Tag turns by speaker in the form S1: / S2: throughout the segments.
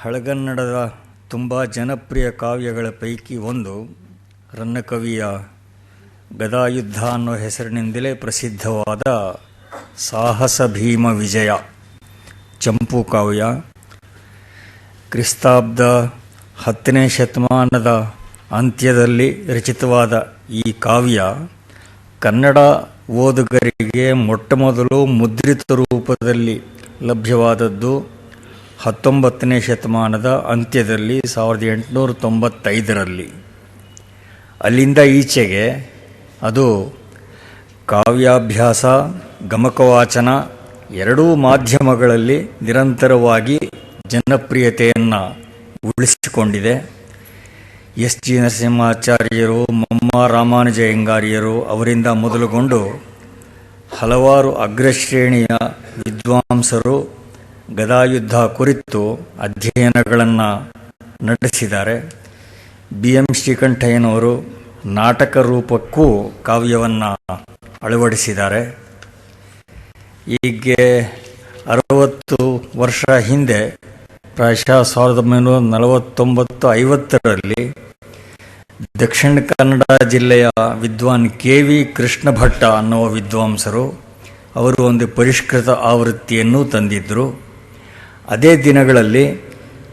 S1: ಹಳಗನ್ನಡದ ತುಂಬ ಜನಪ್ರಿಯ ಕಾವ್ಯಗಳ ಪೈಕಿ ಒಂದು ರನ್ನಕವಿಯ ಗದಾಯುದ್ಧ ಅನ್ನೋ ಹೆಸರಿನಿಂದಲೇ ಪ್ರಸಿದ್ಧವಾದ ಸಾಹಸ ಭೀಮ ವಿಜಯ ಚಂಪು ಕಾವ್ಯ. ಕ್ರಿಸ್ತಾಬ್ದ 10ನೇ ಶತಮಾನದ ಅಂತ್ಯದಲ್ಲಿ ರಚಿತವಾದ ಈ ಕಾವ್ಯ ಕನ್ನಡ ಓದುಗರಿಗೆ ಮೊಟ್ಟಮೊದಲು ಮುದ್ರಿತ ರೂಪದಲ್ಲಿ ಲಭ್ಯವಾದದ್ದು 19ನೇ ಶತಮಾನದ ಅಂತ್ಯದಲ್ಲಿ 1895ರಲ್ಲಿ. ಅಲ್ಲಿಂದ ಈಚೆಗೆ ಅದು ಕಾವ್ಯಾಭ್ಯಾಸ, ಗಮಕವಾಚನ ಎರಡೂ ಮಾಧ್ಯಮಗಳಲ್ಲಿ ನಿರಂತರವಾಗಿ ಜನಪ್ರಿಯತೆಯನ್ನು ಉಳಿಸಿಕೊಂಡಿದೆ. ಎಸ್ ಜಿ ನರಸಿಂಹಾಚಾರ್ಯರು, ಮಮ್ಮ ರಾಮಾನುಜಯ್ಯಂಗಾರ್ಯರು ಅವರಿಂದ ಮೊದಲುಗೊಂಡು ಹಲವಾರು ಅಗ್ರಶ್ರೇಣಿಯ ವಿದ್ವಾಂಸರು ಗದಾಯುದ್ಧ ಕುರಿತು ಅಧ್ಯಯನಗಳನ್ನು ನಡೆಸಿದ್ದಾರೆ. ಬಿ ಎಂ ಶ್ರೀಕಂಠಯ್ಯನವರು ನಾಟಕ ರೂಪಕ್ಕೂ ಕಾವ್ಯವನ್ನು ಅಳವಡಿಸಿದ್ದಾರೆ. ಹೀಗೆ 60 ವರ್ಷ ಹಿಂದೆ, ಪ್ರಾಯಶಃ 1949-50ರಲ್ಲಿ ದಕ್ಷಿಣ ಕನ್ನಡ ಜಿಲ್ಲೆಯ ವಿದ್ವಾನ್ ಕೆ ವಿ ಕೃಷ್ಣ ಭಟ್ಟ ಅನ್ನುವ ವಿದ್ವಾಂಸರು ಅವರು ಒಂದು ಪರಿಷ್ಕೃತ ಆವೃತ್ತಿಯನ್ನು ತಂದಿದ್ದರು. ಅದೇ ದಿನಗಳಲ್ಲಿ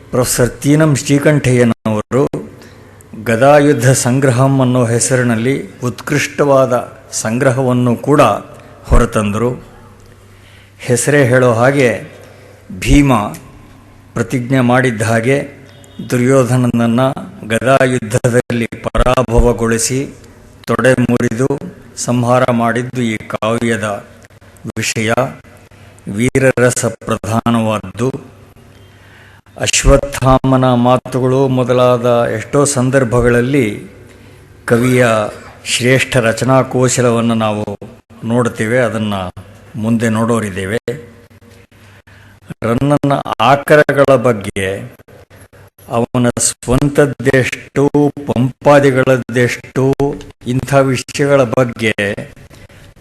S1: ಪ್ರೊಫೆಸರ್ ತೀನಂ ಶ್ರೀಕಂಠಯ್ಯನವರು ಗದಾಯುದ್ಧ ಸಂಗ್ರಹಂ ಅನ್ನೋ ಹೆಸರಿನಲ್ಲಿ ಉತ್ಕೃಷ್ಟವಾದ ಸಂಗ್ರಹವನ್ನು ಕೂಡ ಹೊರತಂದರು. ಹೆಸರೇ ಹೇಳೋ ಹಾಗೆ ಭೀಮ ಪ್ರತಿಜ್ಞೆ ಮಾಡಿದ್ದ ಹಾಗೆ ದುರ್ಯೋಧನನನ್ನು ಗದಾಯುದ್ಧದಲ್ಲಿ ಪರಾಭವಗೊಳಿಸಿ ತೊಡೆ ಮುರಿದು ಸಂಹಾರ ಮಾಡಿದ್ದು ಈ ಕಾವ್ಯದ ವಿಷಯ. ವೀರರಸ ಪ್ರಧಾನವಾದ್ದು. ಅಶ್ವತ್ಥಾಮನ ಮಾತುಗಳು ಮೊದಲಾದ ಎಷ್ಟೋ ಸಂದರ್ಭಗಳಲ್ಲಿ ಕವಿಯ ಶ್ರೇಷ್ಠ ರಚನಾ ಕೌಶಲವನ್ನು ನಾವು ನೋಡ್ತೇವೆ. ಅದನ್ನು ಮುಂದೆ ನೋಡೋರಿದ್ದೇವೆ. ರನ್ನನ ಆಕರಗಳ ಬಗ್ಗೆ, ಅವನ ಸ್ವಂತದ್ದೆಷ್ಟು, ಪಂಪಾದಿಗಳದ್ದೆಷ್ಟು, ಇಂಥ ವಿಷಯಗಳ ಬಗ್ಗೆ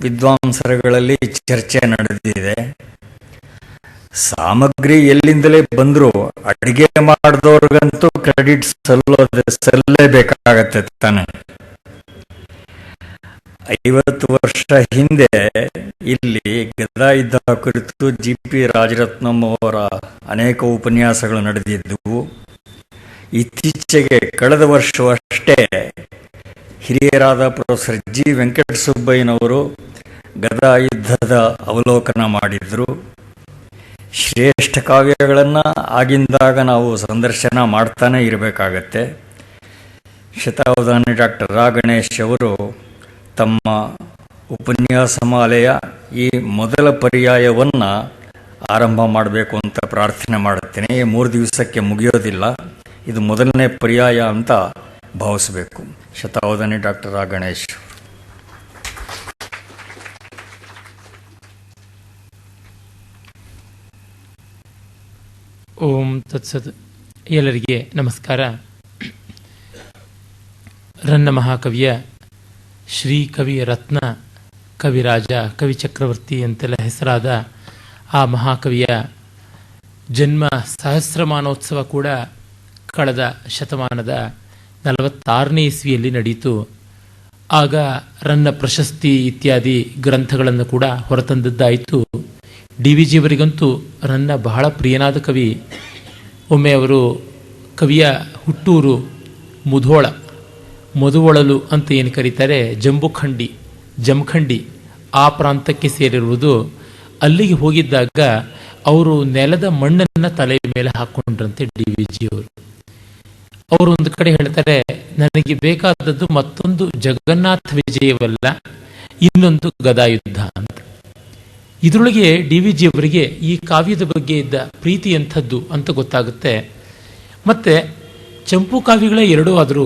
S1: ವಿದ್ವಾಂಸರುಗಳಲ್ಲಿ ಚರ್ಚೆ ನಡೆದಿದೆ. ಸಾಮಗ್ರಿ ಎಲ್ಲಿಂದಲೇ ಬಂದರೂ ಅಡಿಗೆ ಮಾಡಿದವ್ರಿಗಂತೂ ಕ್ರೆಡಿಟ್ ಸಲ್ಲಲೇಬೇಕಾಗತ್ತೆ ತಾನೆ. 50 ವರ್ಷ ಹಿಂದೆ ಇಲ್ಲಿ ಗದಾಯುದ್ಧ ಕುರಿತು ಜಿ ಪಿ ರಾಜರತ್ನಂ ಅವರ ಅನೇಕ ಉಪನ್ಯಾಸಗಳು ನಡೆದಿದ್ದವು. ಇತ್ತೀಚೆಗೆ ಕಳೆದ ವರ್ಷವಷ್ಟೇ ಹಿರಿಯರಾದ ಪ್ರೊಫೆಸರ್ ಜಿ ವೆಂಕಟಸುಬ್ಬಯ್ಯನವರು ಗದಾಯುದ್ಧದ ಅವಲೋಕನ ಮಾಡಿದರು. ಶ್ರೇಷ್ಠ ಕಾವ್ಯಗಳನ್ನು ಆಗಿಂದಾಗ ನಾವು ಸಂದರ್ಶನ ಮಾಡ್ತಾನೆ ಇರಬೇಕಾಗತ್ತೆ. ಶತಾವಧಾನಿ ಡಾಕ್ಟರ್ ರಾ ಗಣೇಶ್ ಅವರು ತಮ್ಮ ಉಪನ್ಯಾಸ ಮಾಲೆಯ ಈ ಮೊದಲ ಪರ್ಯಾಯವನ್ನು ಆರಂಭ ಮಾಡಬೇಕು ಅಂತ ಪ್ರಾರ್ಥನೆ ಮಾಡುತ್ತೇನೆ. 3 ದಿವಸಕ್ಕೆ ಮುಗಿಯೋದಿಲ್ಲ, ಇದು ಮೊದಲನೇ ಪರ್ಯಾಯ ಅಂತ ಭಾವಿಸಬೇಕು. ಶತಾವಧಾನಿ ಡಾಕ್ಟರ್ ರಾ ಗಣೇಶ್.
S2: ಓಂ ತತ್ಸತ್. ಎಲ್ಲರಿಗೆ ನಮಸ್ಕಾರ. ರನ್ನ ಮಹಾಕವಿಯ ಶ್ರೀ ಕವಿ ರತ್ನ, ಕವಿರಾಜ, ಕವಿ ಚಕ್ರವರ್ತಿ ಅಂತೆಲ್ಲ ಹೆಸರಾದ ಆ ಮಹಾಕವಿಯ ಜನ್ಮ ಸಹಸ್ರಮಾನೋತ್ಸವ ಕೂಡ ಕಳೆದ ಶತಮಾನದ 46ನೇ ಇಸ್ವಿಯಲ್ಲಿ ನಡೆಯಿತು. ಆಗ ರನ್ನ ಪ್ರಶಸ್ತಿ ಇತ್ಯಾದಿ ಗ್ರಂಥಗಳನ್ನು ಕೂಡ ಹೊರತಂದದ್ದಾಯಿತು. ಡಿ ವಿ ಜಿಯವರಿಗಂತೂ ರನ್ನ ಬಹಳ ಪ್ರಿಯನಾದ ಕವಿ. ಒಮ್ಮೆ ಅವರು ಕವಿಯ ಹುಟ್ಟೂರು ಮುಧೋಳ, ಮಧುವೊಳಲು ಅಂತ ಏನು ಕರೀತಾರೆ, ಜಮಖಂಡಿ ಆ ಪ್ರಾಂತಕ್ಕೆ ಸೇರಿರುವುದು. ಅಲ್ಲಿಗೆ ಹೋಗಿದ್ದಾಗ ಅವರು ನೆಲದ ಮಣ್ಣನ್ನು ತಲೆಯ ಮೇಲೆ ಹಾಕ್ಕೊಂಡ್ರಂತೆ ಡಿ ವಿ ಜಿಯವರು. ಅವರು ಒಂದು ಕಡೆ ಹೇಳ್ತಾರೆ, ನನಗೆ ಬೇಕಾದದ್ದು ಮತ್ತೊಂದು ಜಗನ್ನಾಥ ವಿಜಯವಲ್ಲ, ಇನ್ನೊಂದು ಗದಾಯುದ್ಧ ಅಂತ. ಇದರೊಳಗೆ ಡಿ ವಿ ಜಿಯವರಿಗೆ ಈ ಕಾವ್ಯದ ಬಗ್ಗೆ ಇದ್ದ ಪ್ರೀತಿ ಎಂಥದ್ದು ಅಂತ ಗೊತ್ತಾಗುತ್ತೆ. ಮತ್ತೆ ಚಂಪು ಕಾವ್ಯಗಳೇ ಎರಡೂ ಆದರೂ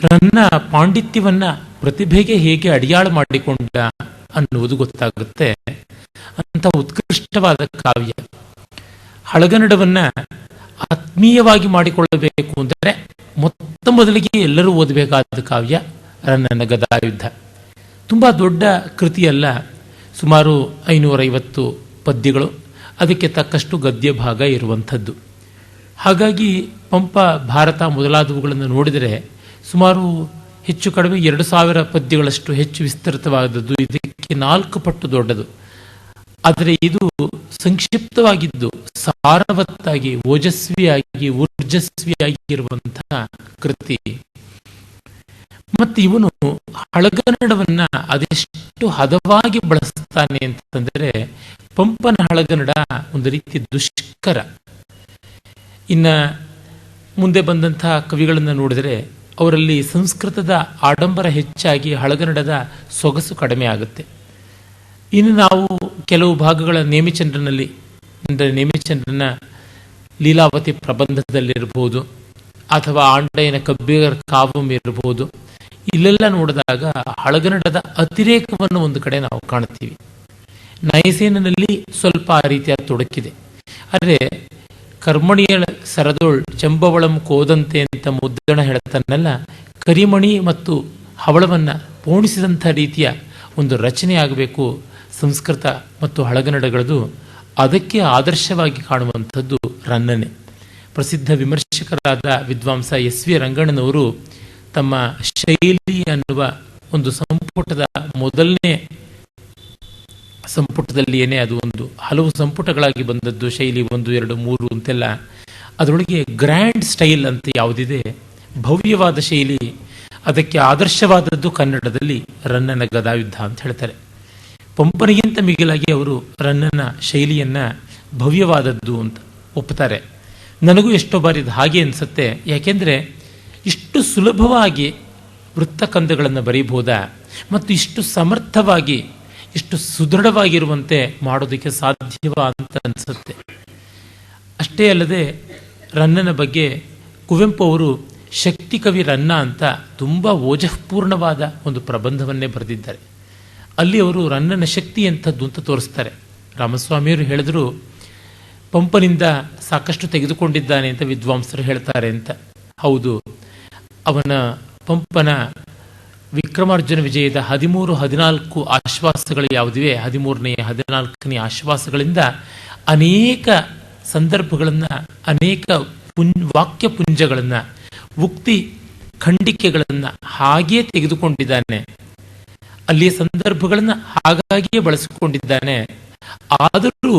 S2: ರನ್ನ ಪಾಂಡಿತ್ಯವನ್ನ ಪ್ರತಿಭೆಗೆ ಹೇಗೆ ಅಡಿಯಾಳು ಮಾಡಿಕೊಂಡ ಅನ್ನುವುದು ಗೊತ್ತಾಗುತ್ತೆ. ಅಂತ ಉತ್ಕೃಷ್ಟವಾದ ಕಾವ್ಯ. ಹಳಗನ್ನಡವನ್ನ ಆತ್ಮೀಯವಾಗಿ ಮಾಡಿಕೊಳ್ಳಬೇಕು ಅಂದರೆ ಮೊತ್ತ ಮೊದಲಿಗೆ ಎಲ್ಲರೂ ಓದಬೇಕಾದ ಕಾವ್ಯ ರನ್ನನ ಗದಾಯುದ್ಧ. ತುಂಬ ದೊಡ್ಡ ಕೃತಿಯಲ್ಲ, ಸುಮಾರು 550 ಪದ್ಯಗಳು, ಅದಕ್ಕೆ ತಕ್ಕಷ್ಟು ಗದ್ಯ ಭಾಗ ಇರುವಂಥದ್ದು. ಹಾಗಾಗಿ ಪಂಪ, ಭಾರತ ಮೊದಲಾದವುಗಳನ್ನು ನೋಡಿದರೆ ಸುಮಾರು ಹೆಚ್ಚು ಕಡಿಮೆ 2000 ಪದ್ಯಗಳಷ್ಟು ಹೆಚ್ಚು ವಿಸ್ತೃತವಾದದ್ದು, ಇದಕ್ಕೆ 4 ಪಟ್ಟು ದೊಡ್ಡದು. ಆದರೆ ಇದು ಸಂಕ್ಷಿಪ್ತವಾಗಿದ್ದು ಸಾರವತ್ತಾಗಿ, ಓಜಸ್ವಿಯಾಗಿ, ಊರ್ಜಸ್ವಿಯಾಗಿರುವಂತಹ ಕೃತಿ. ಮತ್ತು ಇವನು ಹಳಗನ್ನಡವನ್ನ ಅದೆಷ್ಟು ಹದವಾಗಿ ಬಳಸ್ತಾನೆ ಅಂತಂದರೆ, ಪಂಪನ ಹಳಗನ್ನಡ ಒಂದು ರೀತಿ ದುಷ್ಕರ. ಇನ್ನು ಮುಂದೆ ಬಂದಂತಹ ಕವಿಗಳನ್ನು ನೋಡಿದರೆ ಅವರಲ್ಲಿ ಸಂಸ್ಕೃತದ ಆಡಂಬರ ಹೆಚ್ಚಾಗಿ ಹಳಗನ್ನಡದ ಸೊಗಸು ಕಡಿಮೆ ಆಗುತ್ತೆ. ಇನ್ನು ನಾವು ಕೆಲವು ಭಾಗಗಳ ನೇಮಿಚಂದ್ರನಲ್ಲಿ, ಅಂದರೆ ನೇಮಿಚಂದ್ರನ ಲೀಲಾವತಿ ಪ್ರಬಂಧದಲ್ಲಿರಬಹುದು ಅಥವಾ ಆಂಡಯ್ಯನ ಕಬ್ಬಿಗರ ಕಾವ್ಯಂ ಇರಬಹುದು, ಇಲ್ಲೆಲ್ಲ ನೋಡಿದಾಗ ಹಳಗನ್ನಡದ ಅತಿರೇಕವನ್ನು ಒಂದು ಕಡೆ ನಾವು ಕಾಣ್ತೀವಿ. ನಯಸೇನಲ್ಲಿ ಸ್ವಲ್ಪ ಆ ರೀತಿಯ ತೊಡಕಿದೆ. ಆದರೆ ಕರ್ಮಣಿಯ ಸರದೋಳ್ ಚೆಂಬವಳಂ ಕೋದಂತೆ ಅಂತ ಮುದ್ದಣ ಹೇಳ್ತಾನಲ್ಲ, ಕರಿಮಣಿ ಮತ್ತು ಹವಳವನ್ನು ಪೋಣಿಸಿದಂಥ ರೀತಿಯ ಒಂದು ರಚನೆ ಆಗಬೇಕು ಸಂಸ್ಕೃತ ಮತ್ತು ಹಳಗನ್ನಡಗಳದು. ಅದಕ್ಕೆ ಆದರ್ಶವಾಗಿ ಕಾಣುವಂಥದ್ದು ರನ್ನನೆ. ಪ್ರಸಿದ್ಧ ವಿಮರ್ಶಕರಾದ ವಿದ್ವಾಂಸ ಎಸ್ ವಿ ರಂಗಣ್ಣನವರು ತಮ್ಮ ಶೈಲಿ ಅನ್ನುವ ಒಂದು ಸಂಪುಟದ ಮೊದಲನೇ ಸಂಪುಟದಲ್ಲಿಯೇ, ಅದು ಒಂದು ಹಲವು ಸಂಪುಟಗಳಾಗಿ ಬಂದದ್ದು, ಶೈಲಿ 1, 2, 3 ಅಂತೆಲ್ಲ, ಅದರೊಳಗೆ ಗ್ರ್ಯಾಂಡ್ ಸ್ಟೈಲ್ ಅಂತ ಯಾವುದಿದೆ, ಭವ್ಯವಾದ ಶೈಲಿ, ಅದಕ್ಕೆ ಆದರ್ಶವಾದದ್ದು ಕನ್ನಡದಲ್ಲಿ ರನ್ನನ ಗದಾಯುದ್ಧ ಅಂತ ಹೇಳ್ತಾರೆ. ಪಂಪನಿಗಿಂತ ಮಿಗಿಲಾಗಿ ಅವರು ರನ್ನನ ಶೈಲಿಯನ್ನ ಭವ್ಯವಾದದ್ದು ಅಂತ ಒಪ್ಪುತ್ತಾರೆ. ನನಗೂ ಎಷ್ಟೋ ಬಾರಿ ಇದು ಹಾಗೆ ಅನಿಸುತ್ತೆ. ಯಾಕೆಂದರೆ ಇಷ್ಟು ಸುಲಭವಾಗಿ ವೃತ್ತಕಂದಗಳನ್ನು ಬರೀಬಹುದಾ, ಮತ್ತು ಇಷ್ಟು ಸಮರ್ಥವಾಗಿ, ಇಷ್ಟು ಸುದೃಢವಾಗಿರುವಂತೆ ಮಾಡೋದಕ್ಕೆ ಸಾಧ್ಯವ ಅಂತ ಅನಿಸುತ್ತೆ. ಅಷ್ಟೇ ಅಲ್ಲದೆ ರನ್ನನ ಬಗ್ಗೆ ಕುವೆಂಪು ಅವರು ಶಕ್ತಿ ಕವಿ ರನ್ನ ಅಂತ ತುಂಬ ಓಜಃಪೂರ್ಣವಾದ ಒಂದು ಪ್ರಬಂಧವನ್ನೇ ಬರೆದಿದ್ದಾರೆ. ಅಲ್ಲಿ ಅವರು ರನ್ನನ ಶಕ್ತಿ ಎಂಥದ್ದು ಅಂತ ತೋರಿಸ್ತಾರೆ. ರಾಮಸ್ವಾಮಿಯವರು ಹೇಳಿದ್ರು, ಪಂಪನಿಂದ ಸಾಕಷ್ಟು ತೆಗೆದುಕೊಂಡಿದ್ದಾನೆ ಅಂತ ವಿದ್ವಾಂಸರು ಹೇಳ್ತಾರೆ ಅಂತ. ಹೌದು, ಅವನ ಪಂಪನ ವಿಕ್ರಮಾರ್ಜುನ ವಿಜಯದ 13-14 ಆಶ್ವಾಸಗಳು ಯಾವುದಿವೆ, 13ನೇ 14ನೇ ಆಶ್ವಾಸಗಳಿಂದ ಅನೇಕ ಸಂದರ್ಭಗಳನ್ನು, ಅನೇಕ ವಾಕ್ಯ ಪುಂಜಗಳನ್ನು, ಉಕ್ತಿ ಖಂಡಿಕೆಗಳನ್ನು ಹಾಗೆಯೇ ತೆಗೆದುಕೊಂಡಿದ್ದಾನೆ. ಅಲ್ಲಿಯ ಸಂದರ್ಭಗಳನ್ನು ಹಾಗಾಗಿಯೇ ಬಳಸಿಕೊಂಡಿದ್ದಾನೆ. ಆದರೂ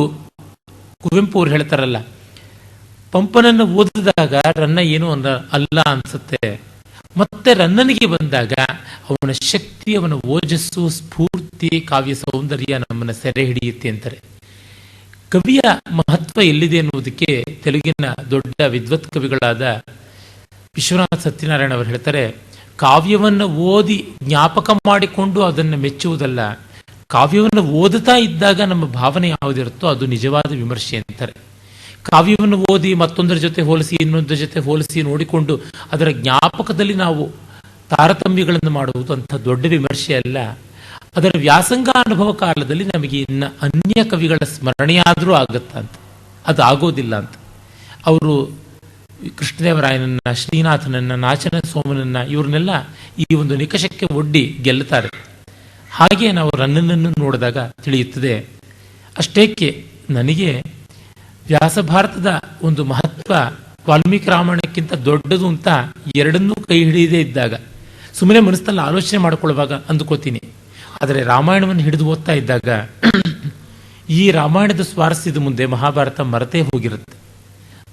S2: ಕುವೆಂಪು ಅವರು ಹೇಳ್ತಾರಲ್ಲ, ಪಂಪನನ್ನು ಓದಿದಾಗ ರನ್ನ ಏನು ಅಲ್ಲ ಅನ್ಸುತ್ತೆ, ಮತ್ತೆ ರನ್ನನಿಗೆ ಬಂದಾಗ ಅವನ ಶಕ್ತಿ, ಅವನ ಓಜಸ್ಸು, ಸ್ಫೂರ್ತಿ, ಕಾವ್ಯ ಸೌಂದರ್ಯ ನಮ್ಮನ್ನು ಸೆರೆ ಹಿಡಿಯುತ್ತೆ ಅಂತಾರೆ. ಕವಿಯ ಮಹತ್ವ ಎಲ್ಲಿದೆ ಎನ್ನುವುದಕ್ಕೆ ತೆಲುಗಿನ ದೊಡ್ಡ ವಿದ್ವತ್ ಕವಿಗಳಾದ ವಿಶ್ವನಾಥ ಸತ್ಯನಾರಾಯಣ ಅವರು ಹೇಳ್ತಾರೆ, ಕಾವ್ಯವನ್ನು ಓದಿ ಜ್ಞಾಪಕ ಮಾಡಿಕೊಂಡು ಅದನ್ನು ಮೆಚ್ಚುವುದಲ್ಲ, ಕಾವ್ಯವನ್ನು ಓದುತ್ತಾ ಇದ್ದಾಗ ನಮ್ಮ ಭಾವನೆ ಯಾವುದಿರುತ್ತೋ ಅದು ನಿಜವಾದ ವಿಮರ್ಶೆ ಅಂತಾರೆ. ಕಾವ್ಯವನ್ನು ಓದಿ ಮತ್ತೊಂದರ ಜೊತೆ ಹೋಲಿಸಿ, ಇನ್ನೊಂದರ ಜೊತೆ ಹೋಲಿಸಿ ನೋಡಿಕೊಂಡು ಅದರ ಜ್ಞಾಪಕದಲ್ಲಿ ನಾವು ತಾರತಮ್ಯಗಳನ್ನು ಮಾಡುವುದು ಅಂಥ ದೊಡ್ಡ ವಿಮರ್ಶೆ ಅಲ್ಲ. ಅದರ ವ್ಯಾಸಂಗ ಅನುಭವ ಕಾಲದಲ್ಲಿ ನಮಗೆ ಇನ್ನು ಅನ್ಯ ಕವಿಗಳ ಸ್ಮರಣೆಯಾದರೂ ಆಗುತ್ತಾ ಅಂತ. ಅದು ಆಗೋದಿಲ್ಲ ಅಂತ ಅವರು ಕೃಷ್ಣದೇವರಾಯನನ್ನ, ಶ್ರೀನಾಥನನ್ನ, ನಾಚನ ಸೋಮನನ್ನ, ಇವ್ರನ್ನೆಲ್ಲ ಈ ಒಂದು ನಿಕಷಕ್ಕೆ ಒಡ್ಡಿ ಗೆಲ್ಲುತ್ತಾರೆ. ಹಾಗೆ ನಾವು ರನ್ನನನ್ನು ನೋಡಿದಾಗ ತಿಳಿಯುತ್ತದೆ. ಅಷ್ಟೇಕೆ ನನಗೆ ವ್ಯಾಸಭಾರತದ ಒಂದು ಮಹತ್ವ ವಾಲ್ಮೀಕಿ ರಾಮಾಯಣಕ್ಕಿಂತ ದೊಡ್ಡದು ಅಂತ ಎರಡನ್ನೂ ಕೈ ಹಿಡಿಯದೇ ಇದ್ದಾಗ, ಸುಮ್ಮನೆ ಮನಸ್ಸಲ್ಲಿ ಆಲೋಚನೆ ಮಾಡಿಕೊಳ್ಳುವಾಗ ಅಂದುಕೋತೀನಿ. ಆದರೆ ರಾಮಾಯಣವನ್ನು ಹಿಡಿದು ಓದ್ತಾ ಇದ್ದಾಗ ಈ ರಾಮಾಯಣದ ಸ್ವಾರಸ್ಯದ ಮುಂದೆ ಮಹಾಭಾರತ ಮರೆತೇ ಹೋಗಿರುತ್ತೆ.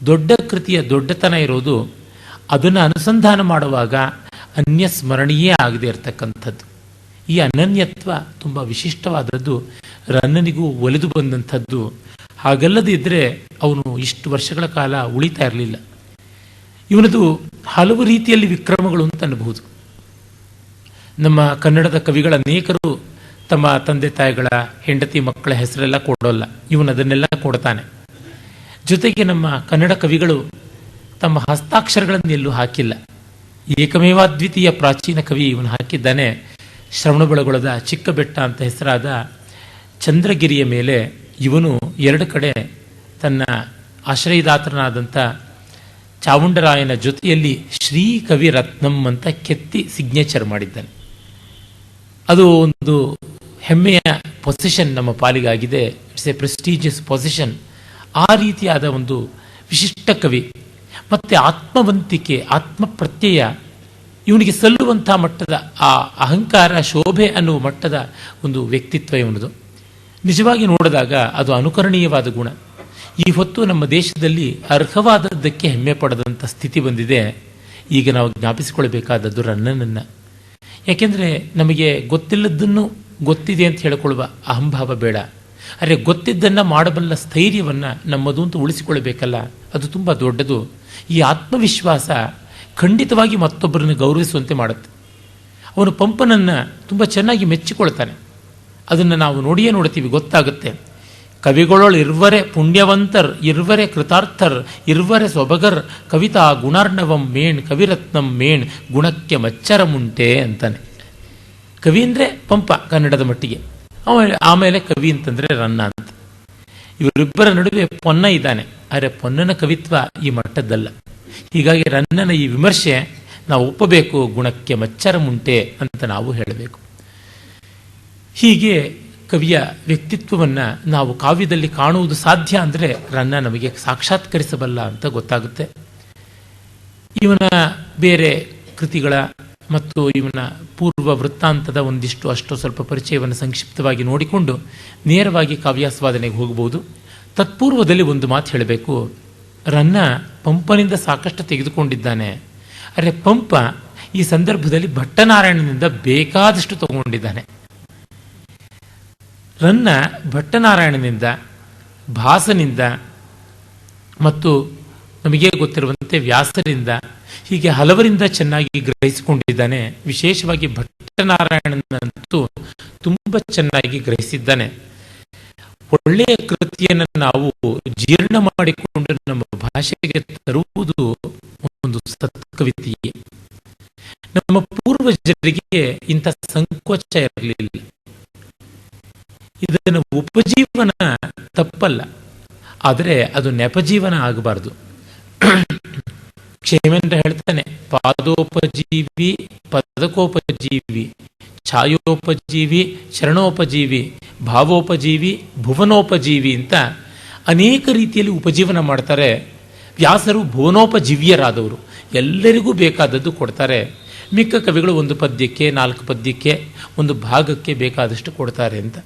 S2: ದೊಡ್ಡ ಕೃತಿಯ ದೊಡ್ಡತನ ಇರೋದು ಅದನ್ನು ಅನುಸಂಧಾನ ಮಾಡುವಾಗ ಅನ್ಯ ಸ್ಮರಣೀಯೇ ಆಗದೆ ಇರತಕ್ಕಂಥದ್ದು. ಈ ಅನನ್ಯತ್ವ ತುಂಬ ವಿಶಿಷ್ಟವಾದದ್ದು, ರನ್ನನಿಗೂ ಒಲಿದು ಬಂದಂಥದ್ದು. ಹಾಗಲ್ಲದಿದ್ದರೆ ಅವನು ಇಷ್ಟು ವರ್ಷಗಳ ಕಾಲ ಉಳಿತಾ ಇರಲಿಲ್ಲ. ಇವನದು ಹಲವು ರೀತಿಯಲ್ಲಿ ವಿಕ್ರಮಗಳು ಅಂತ ಅನ್ನಬಹುದು. ನಮ್ಮ ಕನ್ನಡದ ಕವಿಗಳ ಅನೇಕರು ತಮ್ಮ ತಂದೆ ತಾಯಿಗಳ, ಹೆಂಡತಿ ಮಕ್ಕಳ ಹೆಸರೆಲ್ಲ ಕೊಡೋಲ್ಲ, ಇವನು ಅದನ್ನೆಲ್ಲ ಕೊಡ್ತಾನೆ. ಜೊತೆಗೆ ನಮ್ಮ ಕನ್ನಡ ಕವಿಗಳು ತಮ್ಮ ಹಸ್ತಾಕ್ಷರಗಳನ್ನು ಎಲ್ಲೂ ಹಾಕಿಲ್ಲ. ಏಕಮೇವಾದ್ವಿತೀಯ ಪ್ರಾಚೀನ ಕವಿ ಇವನು ಹಾಕಿದ್ದಾನೆ. ಶ್ರವಣಬೆಳಗೊಳದ ಚಿಕ್ಕ ಬೆಟ್ಟ ಅಂತ ಹೆಸರಾದ ಚಂದ್ರಗಿರಿಯ ಮೇಲೆ ಇವನು 2 ಕಡೆ ತನ್ನ ಆಶ್ರಯದಾತನಾದಂಥ ಚಾವುಂಡರಾಯನ ಜೊತೆಯಲ್ಲಿ ಶ್ರೀ ಕವಿ ರತ್ನಂ ಅಂತ ಕೆತ್ತಿ ಸಿಗ್ನೇಚರ್ ಮಾಡಿದ್ದಾನೆ. ಅದು ಒಂದು ಹೆಮ್ಮೆಯ ಪೊಸಿಷನ್ ನಮ್ಮ ಪಾಲಿಗಾಗಿದೆ. It's a prestigious position. ಆ ರೀತಿಯಾದ ಒಂದು ವಿಶಿಷ್ಟ ಕವಿ. ಮತ್ತು ಆತ್ಮವಂತಿಕೆ, ಆತ್ಮಪ್ರತ್ಯಯ, ಇವನಿಗೆ ಸಲ್ಲುವಂಥ ಮಟ್ಟದ ಆ ಅಹಂಕಾರ, ಶೋಭೆ ಅನ್ನುವ ಮಟ್ಟದ ಒಂದು ವ್ಯಕ್ತಿತ್ವ ಇವನದು. ನಿಜವಾಗಿ ನೋಡಿದಾಗ ಅದು ಅನುಕರಣೀಯವಾದ ಗುಣ. ಈ ಹೊತ್ತು ನಮ್ಮ ದೇಶದಲ್ಲಿ ಅರ್ಹವಾದದ್ದಕ್ಕೆ ಹೆಮ್ಮೆ ಪಡೆದಂಥ ಸ್ಥಿತಿ ಬಂದಿದೆ. ಈಗ ನಾವು ಜ್ಞಾಪಿಸಿಕೊಳ್ಬೇಕಾದದ್ದು ರನ್ನನನ್ನು. ಯಾಕೆಂದರೆ ನಮಗೆ ಗೊತ್ತಿಲ್ಲದನ್ನು ಗೊತ್ತಿದೆ ಅಂತ ಹೇಳಿಕೊಳ್ಳುವ ಅಹಂಭಾವ ಬೇಡ. ಆದರೆ ಗೊತ್ತಿದ್ದನ್ನು ಮಾಡಬಲ್ಲ ಸ್ಥೈರ್ಯವನ್ನು ನಮ್ಮದು ಅಂತ ಉಳಿಸಿಕೊಳ್ಳಬೇಕಲ್ಲ, ಅದು ತುಂಬ ದೊಡ್ಡದು. ಈ ಆತ್ಮವಿಶ್ವಾಸ ಖಂಡಿತವಾಗಿ ಮತ್ತೊಬ್ಬರನ್ನು ಗೌರವಿಸುವಂತೆ ಮಾಡುತ್ತೆ. ಅವನು ಪಂಪನನ್ನು ತುಂಬ ಚೆನ್ನಾಗಿ ಮೆಚ್ಚಿಕೊಳ್ತಾನೆ. ಅದನ್ನು ನಾವು ನೋಡಿಯೇ ನೋಡ್ತೀವಿ, ಗೊತ್ತಾಗುತ್ತೆ. ಕವಿಗಳೊಳು ಇರ್ವರೆ ಪುಣ್ಯವಂತರ್, ಇರ್ವರೆ ಕೃತಾರ್ಥರ್, ಇರ್ವರೆ ಸೊಬಗರ್, ಕವಿತಾ ಗುಣಾರ್ಣವಂ ಮೇಣ್, ಕವಿರತ್ನಂ ಮೇಣ್, ಗುಣಕ್ಕೆ ಮಚ್ಚರಮುಂಟೆ ಅಂತಾನೆ. ಕವಿ ಅಂದರೆ ಪಂಪ ಕನ್ನಡದ ಮಟ್ಟಿಗೆ, ಆಮೇಲೆ ಕವಿ ಅಂತಂದರೆ ರನ್ನ ಅಂತ. ಇವರಿಬ್ಬರ ನಡುವೆ ಪೊನ್ನ ಇದ್ದಾನೆ, ಆದರೆ ಪೊನ್ನನ ಕವಿತ್ವ ಈ ಮಟ್ಟದ್ದಲ್ಲ. ಹೀಗಾಗಿ ರನ್ನನ ಈ ವಿಮರ್ಶೆ ನಾವು ಒಪ್ಪಬೇಕು, ಗುಣಕ್ಕೆ ಮಚ್ಚರಮುಂಟೆ ಅಂತ ನಾವು ಹೇಳಬೇಕು. ಹೀಗೆ ಕವಿಯ ವ್ಯಕ್ತಿತ್ವವನ್ನು ನಾವು ಕಾವ್ಯದಲ್ಲಿ ಕಾಣುವುದು ಸಾಧ್ಯ ಅಂದರೆ ರನ್ನ ನಮಗೆ ಸಾಕ್ಷಾತ್ಕರಿಸಬಲ್ಲ ಅಂತ ಗೊತ್ತಾಗುತ್ತೆ. ಇವನ ಬೇರೆ ಕೃತಿಗಳ ಮತ್ತು ಇವನ ಪೂರ್ವ ವೃತ್ತಾಂತದ ಒಂದಿಷ್ಟು ಅಷ್ಟು ಸ್ವಲ್ಪ ಪರಿಚಯವನ್ನು ಸಂಕ್ಷಿಪ್ತವಾಗಿ ನೋಡಿಕೊಂಡು ನೇರವಾಗಿ ಕಾವ್ಯಾಸ್ವಾದನೆಗೆ ಹೋಗಬಹುದು. ತತ್ಪೂರ್ವದಲ್ಲಿ ಒಂದು ಮಾತು ಹೇಳಬೇಕು. ರನ್ನ ಪಂಪನಿಂದ ಸಾಕಷ್ಟು ತೆಗೆದುಕೊಂಡಿದ್ದಾನೆ, ಆದರೆ ಪಂಪ ಈ ಸಂದರ್ಭದಲ್ಲಿ ಭಟ್ಟನಾರಾಯಣನಿಂದ ಬೇಕಾದಷ್ಟು ತಗೊಂಡಿದ್ದಾನೆ. ರನ್ನ ಭಟ್ಟನಾರಾಯಣನಿಂದ, ಭಾಸನಿಂದ ಮತ್ತು ನಮಗೆ ಗೊತ್ತಿರುವಂತೆ ವ್ಯಾಸರಿಂದ, ಹೀಗೆ ಹಲವರಿಂದ ಚೆನ್ನಾಗಿ ಗ್ರಹಿಸಿಕೊಂಡಿದ್ದಾನೆ. ವಿಶೇಷವಾಗಿ ಭಟ್ಟನಾರಾಯಣನಂತೂ ತುಂಬ ಚೆನ್ನಾಗಿ ಗ್ರಹಿಸಿದ್ದಾನೆ. ಒಳ್ಳೆಯ ಕೃತಿಯನ್ನು ನಾವು ಜೀರ್ಣ ಮಾಡಿಕೊಂಡು ನಮ್ಮ ಭಾಷೆಗೆ ತರುವುದು ಒಂದು ಸತ್ಕವಿತೆಯೇ. ನಮ್ಮ ಪೂರ್ವಜರಿಗೆ ಇಂಥ ಸಂಕೋಚ ಇರಲಿಲ್ಲ. ಇದನ್ನು ಉಪಜೀವನ ತಪ್ಪಲ್ಲ, ಆದರೆ ಅದು ನೆಪಜೀವನ ಆಗಬಾರದು. ಕ್ಷೇಮೇಂದ್ರ ಹೇಳ್ತಾನೆ, ಪಾದೋಪಜೀವಿ, ಪದಕೋಪಜೀವಿ, ಛಾಯೋಪಜೀವಿ, ಶರಣೋಪಜೀವಿ, ಭಾವೋಪಜೀವಿ, ಭುವನೋಪಜೀವಿ ಅಂತ ಅನೇಕ ರೀತಿಯಲ್ಲಿ ಉಪಜೀವನ ಮಾಡ್ತಾರೆ. ವ್ಯಾಸರು ಭುವನೋಪಜೀವ್ಯರಾದವರು, ಎಲ್ಲರಿಗೂ ಬೇಕಾದದ್ದು ಕೊಡ್ತಾರೆ. ಮಿಕ್ಕ ಕವಿಗಳು ಒಂದು ಪದ್ಯಕ್ಕೆ, 4 ಪದ್ಯಕ್ಕೆ, ಒಂದು ಭಾಗಕ್ಕೆ ಬೇಕಾದಷ್ಟು ಕೊಡ್ತಾರೆ ಅಂತ.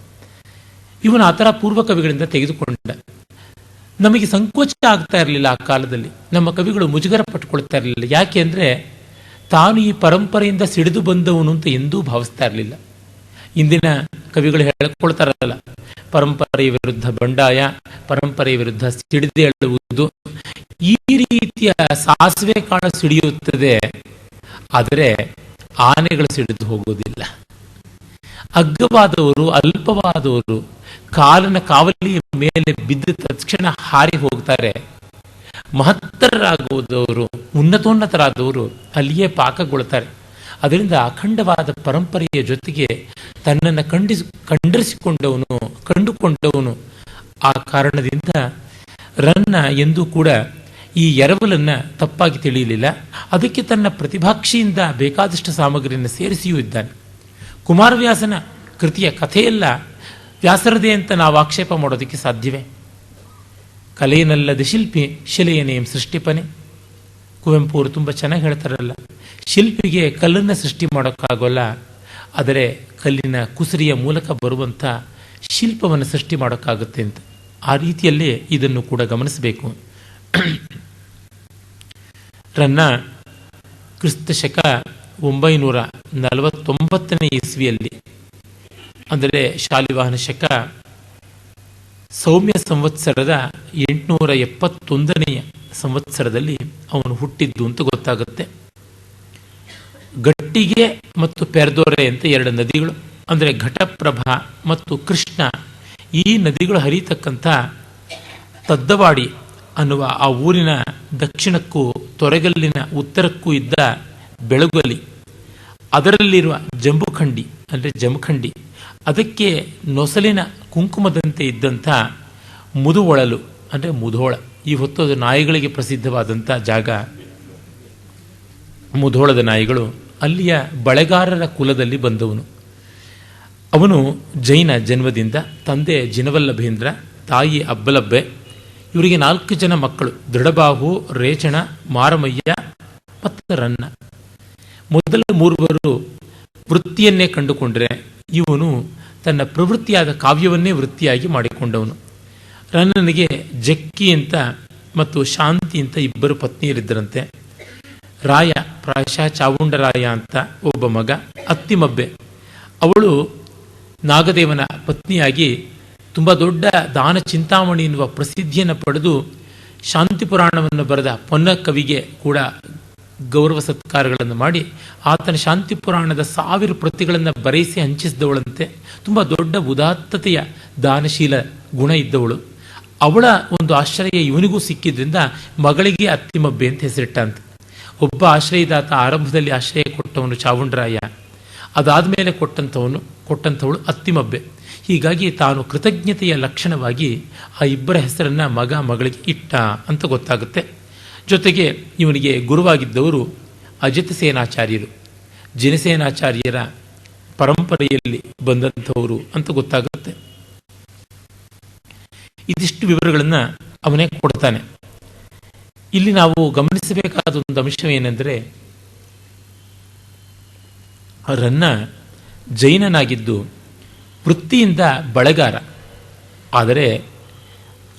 S2: ಇವನು ಆ ಥರ ಪೂರ್ವ ಕವಿಗಳಿಂದ ತೆಗೆದುಕೊಂಡ. ನಮಗೆ ಸಂಕೋಚ ಆಗ್ತಾ ಇರಲಿಲ್ಲ ಆ ಕಾಲದಲ್ಲಿ. ನಮ್ಮ ಕವಿಗಳು ಮುಜುಗರ ಪಟ್ಟುಕೊಳ್ತಾ ಇರಲಿಲ್ಲ. ಯಾಕೆ ಅಂದರೆ ತಾನು ಈ ಪರಂಪರೆಯಿಂದ ಸಿಡಿದು ಬಂದವನು ಅಂತ ಎಂದೂ ಭಾವಿಸ್ತಾ ಇರಲಿಲ್ಲ. ಇಂದಿನ ಕವಿಗಳು ಹೇಳ್ಕೊಳ್ತಾರಲ್ಲ, ಪರಂಪರೆಯ ವಿರುದ್ಧ ಬಂಡಾಯ, ಪರಂಪರೆಯ ವಿರುದ್ಧ ಸಿಡಿದೇಳುವುದು, ಈ ರೀತಿಯ ಸಾಸಿವೆ ಕಾಳು ಸಿಡಿಯುತ್ತದೆ, ಆದರೆ ಆನೆಗಳು ಸಿಡಿದು ಹೋಗೋದಿಲ್ಲ. ಅಗ್ಗವಾದವರು, ಅಲ್ಪವಾದವರು ಕಾಲಿನ ಕಾವಲಿಯ ಮೇಲೆ ಬಿದ್ದ ತಕ್ಷಣ ಹಾರಿ ಹೋಗ್ತಾರೆ. ಮಹತ್ತರರಾಗುವುದವರು, ಉನ್ನತೋನ್ನತರಾದವರು ಅಲ್ಲಿಯೇ ಪಾಕಗೊಳ್ತಾರೆ. ಅದರಿಂದ ಅಖಂಡವಾದ ಪರಂಪರೆಯ ಜೊತೆಗೆ ತನ್ನನ್ನು ಕಂಡುಕೊಂಡವನು. ಆ ಕಾರಣದಿಂದ ರನ್ನ ಎಂದೂ ಕೂಡ ಈ ಎರವಲನ್ನು ತಪ್ಪಾಗಿ ತಿಳಿಯಲಿಲ್ಲ. ಅದಕ್ಕೆ ತನ್ನ ಪ್ರತಿಭಾಕ್ಷಿಯಿಂದ ಬೇಕಾದಷ್ಟು ಸಾಮಗ್ರಿಯನ್ನು ಸೇರಿಸಿಯೂ ಇದ್ದಾನೆ. ಕುಮಾರವ್ಯಾಸನ ಕೃತಿಯ ಕಥೆಯೆಲ್ಲ ವ್ಯಾಸರದೇ ಅಂತ ನಾವು ಆಕ್ಷೇಪ ಮಾಡೋದಕ್ಕೆ ಸಾಧ್ಯವೇ? ಕಲೆಯನಲ್ಲದ ಶಿಲ್ಪಿ ಶಿಲೆಯನೇಂ ಸೃಷ್ಟಿಪನೆ. ಕುವೆಂಪು ಅವರು ತುಂಬ ಚೆನ್ನಾಗಿ ಹೇಳ್ತಾರಲ್ಲ, ಶಿಲ್ಪಿಗೆ ಕಲ್ಲನ್ನು ಸೃಷ್ಟಿ ಮಾಡೋಕ್ಕಾಗೋಲ್ಲ, ಆದರೆ ಕಲ್ಲಿನ ಕುಸುರಿಯ ಮೂಲಕ ಬರುವಂಥ ಶಿಲ್ಪವನ್ನು ಸೃಷ್ಟಿ ಮಾಡೋಕ್ಕಾಗುತ್ತೆ ಅಂತ. ಆ ರೀತಿಯಲ್ಲೇ ಇದನ್ನು ಕೂಡ ಗಮನಿಸಬೇಕು. ರನ್ನ ಕ್ರಿಸ್ತ ಶಕ 949 ಇಸ್ವಿಯಲ್ಲಿ, ಅಂದರೆ ಶಾಲಿವಾಹನ ಶಕ ಸೌಮ್ಯ ಸಂವತ್ಸರದ 871 ಸಂವತ್ಸರದಲ್ಲಿ ಅವನು ಹುಟ್ಟಿದ್ದು ಅಂತ ಗೊತ್ತಾಗುತ್ತೆ. ಗಟ್ಟಿಗೆ ಮತ್ತು ಪೆರ್ದೊರೆ ಅಂತ 2 ನದಿಗಳು, ಅಂದರೆ ಘಟಪ್ರಭಾ ಮತ್ತು ಕೃಷ್ಣ, ಈ ನದಿಗಳು ಹರಿಯತಕ್ಕಂಥ ತದ್ದವಾಡಿ ಅನ್ನುವ ಆ ಊರಿನ ದಕ್ಷಿಣಕ್ಕೂ ತೊರೆಗಲ್ಲಿನ ಉತ್ತರಕ್ಕೂ ಇದ್ದ ಬೆಳಗಲಿ, ಅದರಲ್ಲಿರುವ ಜಂಬುಖಂಡಿ ಅಂದರೆ ಜಮಖಂಡಿ, ಅದಕ್ಕೆ ನೊಸಲಿನ ಕುಂಕುಮದಂತೆ ಇದ್ದಂಥ ಮುದುವೊಳಲು ಅಂದರೆ ಮುಧೋಳ. ಈ ಹೊತ್ತು ಅದು ನಾಯಿಗಳಿಗೆ ಪ್ರಸಿದ್ಧವಾದಂಥ ಜಾಗ. ಮುಧೋಳದ ನಾಯಿಗಳು ಅಲ್ಲಿಯ ಬಳೆಗಾರರ ಕುಲದಲ್ಲಿ ಬಂದವನು. ಅವನು ಜೈನ ಜನ್ಮದಿಂದ. ತಂದೆ ಜಿನವಲ್ಲಭೇಂದ್ರ, ತಾಯಿ ಅಬ್ಬಲಬ್ಬೆ. ಇವರಿಗೆ 4 ಜನ ಮಕ್ಕಳು, ದೃಢಬಾಹು, ರೇಚಣ, ಮಾರಮಯ್ಯ ಮತ್ತು ರನ್ನ. ಮೊದಲ 3 ವೃತ್ತಿಯನ್ನೇ ಕಂಡುಕೊಂಡ್ರೆ ಇವನು ತನ್ನ ಪ್ರವೃತ್ತಿಯಾದ ಕಾವ್ಯವನ್ನೇ ವೃತ್ತಿಯಾಗಿ ಮಾಡಿಕೊಂಡವನು. ರನ್ನನಿಗೆ ಜಕ್ಕಿ ಅಂತ ಮತ್ತು ಶಾಂತಿ ಅಂತ 2 ಪತ್ನಿಯರಿದ್ದರಂತೆ. ರಾಯ, ಪ್ರಾಯಶಃ ಚಾವುಂಡರಾಯ ಅಂತ ಒಬ್ಬ ಮಗ. ಅತ್ತಿಮಬ್ಬೆ, ಅವಳು ನಾಗದೇವನ ಪತ್ನಿಯಾಗಿ ತುಂಬ ದೊಡ್ಡ ದಾನ ಚಿಂತಾಮಣಿ ಎನ್ನುವ ಪ್ರಸಿದ್ಧಿಯನ್ನು ಪಡೆದು ಶಾಂತಿ ಪುರಾಣವನ್ನು ಬರೆದ ಪೊನ್ನ ಕವಿಗೆ ಕೂಡ ಗೌರವ ಸತ್ಕಾರಗಳನ್ನು ಮಾಡಿ ಆತನ ಶಾಂತಿ ಪುರಾಣದ 1000 ಪ್ರತಿಗಳನ್ನು ಬರೆಯಿಸಿ ಹಂಚಿಸಿದವಳಂತೆ. ತುಂಬ ದೊಡ್ಡ ಉದಾತ್ತತೆಯ ದಾನಶೀಲ ಗುಣ ಇದ್ದವಳು. ಅವಳ ಒಂದು ಆಶ್ರಯ ಇವನಿಗೂ ಸಿಕ್ಕಿದ್ರಿಂದ ಮಗಳಿಗೆ ಅತ್ತಿಮಬ್ಬೆ ಅಂತ ಹೆಸರಿಟ್ಟಂತೆ. ಒಬ್ಬ ಆಶ್ರಯದಾತ ಆರಂಭದಲ್ಲಿ ಆಶ್ರಯ ಕೊಟ್ಟವನು ಚಾವುಂಡರಾಯ, ಅದಾದ ಮೇಲೆ ಕೊಟ್ಟಂಥವಳು ಅತ್ತಿಮಬ್ಬೆ. ಹೀಗಾಗಿ ತಾನು ಕೃತಜ್ಞತೆಯ ಲಕ್ಷಣವಾಗಿ ಆ 2 ಹೆಸರನ್ನು ಮಗ ಮಗಳಿಗೆ ಇಟ್ಟ ಅಂತ ಗೊತ್ತಾಗುತ್ತೆ. ಜೊತೆಗೆ ಇವನಿಗೆ ಗುರುವಾಗಿದ್ದವರು ಅಜಿತಸೇನಾಚಾರ್ಯರು, ಜಿನಸೇನಾಚಾರ್ಯರ ಪರಂಪರೆಯಲ್ಲಿ ಬಂದಂಥವರು ಅಂತ ಗೊತ್ತಾಗುತ್ತೆ. ಇದಿಷ್ಟು ವಿವರಗಳನ್ನು ಅವನೇ ಕೊಡ್ತಾನೆ. ಇಲ್ಲಿ ನಾವು ಗಮನಿಸಬೇಕಾದ ಒಂದು ಅಂಶವೇನೆಂದರೆ, ರನ್ನ ಜೈನನಾಗಿದ್ದು ವೃತ್ತಿಯಿಂದ ಬಳೆಗಾರ. ಆದರೆ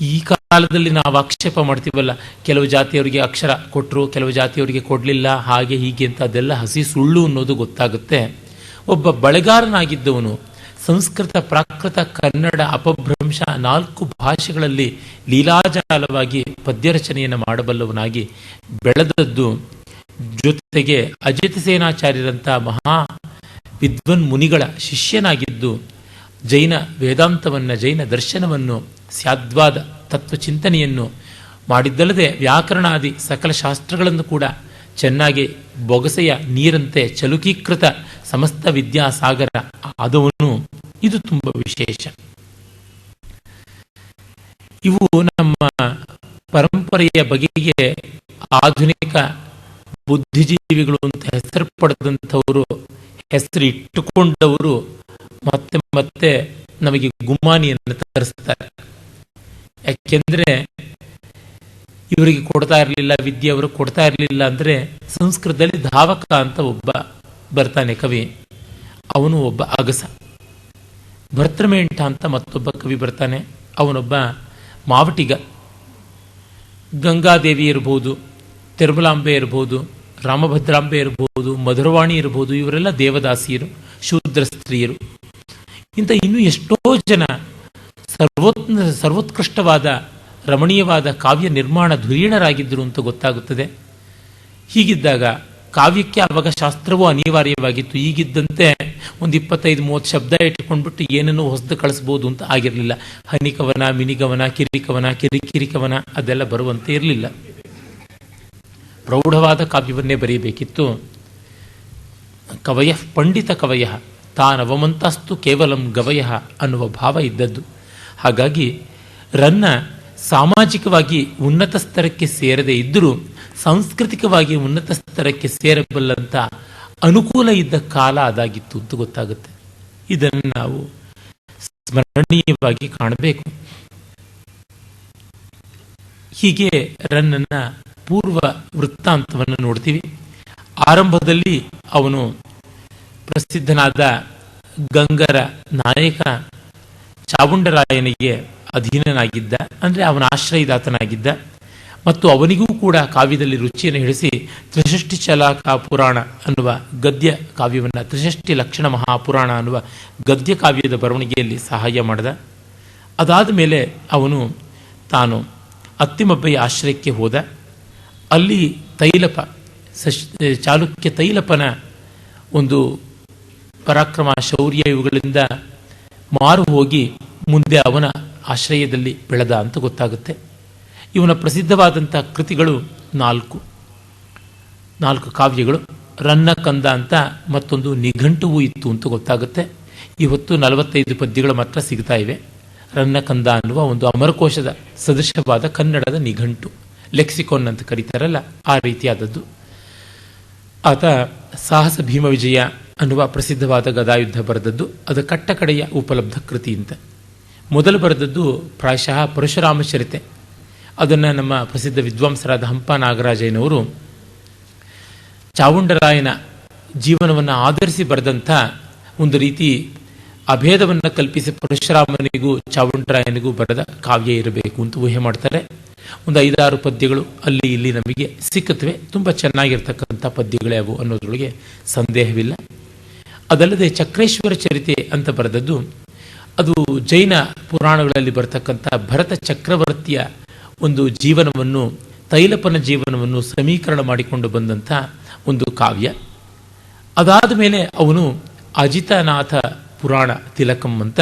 S2: ಈ ಕಾಲದಲ್ಲಿ ನಾವು ಆಕ್ಷೇಪ ಮಾಡ್ತೀವಲ್ಲ, ಕೆಲವು ಜಾತಿಯವರಿಗೆ ಅಕ್ಷರ ಕೊಟ್ಟರು, ಕೆಲವು ಜಾತಿಯವರಿಗೆ ಕೊಡಲಿಲ್ಲ, ಹಾಗೆ ಹೀಗೆ ಅಂತ, ಅದೆಲ್ಲ ಹಸಿ ಸುಳ್ಳು ಅನ್ನೋದು ಗೊತ್ತಾಗುತ್ತೆ. ಒಬ್ಬ ಬಳೆಗಾರನಾಗಿದ್ದವನು ಸಂಸ್ಕೃತ, ಪ್ರಾಕೃತ, ಕನ್ನಡ, ಅಪಭ್ರಂಶ 4 ಭಾಷೆಗಳಲ್ಲಿ ಲೀಲಾಜಾಲವಾಗಿ ಪದ್ಯರಚನೆಯನ್ನು ಮಾಡಬಲ್ಲವನಾಗಿ ಬೆಳೆದದ್ದು. ಜೊತೆಗೆ ಅಜಿತಸೇನಾಚಾರ್ಯರಂಥ ಮಹಾ ವಿದ್ವನ್ ಮುನಿಗಳ ಶಿಷ್ಯನಾಗಿದ್ದು ಜೈನ ವೇದಾಂತವನ್ನು, ಜೈನ ದರ್ಶನವನ್ನು, ಸ್ಯಾದ್ವಾದ ತತ್ವಚಿಂತನೆಯನ್ನು ಮಾಡಿದ್ದಲ್ಲದೆ ವ್ಯಾಕರಣಾದಿ ಸಕಲ ಶಾಸ್ತ್ರಗಳನ್ನು ಕೂಡ ಚೆನ್ನಾಗಿ ಬೊಗಸೆಯ ನೀರಂತೆ ಚಲುಕೀಕೃತ ಸಮಸ್ತ ವಿದ್ಯಾಸಾಗರ ಆದವನು. ಇದು ತುಂಬ ವಿಶೇಷ. ಇವು ನಮ್ಮ ಪರಂಪರೆಯ ಬಗೆಗೆ ಆಧುನಿಕ ಬುದ್ಧಿಜೀವಿಗಳು ಅಂತ ಹೆಸರು ಪಡೆದಂಥವರು, ಹೆಸರು ಇಟ್ಟುಕೊಂಡವರು ಮತ್ತೆ ಮತ್ತೆ ನಮಗೆ ಗುಮ್ಮಾನಿಯನ್ನು ತರಿಸ್ತಾರೆ. ಯಾಕೆಂದ್ರೆ ಇವರಿಗೆ ಕೊಡ್ತಾ ಇರಲಿಲ್ಲ ವಿದ್ಯೆ, ಅವರು ಕೊಡ್ತಾ ಇರಲಿಲ್ಲ ಅಂದರೆ ಸಂಸ್ಕೃತದಲ್ಲಿ ಧಾವಕ ಅಂತ ಒಬ್ಬ ಬರ್ತಾನೆ ಕವಿ, ಅವನು ಒಬ್ಬ ಅಗಸ. ಭರ್ತೃಮೇಂಠ ಅಂತ ಮತ್ತೊಬ್ಬ ಕವಿ ಬರ್ತಾನೆ, ಅವನೊಬ್ಬ ಮಾವಟಿಗ. ಗಂಗಾದೇವಿ ಇರ್ಬೋದು, ತಿರುಮಲಾಂಬೆ ಇರ್ಬೋದು, ರಾಮಭದ್ರಾಂಬೆ ಇರ್ಬೋದು, ಮಧುರವಾಣಿ ಇರ್ಬೋದು, ಇವರೆಲ್ಲ ದೇವದಾಸಿಯರು, ಶೂದ್ರ ಸ್ತ್ರೀಯರು. ಇಂಥ ಇನ್ನೂ ಎಷ್ಟೋ ಜನ ಸರ್ವೋತ್ಕೃಷ್ಟವಾದ ರಮಣೀಯವಾದ ಕಾವ್ಯ ನಿರ್ಮಾಣ ಧುರೀಣರಾಗಿದ್ದರು ಅಂತ ಗೊತ್ತಾಗುತ್ತದೆ. ಹೀಗಿದ್ದಾಗ ಕಾವ್ಯಕ್ಕೆ ಆವಾಗ ಶಾಸ್ತ್ರವೂ ಅನಿವಾರ್ಯವಾಗಿತ್ತು. ಈಗಿದ್ದಂತೆ ಒಂದು 25-30 ಶಬ್ದ ಇಟ್ಕೊಂಡ್ಬಿಟ್ಟು ಏನನ್ನೂ ಹೊಸದು ಕಳಿಸ್ಬೋದು ಅಂತ ಆಗಿರಲಿಲ್ಲ. ಹನಿಕವನ, ಮಿನಿಗವನ, ಕಿರಿಕವನ, ಕಿರಿಕಿರಿಕವನ ಅದೆಲ್ಲ ಬರುವಂತೆ ಇರಲಿಲ್ಲ. ಪ್ರೌಢವಾದ ಕಾವ್ಯವನ್ನೇ ಬರೆಯಬೇಕಿತ್ತು. ಕವಯ ಪಂಡಿತ ಕವಯ ತಾನವಮಂತಸ್ತು ಕೇವಲಂ ಗವಯ ಅನ್ನುವ ಭಾವ ಇದ್ದದ್ದು. ಹಾಗಾಗಿ ರನ್ನ ಸಾಮಾಜಿಕವಾಗಿ ಉನ್ನತ ಸ್ತರಕ್ಕೆ ಸೇರದೇ ಇದ್ದರೂ ಸಾಂಸ್ಕೃತಿಕವಾಗಿ ಉನ್ನತ ಸ್ತರಕ್ಕೆ ಸೇರಬಲ್ಲಂಥ ಅನುಕೂಲ ಇದ್ದ ಕಾಲ ಅದಾಗಿತ್ತು ಅಂತ ಗೊತ್ತಾಗುತ್ತೆ. ಇದನ್ನು ನಾವು ಸ್ಮರಣೀಯವಾಗಿ ಕಾಣಬೇಕು. ಹೀಗೆ ರನ್ನನ ಪೂರ್ವ ವೃತ್ತಾಂತವನ್ನು ನೋಡ್ತೀವಿ. ಆರಂಭದಲ್ಲಿ ಅವನು ಪ್ರಸಿದ್ಧನಾದ ಗಂಗರ ನಾಯಕ ಚಾವುಂಡರಾಯನಿಗೆ ಅಧೀನನಾಗಿದ್ದ, ಅಂದರೆ ಅವನ ಆಶ್ರಯದಾತನಾಗಿದ್ದ. ಮತ್ತು ಅವನಿಗೂ ಕೂಡ ಕಾವ್ಯದಲ್ಲಿ ರುಚಿಯನ್ನು ಹಿಡಿಸಿ ತ್ರಿಷಷ್ಟಿ ಚಲಾಕ ಪುರಾಣ ಅನ್ನುವ ಗದ್ಯ ಕಾವ್ಯವನ್ನು, ತ್ರಿಷಷ್ಟಿ ಲಕ್ಷಣ ಮಹಾಪುರಾಣ ಅನ್ನುವ ಗದ್ಯ ಕಾವ್ಯದ ಬರವಣಿಗೆಯಲ್ಲಿ ಸಹಾಯ ಮಾಡಿದ. ಅದಾದ ಮೇಲೆ ಅವನು ತಾನು ಅತ್ತಿಮಬ್ಬೆಯ ಆಶ್ರಯಕ್ಕೆ ಹೋದ. ಅಲ್ಲಿ ತೈಲಪ, ಚಾಲುಕ್ಯ ತೈಲಪನ ಒಂದು ಪರಾಕ್ರಮ, ಶೌರ್ಯ ಇವುಗಳಿಂದ ಮಾರು ಹೋಗಿ ಮುಂದೆ ಅವನ ಆಶ್ರಯದಲ್ಲಿ ಬೆಳೆದ ಅಂತ ಗೊತ್ತಾಗುತ್ತೆ. ಇವನ ಪ್ರಸಿದ್ಧವಾದಂಥ ಕೃತಿಗಳು 4 ಕಾವ್ಯಗಳು. ರನ್ನ ಕಂದ ಅಂತ ಮತ್ತೊಂದು ನಿಘಂಟುವು ಇತ್ತು ಅಂತ ಗೊತ್ತಾಗುತ್ತೆ. ಇವತ್ತು 45 ಪದ್ಯಗಳು ಮಾತ್ರ ಸಿಗ್ತಾ ಇವೆ. ರನ್ನ ಕಂದ ಅನ್ನುವ ಒಂದು ಅಮರಕೋಶದ ಸದೃಶವಾದ ಕನ್ನಡದ ನಿಘಂಟು, ಲೆಕ್ಸಿಕೋನ್ ಅಂತ ಕರೀತಾರಲ್ಲ ಆ ರೀತಿಯಾದದ್ದು. ಆತ ಸಾಹಸ ಭೀಮ ವಿಜಯ ಅನ್ನುವ ಪ್ರಸಿದ್ಧವಾದ ಗದಾಯುದ್ಧ ಬರೆದದ್ದು. ಅದು ಕಟ್ಟಕಡೆಯ ಉಪಲಬ್ಧ ಕೃತಿ ಅಂತ. ಮೊದಲು ಬರೆದದ್ದು ಪ್ರಾಯಶಃ ಪರಶುರಾಮ ಚರಿತೆ. ಅದನ್ನು ನಮ್ಮ ಪ್ರಸಿದ್ಧ ವಿದ್ವಾಂಸರಾದ ಹಂಪ ನಾಗರಾಜಯ್ಯನವರು ಚಾವುಂಡರಾಯನ ಜೀವನವನ್ನು ಆಧರಿಸಿ ಬರೆದಂಥ ಒಂದು ರೀತಿ ಅಭೇದವನ್ನು ಕಲ್ಪಿಸಿ ಪರಶುರಾಮನಿಗೂ ಚಾವುಂಡರಾಯನಿಗೂ ಬರೆದ ಕಾವ್ಯ ಇರಬೇಕು ಅಂತ ಊಹೆ ಮಾಡ್ತಾರೆ. ಒಂದು 5-6 ಪದ್ಯಗಳು ಅಲ್ಲಿ ಇಲ್ಲಿ ನಮಗೆ ಸಿಕ್ಕುತ್ತವೆ. ತುಂಬ ಚೆನ್ನಾಗಿರ್ತಕ್ಕಂಥ ಪದ್ಯಗಳೇ ಅವು ಅನ್ನೋದ್ರೊಳಗೆ ಸಂದೇಹವಿಲ್ಲ. ಅದಲ್ಲದೆ ಚಕ್ರೇಶ್ವರ ಚರಿತೆ ಅಂತ ಬರೆದದ್ದು, ಅದು ಜೈನ ಪುರಾಣಗಳಲ್ಲಿ ಬರ್ತಕ್ಕಂಥ ಭರತ ಚಕ್ರವರ್ತಿಯ ಒಂದು ಜೀವನವನ್ನು, ತೈಲಪನ ಜೀವನವನ್ನು ಸಮೀಕರಣ ಮಾಡಿಕೊಂಡು ಬಂದಂಥ ಒಂದು ಕಾವ್ಯ. ಅದಾದ ಮೇಲೆ ಅವನು ಅಜಿತನಾಥ ಪುರಾಣ ತಿಲಕಂ ಅಂತ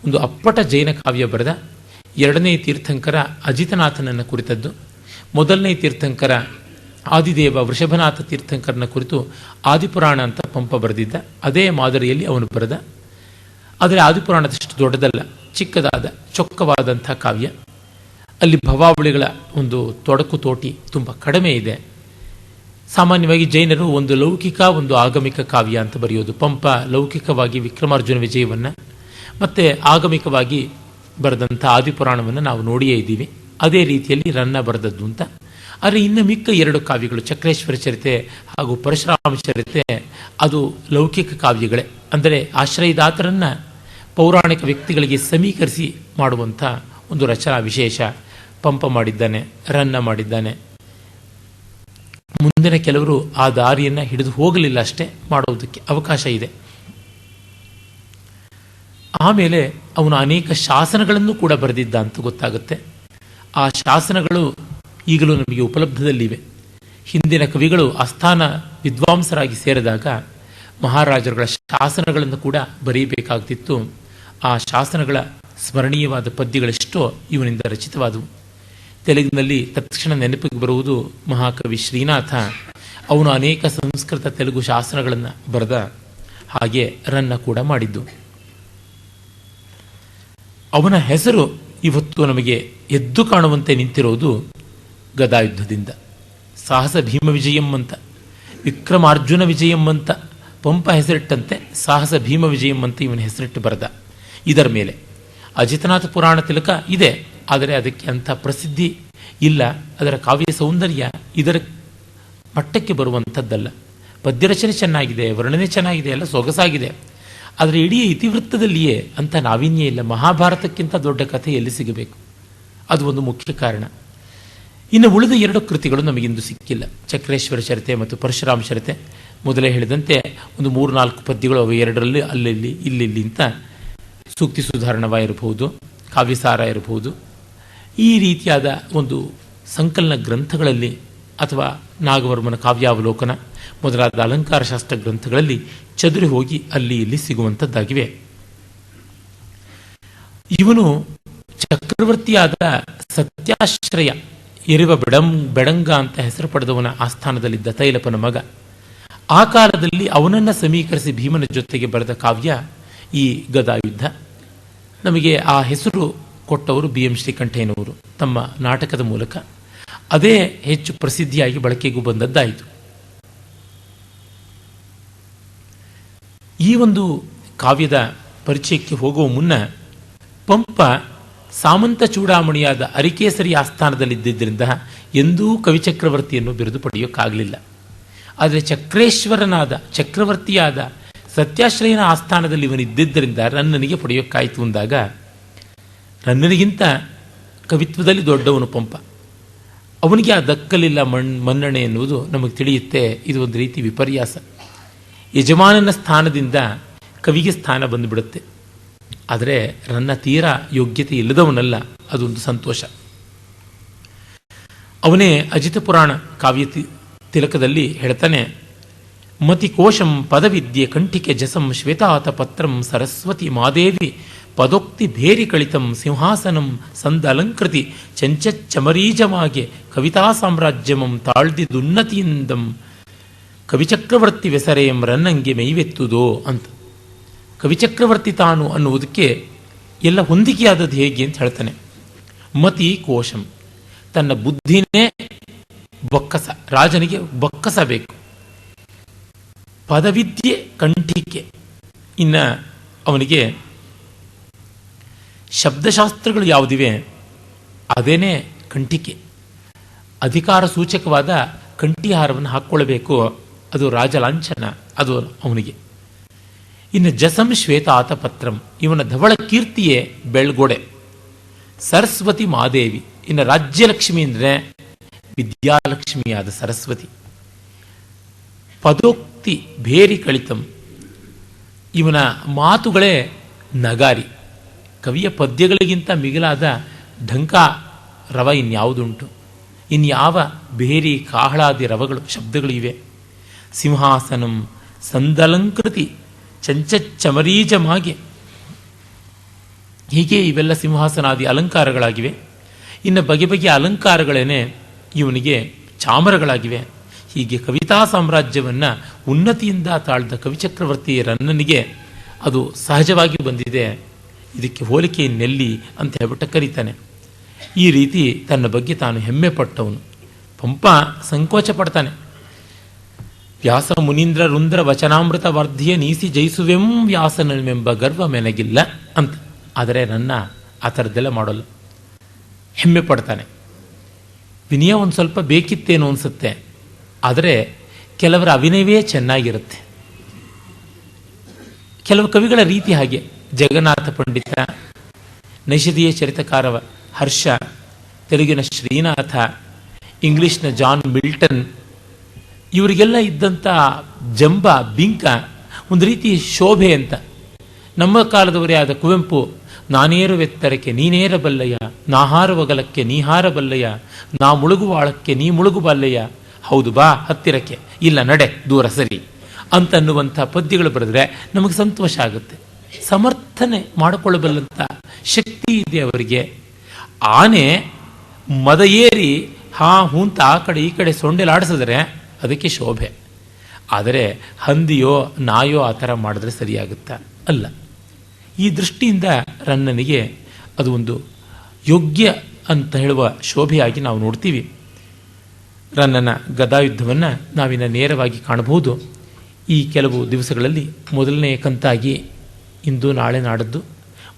S2: ಒಂದು ಅಪ್ಪಟ ಜೈನ ಕಾವ್ಯ ಬರೆದ. 2ನೇ ತೀರ್ಥಂಕರ ಅಜಿತನಾಥನನ್ನು ಕುರಿತದ್ದು, 1ನೇ ತೀರ್ಥಂಕರ ಆದಿದೇವ ವೃಷಭನಾಥ ತೀರ್ಥಂಕರನ ಕುರಿತು ಆದಿಪುರಾಣ ಅಂತ ಪಂಪ ಬರೆದಿದ್ದ. ಅದೇ ಮಾದರಿಯಲ್ಲಿ ಅವನು ಬರೆದ. ಆದರೆ ಆದಿಪುರಾಣದಷ್ಟು ದೊಡ್ಡದಲ್ಲ, ಚಿಕ್ಕದಾದ ಚೊಕ್ಕವಾದಂಥ ಕಾವ್ಯ. ಅಲ್ಲಿ ಭವಾವಳಿಗಳ ಒಂದು ತೊಡಕು ತೋಟಿ ತುಂಬ ಕಡಿಮೆ ಇದೆ. ಸಾಮಾನ್ಯವಾಗಿ ಜೈನರು ಒಂದು ಲೌಕಿಕ ಒಂದು ಆಗಮಿಕ ಕಾವ್ಯ ಅಂತ ಬರೆಯೋದು. ಪಂಪ ಲೌಕಿಕವಾಗಿ ವಿಕ್ರಮಾರ್ಜುನ ವಿಜಯವನ್ನು ಮತ್ತು ಆಗಮಿಕವಾಗಿ ಬರೆದಂಥ ಆದಿಪುರಾಣವನ್ನು ನಾವು ನೋಡಿಯೇ ಇದ್ದೀವಿ. ಅದೇ ರೀತಿಯಲ್ಲಿ ರನ್ನ ಬರೆದದ್ದು ಅಂತ. ಆದರೆ ಇನ್ನು ಮಿಕ್ಕ 2 ಕಾವ್ಯಗಳು, ಚಕ್ರೇಶ್ವರ ಚರಿತೆ ಹಾಗೂ ಪರಶುರಾಮ ಚರಿತೆ, ಅದು ಲೌಕಿಕ ಕಾವ್ಯಗಳೇ. ಅಂದರೆ ಆಶ್ರಯದಾತರನ್ನು ಪೌರಾಣಿಕ ವ್ಯಕ್ತಿಗಳಿಗೆ ಸಮೀಕರಿಸಿ ಮಾಡುವಂಥ ಒಂದು ರಚನಾ ವಿಶೇಷ ಪಂಪ ಮಾಡಿದ್ದಾನೆ, ರನ್ನ ಮಾಡಿದ್ದಾನೆ. ಮುಂದಿನ ಕೆಲವರು ಆ ದಾರಿಯನ್ನು ಹಿಡಿದು ಹೋಗಲಿಲ್ಲ, ಅಷ್ಟೇ ಮಾಡೋದಕ್ಕೆ ಅವಕಾಶ ಇದೆ. ಆಮೇಲೆ ಅವನು ಅನೇಕ ಶಾಸನಗಳನ್ನು ಕೂಡ ಬರೆದಿದ್ದ ಅಂತ ಗೊತ್ತಾಗುತ್ತೆ. ಆ ಶಾಸನಗಳು ಈಗಲೂ ನಮಗೆ ಉಪಲಬ್ಧದಲ್ಲಿವೆ. ಹಿಂದಿನ ಕವಿಗಳು ಆಸ್ಥಾನ ವಿದ್ವಾಂಸರಾಗಿ ಸೇರಿದಾಗ ಮಹಾರಾಜರುಗಳ ಶಾಸನಗಳನ್ನು ಕೂಡ ಬರೆಯಬೇಕಾಗ್ತಿತ್ತು. ಆ ಶಾಸನಗಳ ಸ್ಮರಣೀಯವಾದ ಪದ್ಯಗಳೆಷ್ಟೋ ಇವನಿಂದ ರಚಿತವಾದವು. ತೆಲುಗಿನಲ್ಲಿ ತಕ್ಷಣ ನೆನಪಿಗೆ ಬರುವುದು ಮಹಾಕವಿ ಶ್ರೀನಾಥ. ಅವನು ಅನೇಕ ಸಂಸ್ಕೃತ ತೆಲುಗು ಶಾಸನಗಳನ್ನು ಬರೆದ. ಹಾಗೆ ರನ್ನ ಕೂಡ ಮಾಡಿದ್ದು. ಅವನ ಹೆಸರು ಇವತ್ತು ನಮಗೆ ಎದ್ದು ಕಾಣುವಂತೆ ನಿಂತಿರೋದು ಗದಾಯುದ್ಧದಿಂದ. ಸಾಹಸ ಭೀಮ ವಿಜಯಂ ಅಂತ, ವಿಕ್ರಮಾರ್ಜುನ ವಿಜಯಂ ಅಂತ ಪಂಪ ಹೆಸರಿಟ್ಟಂತೆ ಸಾಹಸ ಭೀಮ ವಿಜಯಂ ಅಂತ ಇವನ ಹೆಸರಿಟ್ಟು ಬರೆದ. ಇದರ ಮೇಲೆ ಅಜಿತನಾಥ ಪುರಾಣ ತಿಲಕ ಇದೆ, ಆದರೆ ಅದಕ್ಕೆ ಅಂಥ ಪ್ರಸಿದ್ಧಿ ಇಲ್ಲ. ಅದರ ಕಾವ್ಯ ಸೌಂದರ್ಯ ಇದರ ಮಟ್ಟಕ್ಕೆ ಬರುವಂಥದ್ದಲ್ಲ. ಪದ್ಯರಚನೆ ಚೆನ್ನಾಗಿದೆ, ವರ್ಣನೆ ಚೆನ್ನಾಗಿದೆ, ಎಲ್ಲ ಸೊಗಸಾಗಿದೆ. ಆದರೆ ಇಡೀ ಇತಿವೃತ್ತದಲ್ಲಿಯೇ ಅಂಥ ನಾವೀನ್ಯ ಇಲ್ಲ. ಮಹಾಭಾರತಕ್ಕಿಂತ ದೊಡ್ಡ ಕಥೆ ಎಲ್ಲಿ ಸಿಗಬೇಕು? ಅದು ಒಂದು ಮುಖ್ಯ ಕಾರಣ. ಇನ್ನು ಉಳಿದ 2 ಕೃತಿಗಳು ನಮಗಿಂದು ಸಿಕ್ಕಿಲ್ಲ, ಚಕ್ರೇಶ್ವರ ಚರಿತೆ ಮತ್ತು ಪರಶುರಾಮ ಚರಿತೆ. ಮೊದಲೇ ಹೇಳಿದಂತೆ ಒಂದು 3-4 ಪದ್ಯಗಳು ಅವು 2ರಲ್ಲಿ ಅಲ್ಲಲ್ಲಿ ಇಲ್ಲಿಲ್ಲಿ ಅಂತ ಸೂಕ್ತಿ ಸುಧಾರಣವ ಇರಬಹುದು, ಕಾವ್ಯಸಾರ ಇರಬಹುದು. ಈ ರೀತಿಯಾದ ಒಂದು ಸಂಕಲನ ಗ್ರಂಥಗಳಲ್ಲಿ ಅಥವಾ ನಾಗವರ್ಮನ ಕಾವ್ಯಾವಲೋಕನ ಮೊದಲಾದ ಅಲಂಕಾರ ಶಾಸ್ತ್ರ ಗ್ರಂಥಗಳಲ್ಲಿ ಚದುರಿ ಹೋಗಿ ಅಲ್ಲಿ ಇಲ್ಲಿ ಸಿಗುವಂಥದ್ದಾಗಿವೆ. ಇವನು ಚಕ್ರವರ್ತಿಯಾದ ಸತ್ಯಾಶ್ರಯ ಎರಿವ ಬೆಡಂಗ ಅಂತ ಹೆಸರು ಪಡೆದವನ ಆಸ್ಥಾನದಲ್ಲಿದ್ದ ತೈಲಪನ ಮಗ. ಆ ಕಾಲದಲ್ಲಿ ಅವನನ್ನು ಸಮೀಕರಿಸಿ ಭೀಮನ ಜೊತೆಗೆ ಬರೆದ ಕಾವ್ಯ ಈ ಗದಾಯುದ್ಧ. ನಮಗೆ ಆ ಹೆಸರು ಕೊಟ್ಟವರು BM ಶ್ರೀಕಂಠಯ್ಯನವರು ತಮ್ಮ ನಾಟಕದ ಮೂಲಕ. ಅದೇ ಹೆಚ್ಚು ಪ್ರಸಿದ್ಧಿಯಾಗಿ ಬಳಕೆಗೂ ಬಂದದ್ದಾಯಿತು. ಈ ಒಂದು ಕಾವ್ಯದ ಪರಿಚಯಕ್ಕೆ ಹೋಗುವ ಮುನ್ನ ಪಂಪ ಸಾಮಂತ ಚೂಡಾಮಣಿಯಾದ ಅರಿಕೇಸರಿ ಆಸ್ಥಾನದಲ್ಲಿದ್ದರಿಂದ ಎಂದೂ ಕವಿಚಕ್ರವರ್ತಿಯನ್ನು ಬಿರುದು ಪಡೆಯೋಕ್ಕಾಗಲಿಲ್ಲ. ಆದರೆ ಚಕ್ರೇಶ್ವರನಾದ ಚಕ್ರವರ್ತಿಯಾದ ಸತ್ಯಾಶ್ರಯನ ಆಸ್ಥಾನದಲ್ಲಿ ಇವನಿದ್ದರಿಂದ ರನ್ನನಿಗೆ ಪಡೆಯೋಕ್ಕಾಯಿತು ಅಂದಾಗ, ರನ್ನನಿಗಿಂತ ಕವಿತ್ವದಲ್ಲಿ ದೊಡ್ಡವನು ಪಂಪ, ಅವನಿಗೆ ಆ ದಕ್ಕಲಿಲ್ಲ ಮನ್ನಣೆ ಎನ್ನುವುದು ನಮಗೆ ತಿಳಿಯುತ್ತೆ. ಇದು ಒಂದು ರೀತಿ ವಿಪರ್ಯಾಸ. ಯಜಮಾನನ ಸ್ಥಾನದಿಂದ ಕವಿಗೆ ಸ್ಥಾನ ಬಂದುಬಿಡುತ್ತೆ. ಆದರೆ ರನ್ನ ತೀರಾ ಯೋಗ್ಯತೆ ಇಲ್ಲದವನಲ್ಲ, ಅದೊಂದು ಸಂತೋಷ. ಅವನೇ ಅಜಿತ ಪುರಾಣ ಕಾವ್ಯ ತಿಲಕದಲ್ಲಿ ಹೇಳ್ತಾನೆ, ಮತಿಕೋಶಂ ಪದವಿದ್ಯೆ ಕಂಠಿಕೆ ಜಸಂ ಶ್ವೇತಾತ ಪತ್ರಂ ಸರಸ್ವತಿ ಮಾದೇವಿ ಪದೋಕ್ತಿ ಭೇರಿ ಕಳಿತಂ ಸಿಂಹಾಸನಂ ಸಂದಲಂಕೃತಿ ಚಂಚಮರೀಜಮಾಗೆ ಕವಿತಾ ಸಾಮ್ರಾಜ್ಯಮಂ ತಾಳ್ದಿದುನ್ನತಿಯಿಂದಂ ಕವಿಚಕ್ರವರ್ತಿ ವೆಸರೆಯಂ ರನ್ನಂಗೆ ಮೈವೆತ್ತುದೋ ಅಂತ. ಕವಿಚಕ್ರವರ್ತಿ ತಾನು ಅನ್ನುವುದಕ್ಕೆ ಎಲ್ಲ ಹೊಂದಿಕೆಯಾದದ್ದು ಹೇಗೆ ಅಂತ ಹೇಳ್ತಾನೆ. ಮತಿ ಕೋಶಂ, ತನ್ನ ಬುದ್ಧಿನೇ ಬೊಕ್ಕಸ, ರಾಜನಿಗೆ ಬೊಕ್ಕಸ ಬೇಕು. ಪದವಿದ್ಯೆ ಕಂಠಿಕೆ, ಇನ್ನು ಅವನಿಗೆ ಶಬ್ದಶಾಸ್ತ್ರಗಳು ಯಾವುದಿವೆ ಅದೇನೇ ಕಂಠಿಕೆ, ಅಧಿಕಾರ ಸೂಚಕವಾದ ಕಂಠಿಹಾರವನ್ನು ಹಾಕ್ಕೊಳ್ಬೇಕು. ಅದು ರಾಜಲಾಂಛನ, ಅದು ಅವನಿಗೆ. ಇನ್ನು ಜಸಂ ಶ್ವೇತ ಆತಪತ್ರಂ, ಇವನ ಧವಳ ಕೀರ್ತಿಯೇ ಬೆಳ್ಗೊಡೆ. ಸರಸ್ವತಿ ಮಾದೇವಿ, ಇನ್ನು ರಾಜ್ಯಲಕ್ಷ್ಮಿ ಅಂದರೆ ವಿದ್ಯಾಲಕ್ಷ್ಮಿಯಾದ ಸರಸ್ವತಿ. ಪದೋಕ್ತಿ ಭೇರಿ ಕಳಿತಂ, ಇವನ ಮಾತುಗಳೇ ನಗಾರಿ. ಕವಿಯ ಪದ್ಯಗಳಿಗಿಂತ ಮಿಗಿಲಾದ ಢಂಕ ರವ ಇನ್ಯಾವುದುಂಟು? ಇನ್ಯಾವ ಬೇರಿ ಕಾಹಳಾದಿ ರವಗಳು ಶಬ್ದಗಳು ಇವೆ? ಸಿಂಹಾಸನಂ ಸಂದಲಂಕೃತಿ ಚಂಚಮರೀಜಮಾಗೆ, ಹೀಗೆ ಇವೆಲ್ಲ ಸಿಂಹಾಸನಾದಿ ಅಲಂಕಾರಗಳಾಗಿವೆ. ಇನ್ನು ಬಗೆ ಬಗೆಯ ಅಲಂಕಾರಗಳೇನೆ ಇವನಿಗೆ ಚಾಮರಗಳಾಗಿವೆ. ಹೀಗೆ ಕವಿತಾ ಸಾಮ್ರಾಜ್ಯವನ್ನು ಉನ್ನತಿಯಿಂದ ತಾಳ್ದ ಕವಿಚಕ್ರವರ್ತಿ ರನ್ನನಿಗೆ ಅದು ಸಹಜವಾಗಿ ಬಂದಿದೆ. ಇದಕ್ಕೆ ಹೋಲಿಕೆ ನೆಲ್ಲಿ ಅಂತ ಹೇಳ್ಬಿಟ್ಟು ಕರೀತಾನೆ. ಈ ರೀತಿ ತನ್ನ ಬಗ್ಗೆ ತಾನು ಹೆಮ್ಮೆ ಪಟ್ಟವನು. ಪಂಪ ಸಂಕೋಚ ಪಡ್ತಾನೆ. ವ್ಯಾಸ ಮುನೀಂದ್ರ ರುಂದ್ರ ವಚನಾಮೃತ ವರ್ಧಿಯ ನೀಸಿ ಜಯಿಸುವೆಂ ವ್ಯಾಸನವೆಂಬ ಗರ್ವ ಮೆನಗಿಲ್ಲ ಅಂತ. ಆದರೆ ನನ್ನ ಆ ಥರದ್ದೆಲ್ಲ ಮಾಡೋಲ್ಲ, ಹೆಮ್ಮೆ ಪಡ್ತಾನೆ. ವಿನಯ ಒಂದು ಸ್ವಲ್ಪ ಬೇಕಿತ್ತೇನೋ ಅನಿಸುತ್ತೆ, ಆದರೆ ಕೆಲವರ ಅಭಿನಯವೇ ಚೆನ್ನಾಗಿರುತ್ತೆ. ಕೆಲವು ಕವಿಗಳ ರೀತಿ ಹಾಗೆ. ಜಗನ್ನಾಥ ಪಂಡಿತ, ನೈಷಧೀಯ ಚರಿತಕಾರವ ಹರ್ಷ, ತೆಲುಗಿನ ಶ್ರೀನಾಥ, ಇಂಗ್ಲಿಷ್ನ ಜಾನ್ ಮಿಲ್ಟನ್, ಇವರಿಗೆಲ್ಲ ಇದ್ದಂಥ ಜಂಬ ಬಿಂಕ ಒಂದು ರೀತಿ ಶೋಭೆ ಅಂತ. ನಮ್ಮ ಕಾಲದವರೇ ಆದ ಕುವೆಂಪು, ನಾನೇರುವೆತ್ತರಕ್ಕೆ ನೀನೇರಬಲ್ಲಯ್ಯ, ನಾಹಾರವಗಲಕ್ಕೆ ನೀಹಾರಬಲ್ಲಯ್ಯ, ನಾ ಮುಳುಗುವಾಳಕ್ಕೆ ನೀ ಮುಳುಗುಬಲ್ಲಯ್ಯ, ಹೌದು ಬಾ ಹತ್ತಿರಕ್ಕೆ, ಇಲ್ಲ ನಡೆ ದೂರ ಸರಿ ಅಂತನ್ನುವಂಥ ಪದ್ಯಗಳು ಬರೆದ್ರೆ ನಮಗೆ ಸಂತೋಷ ಆಗುತ್ತೆ. ಸಮರ್ಥನೆ ಮಾಡಿಕೊಳ್ಳಬಲ್ಲಂಥ ಶಕ್ತಿ ಇದೆ ಅವರಿಗೆ. ಆನೆ ಮದ ಏರಿ ಹೂಂತ ಆ ಕಡೆ ಈ ಕಡೆ ಸೊಂಡೆಲಾಡಿಸಿದ್ರೆ ಅದಕ್ಕೆ ಶೋಭೆ. ಆದರೆ ಹಂದಿಯೋ ನಾಯೋ ಆ ಥರ ಮಾಡಿದ್ರೆ ಸರಿಯಾಗುತ್ತಾ? ಅಲ್ಲ. ಈ ದೃಷ್ಟಿಯಿಂದ ರನ್ನನಿಗೆ ಅದು ಒಂದು ಯೋಗ್ಯ ಅಂತ ಹೇಳುವ ಶೋಭೆಯಾಗಿ ನಾವು ನೋಡ್ತೀವಿ. ರನ್ನನ ಗದಾಯುದ್ಧವನ್ನು ನಾವಿನ್ನ ನೇರವಾಗಿ ಕಾಣಬಹುದು. ಈ ಕೆಲವು ದಿವಸಗಳಲ್ಲಿ ಮೊದಲನೆಯ ಕಂತಾಗಿ ಇಂದು ನಾಳೆ ನಾಡದ್ದು,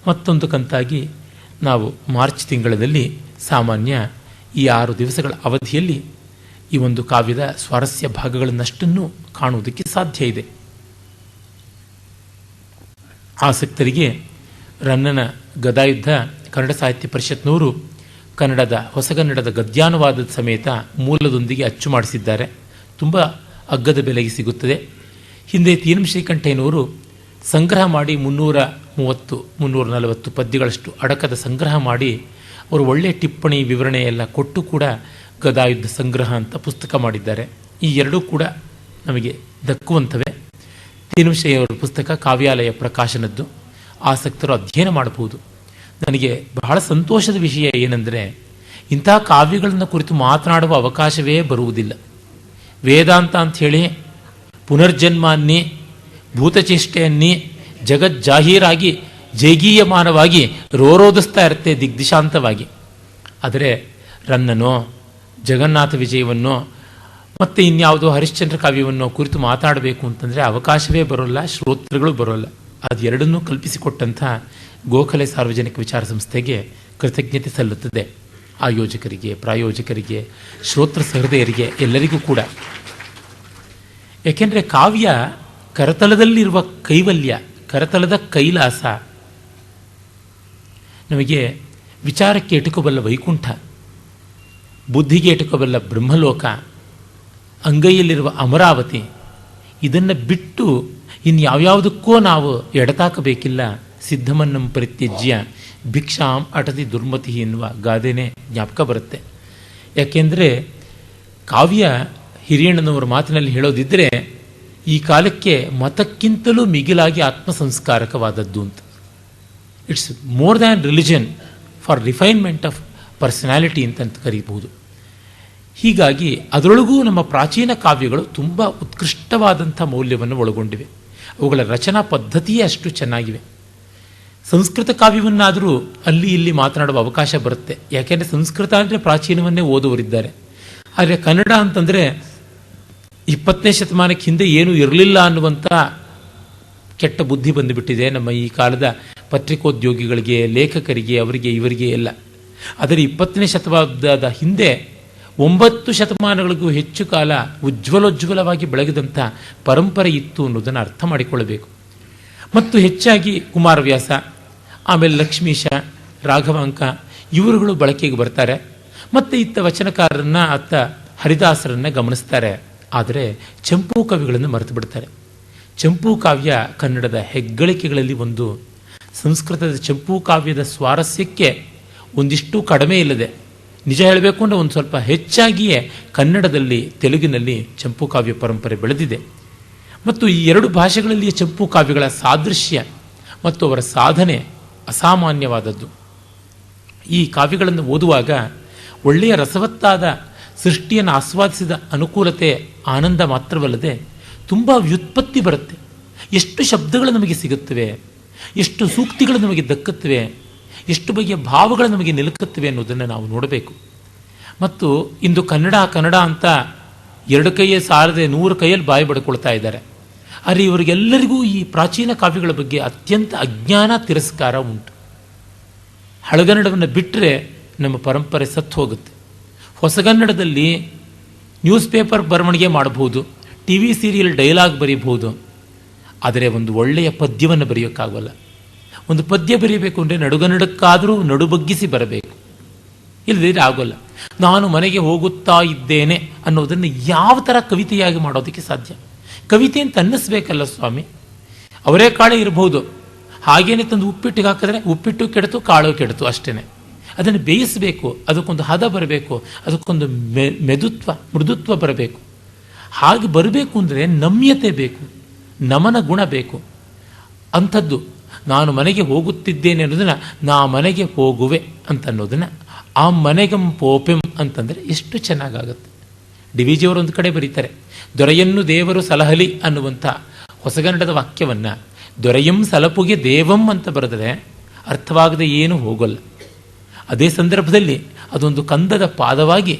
S2: ಮತ್ತೊಂದು ಕಂತಾಗಿ ನಾವು ಮಾರ್ಚ್ ತಿಂಗಳಲ್ಲಿ ಸಾಮಾನ್ಯ ಈ 6 ದಿವಸಗಳ ಅವಧಿಯಲ್ಲಿ ಈ ಒಂದು ಕಾವ್ಯದ ಸ್ವಾರಸ್ಯ ಭಾಗಗಳನ್ನಷ್ಟನ್ನು ಕಾಣುವುದಕ್ಕೆ ಸಾಧ್ಯ ಇದೆ. ಆಸಕ್ತರಿಗೆ ರನ್ನನ ಗದಾಯುದ್ಧ ಕನ್ನಡ ಸಾಹಿತ್ಯ ಪರಿಷತ್ನವರು ಕನ್ನಡದ ಹೊಸಗನ್ನಡದ ಗದ್ಯಾನುವಾದದ ಸಮೇತ ಮೂಲದೊಂದಿಗೆ ಅಚ್ಚು ಮಾಡಿಸಿದ್ದಾರೆ. ತುಂಬ ಅಗ್ಗದ ಬೆಲೆಗೆ ಸಿಗುತ್ತದೆ. ಹಿಂದೆ ತೀನಂ ಶ್ರೀಕಂಠಯ್ಯನವರು ಸಂಗ್ರಹ ಮಾಡಿ 330-340 ಪದ್ಯಗಳಷ್ಟು ಅಡಕದ ಸಂಗ್ರಹ ಮಾಡಿ ಅವರು ಒಳ್ಳೆಯ ಟಿಪ್ಪಣಿ ವಿವರಣೆ ಎಲ್ಲ ಕೊಟ್ಟು ಕೂಡ ಗದಾಯುದ್ಧ ಸಂಗ್ರಹ ಅಂತ ಪುಸ್ತಕ ಮಾಡಿದ್ದಾರೆ. ಈ ಎರಡೂ ಕೂಡ ನಮಗೆ ದಕ್ಕುವಂಥವೇ. ತೀನುಶಯ್ಯವರ ಪುಸ್ತಕ ಕಾವ್ಯಾಲಯ ಪ್ರಕಾಶನದ್ದು, ಆಸಕ್ತರು ಅಧ್ಯಯನ ಮಾಡಬಹುದು. ನನಗೆ ಬಹಳ ಸಂತೋಷದ ವಿಷಯ ಏನೆಂದರೆ, ಇಂಥ ಕಾವ್ಯಗಳನ್ನು ಕುರಿತು ಮಾತನಾಡುವ ಅವಕಾಶವೇ ಬರುವುದಿಲ್ಲ. ವೇದಾಂತ ಅಂಥೇಳಿ ಪುನರ್ಜನ್ಮಾನ್ನಿ ಭೂತಚೇಷ್ಟೆಯನ್ನಿ ಜಗಜ್ಜಾಹೀರಾಗಿ ಜೈಗೀಯಮಾನವಾಗಿ ರೋರೋದಿಸ್ತಾ ಇರುತ್ತೆ ದಿಗ್ದಿಶಾಂತವಾಗಿ. ಆದರೆ ರನ್ನನೋ ಜಗನ್ನಾಥ ವಿಜಯವನ್ನೋ ಮತ್ತು ಇನ್ಯಾವುದೋ ಹರಿಶ್ಚಂದ್ರ ಕಾವ್ಯವನ್ನೋ ಕುರಿತು ಮಾತಾಡಬೇಕು ಅಂತಂದರೆ ಅವಕಾಶವೇ ಬರೋಲ್ಲ, ಶ್ರೋತೃಗಳು ಬರೋಲ್ಲ. ಅದೆರಡನ್ನೂ ಕಲ್ಪಿಸಿಕೊಟ್ಟಂಥ ಗೋಖಲೆ ಸಾರ್ವಜನಿಕ ವಿಚಾರ ಸಂಸ್ಥೆಗೆ ಕೃತಜ್ಞತೆ ಸಲ್ಲುತ್ತದೆ. ಆಯೋಜಕರಿಗೆ, ಪ್ರಾಯೋಜಕರಿಗೆ, ಶ್ರೋತೃ ಸಹೃದಯರಿಗೆ, ಎಲ್ಲರಿಗೂ ಕೂಡ. ಏಕೆಂದರೆ ಕಾವ್ಯ ಕರತಲದಲ್ಲಿರುವ ಕೈವಲ್ಯ, ಕರತಲದ ಕೈಲಾಸ. ನಮಗೆ ವಿಚಾರಕ್ಕೆ ಎಟುಕಬಲ್ಲ ವೈಕುಂಠ, ಬುದ್ಧಿಗೆ ಎಟುಕಬಲ್ಲ ಬ್ರಹ್ಮಲೋಕ, ಅಂಗೈಯಲ್ಲಿರುವ ಅಮರಾವತಿ. ಇದನ್ನು ಬಿಟ್ಟು ಇನ್ಯಾವ್ಯಾವುದಕ್ಕೋ ನಾವು ಎಡತಾಕಬೇಕಿಲ್ಲ. ಸಿದ್ಧಮನ್ನಂ ಪರಿತ್ಯಜ್ಯ ಭಿಕ್ಷಾಂ ಅಟತಿ ದುರ್ಮತಿ ಎನ್ನುವ ಗಾದೆನೇ ಜ್ಞಾಪಕ ಬರುತ್ತೆ. ಯಾಕೆಂದರೆ ಕಾವ್ಯ ಹಿರಿಯಣ್ಣನವರ ಮಾತಿನಲ್ಲಿ ಹೇಳೋದಿದ್ದರೆ ಈ ಕಾಲಕ್ಕೆ ಮತಕ್ಕಿಂತಲೂ ಮಿಗಿಲಾಗಿ ಆತ್ಮಸಂಸ್ಕಾರಕವಾದದ್ದು ಅಂತ. It's more than religion for refinement of personality ಅಂತ ಕರೀಬಹುದು. ಹೀಗಾಗಿ ಅದರೊಳಗೂ ನಮ್ಮ ಪ್ರಾಚೀನ ಕಾವ್ಯಗಳು ತುಂಬ ಉತ್ಕೃಷ್ಟವಾದಂಥ ಮೌಲ್ಯವನ್ನು ಒಳಗೊಂಡಿವೆ. ಅವುಗಳ ರಚನಾ ಪದ್ಧತಿಯೇ ಅಷ್ಟು ಚೆನ್ನಾಗಿವೆ. ಸಂಸ್ಕೃತ ಕಾವ್ಯವನ್ನಾದರೂ ಅಲ್ಲಿ ಇಲ್ಲಿ ಮಾತನಾಡುವ ಅವಕಾಶ ಬರುತ್ತೆ. ಯಾಕೆಂದರೆ ಸಂಸ್ಕೃತ ಅಂದರೆ ಪ್ರಾಚೀನವನ್ನೇ ಓದುವರಿದ್ದಾರೆ. ಆದರೆ ಕನ್ನಡ ಅಂತಂದರೆ 20ನೇ ಶತಮಾನಕ್ಕೆ ಹಿಂದೆ ಏನೂ ಇರಲಿಲ್ಲ ಅನ್ನುವಂಥ ಕೆಟ್ಟ ಬುದ್ಧಿ ಬಂದುಬಿಟ್ಟಿದೆ ನಮ್ಮ ಈ ಕಾಲದ ಪತ್ರಿಕೋದ್ಯೋಗಿಗಳಿಗೆ, ಲೇಖಕರಿಗೆ, ಅವರಿಗೆ ಇವರಿಗೆ ಎಲ್ಲ. ಆದರೆ 20ನೇ ಶತಮಾನದ ಹಿಂದೆ 9 ಶತಮಾನಗಳಿಗೂ ಹೆಚ್ಚು ಕಾಲ ಉಜ್ವಲೋಜ್ವಲವಾಗಿ ಬೆಳಗಿದಂಥ ಪರಂಪರೆ ಇತ್ತು ಅನ್ನೋದನ್ನು ಅರ್ಥ ಮಾಡಿಕೊಳ್ಳಬೇಕು. ಮತ್ತು ಹೆಚ್ಚಾಗಿ ಕುಮಾರವ್ಯಾಸ, ಆಮೇಲೆ ಲಕ್ಷ್ಮೀಶ, ರಾಘವಾಂಕ ಇವರುಗಳು ಬಳಕೆಗೆ ಬರ್ತಾರೆ. ಮತ್ತು ಇತ್ತ ವಚನಕಾರರನ್ನ, ಅತ್ತ ಹರಿದಾಸರನ್ನ ಗಮನಿಸ್ತಾರೆ. ಆದರೆ ಚಂಪೂ ಕವಿಗಳನ್ನು ಮರೆತು ಬಿಡ್ತಾರೆ. ಚಂಪೂ ಕಾವ್ಯ ಕನ್ನಡದ ಹೆಗ್ಗಳಿಕೆಗಳಲ್ಲಿ ಒಂದು. ಸಂಸ್ಕೃತದ ಚಂಪೂ ಕಾವ್ಯದ ಸ್ವಾರಸ್ಯಕ್ಕೆ ಒಂದಿಷ್ಟು ಕಡಿಮೆ ಇಲ್ಲದೆ, ನಿಜ ಹೇಳಬೇಕು ಅಂದರೆ ಒಂದು ಸ್ವಲ್ಪ ಹೆಚ್ಚಾಗಿಯೇ ಕನ್ನಡದಲ್ಲಿ, ತೆಲುಗಿನಲ್ಲಿ ಚಂಪೂ ಕಾವ್ಯ ಪರಂಪರೆ ಬೆಳೆದಿದೆ. ಮತ್ತು ಈ ಎರಡು ಭಾಷೆಗಳಲ್ಲಿ ಚಂಪೂ ಕಾವ್ಯಗಳ ಸಾದೃಶ್ಯ ಮತ್ತು ಅವರ ಸಾಧನೆ ಅಸಾಮಾನ್ಯವಾದದ್ದು. ಈ ಕಾವ್ಯಗಳನ್ನು ಓದುವಾಗ ಒಳ್ಳೆಯ ರಸವತ್ತಾದ ಸೃಷ್ಟಿಯನ್ನು ಆಸ್ವಾದಿಸಿದ ಅನುಕೂಲತೆ, ಆನಂದ ಮಾತ್ರವಲ್ಲದೆ ತುಂಬ ವ್ಯುತ್ಪತ್ತಿ ಬರುತ್ತೆ. ಎಷ್ಟು ಶಬ್ದಗಳು ನಮಗೆ ಸಿಗುತ್ತವೆ, ಎಷ್ಟು ಸೂಕ್ತಿಗಳು ನಮಗೆ ದಕ್ಕುತ್ತವೆ, ಎಷ್ಟು ಬಗೆಯ ಭಾವಗಳು ನಮಗೆ ನಿಲುಕುತ್ತವೆ ಅನ್ನೋದನ್ನು ನಾವು ನೋಡಬೇಕು. ಮತ್ತು ಇಂದು ಕನ್ನಡ ಅಂತ 2 ಕೈಯೇ ಸಾರದೆ 100 ಕೈಯಲ್ಲಿ ಬಾಯಿ ಬಡ್ಕೊಳ್ತಾ ಇದ್ದಾರೆ. ಆದರೆ ಇವರಿಗೆಲ್ಲರಿಗೂ ಈ ಪ್ರಾಚೀನ ಕಾವ್ಯಗಳ ಬಗ್ಗೆ ಅತ್ಯಂತ ಅಜ್ಞಾನ, ತಿರಸ್ಕಾರ ಉಂಟು. ಹಳಗನ್ನಡವನ್ನು ಬಿಟ್ಟರೆ ನಮ್ಮ ಪರಂಪರೆ ಸತ್ತು ಹೋಗುತ್ತೆ. ಹೊಸಗನ್ನಡದಲ್ಲಿ ನ್ಯೂಸ್ ಪೇಪರ್ ಬರವಣಿಗೆ ಮಾಡಬಹುದು, ಟಿ ವಿ ಸೀರಿಯಲ್ ಡೈಲಾಗ್ ಬರೀಬಹುದು. ಆದರೆ ಒಂದು ಒಳ್ಳೆಯ ಪದ್ಯವನ್ನು ಬರೆಯೋಕ್ಕಾಗಲ್ಲ. ಒಂದು ಪದ್ಯ ಬರೀಬೇಕು ಅಂದರೆ ನಡುಗನ್ನಡಕ್ಕಾದರೂ ನಡುಬಗ್ಗಿಸಿ ಬರಬೇಕು, ಇಲ್ಲದಿದ್ದರೆ ಆಗೋಲ್ಲ. ನಾನು ಮನೆಗೆ ಹೋಗುತ್ತಾ ಇದ್ದೇನೆ ಅನ್ನೋದನ್ನು ಯಾವ ಥರ ಕವಿತೆಯಾಗಿ ಮಾಡೋದಕ್ಕೆ ಸಾಧ್ಯ? ಕವಿತೆ ಅಂತ ಅನ್ನಿಸ್ಬೇಕಲ್ಲ ಸ್ವಾಮಿ. ಅವರೇ ಕಾಳೆ ಇರಬಹುದು, ಹಾಗೇನೆ ತಂದು ಉಪ್ಪಿಟ್ಟಿಗೆ ಹಾಕಿದ್ರೆ ಉಪ್ಪಿಟ್ಟು ಕೆಡ್ತು, ಕಾಳು ಕೆಡ್ತು, ಅಷ್ಟೇ. ಅದನ್ನು ಬೇಯಿಸಬೇಕು, ಅದಕ್ಕೊಂದು ಹದ ಬರಬೇಕು, ಅದಕ್ಕೊಂದು ಮೃದುತ್ವ ಬರಬೇಕು. ಹಾಗೆ ಬರಬೇಕು ಅಂದರೆ ನಮ್ಯತೆ ಬೇಕು, ನಮನ ಗುಣ ಬೇಕು. ಅಂಥದ್ದು ನಾನು ಮನೆಗೆ ಹೋಗುತ್ತಿದ್ದೇನೆ ಅನ್ನೋದನ್ನು ನಾ ಮನೆಗೆ ಹೋಗುವೆ ಅಂತ ಅನ್ನೋದನ್ನು ಆ ಮನೆಗಂ ಪೋಪೆಂ ಅಂತಂದರೆ ಎಷ್ಟು ಚೆನ್ನಾಗಾಗುತ್ತೆ. ಡಿ ವಿ ಜಿಯವರು ಒಂದು ಕಡೆ ಬರೀತಾರೆ, ದೊರೆಯನ್ನು ದೇವರು ಸಲಹಲಿ ಅನ್ನುವಂಥ ಹೊಸಗನ್ನಡದ ವಾಕ್ಯವನ್ನು ದೊರೆಯಂ ಸಲಪುಗೆ ದೇವಂ ಅಂತ ಬರೆದರೆ ಅರ್ಥವಾಗದೆ ಏನೂ ಹೋಗೋಲ್ಲ. ಅದೇ ಸಂದರ್ಭದಲ್ಲಿ ಅದೊಂದು ಕಂದದ ಪಾದವಾಗಿ,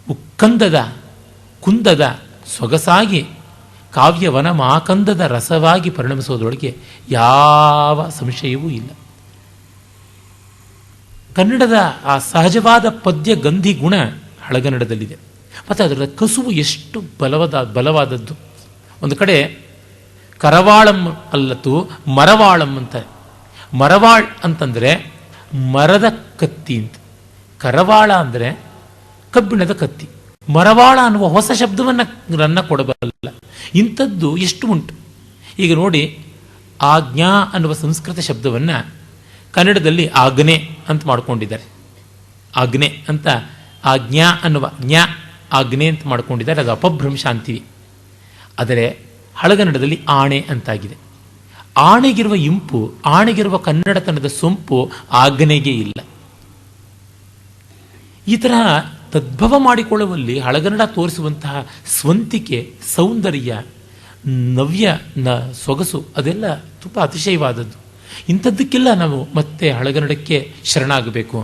S2: ಉಕ್ಕಂದದ ಕುಂದದ ಸೊಗಸಾಗಿ, ಕಾವ್ಯವನ ಮಾಕಂದದ ರಸವಾಗಿ ಪರಿಣಮಿಸೋದ್ರೊಳಗೆ ಯಾವ ಸಂಶಯವೂ ಇಲ್ಲ. ಕನ್ನಡದ ಆ ಸಹಜವಾದ ಪದ್ಯ ಗಂಧಿ ಗುಣ ಹಳಗನ್ನಡದಲ್ಲಿದೆ. ಮತ್ತು ಅದರ ಕಸುವು ಎಷ್ಟು ಬಲವಾದದ್ದು. ಒಂದು ಕಡೆ ಕರವಾಳಂ ಅಲ್ಲತು ಮರವಾಳಂ ಅಂತ. ಮರವಾಳ್ ಅಂತಂದರೆ ಮರದ ಕತ್ತಿ ಅಂತ, ಕರವಾಳ ಅಂದರೆ ಕಬ್ಬಿಣದ ಕತ್ತಿ. ಮರವಾಳ ಅನ್ನುವ ಹೊಸ ಶಬ್ದವನ್ನು ಕೊಡಬಲ್ಲ. ಇಂಥದ್ದು ಎಷ್ಟು ಉಂಟು. ಈಗ ನೋಡಿ, ಆಜ್ಞಾ ಅನ್ನುವ ಸಂಸ್ಕೃತ ಶಬ್ದವನ್ನು ಕನ್ನಡದಲ್ಲಿ ಆಜ್ಞೆ ಅಂತ ಮಾಡ್ಕೊಂಡಿದ್ದಾರೆ. ಆಜ್ಞೆ ಅಂತ ಆಜ್ಞಾ ಅನ್ನುವ ಜ್ಞಾ ಆಜ್ಞೆ ಅಂತ ಮಾಡ್ಕೊಂಡಿದ್ದಾರೆ. ಅದು ಅಪಭ್ರಂಶ ಅಂತೀವಿ. ಆದರೆ ಹಳಗನ್ನಡದಲ್ಲಿ ಆಣೆ ಅಂತಾಗಿದೆ. ಆಣೆಗಿರುವ ಇಂಪು, ಆಣೆಗಿರುವ ಕನ್ನಡತನದ ಸೊಂಪು ಆಜ್ಞೆಗೆ ಇಲ್ಲ. ಈ ತರಹ ತದ್ಭವ ಮಾಡಿಕೊಳ್ಳುವಲ್ಲಿ ಹಳಗನ್ನಡ ತೋರಿಸುವಂತಹ ಸ್ವಂತಿಕೆ, ಸೌಂದರ್ಯ, ಸೊಗಸು ಅದೆಲ್ಲ ತುಂಬ ಅತಿಶಯವಾದದ್ದು. ಇಂಥದ್ದಕ್ಕೆಲ್ಲ ನಾವು ಮತ್ತೆ ಹಳಗನ್ನಡಕ್ಕೆ ಶರಣಾಗಬೇಕು.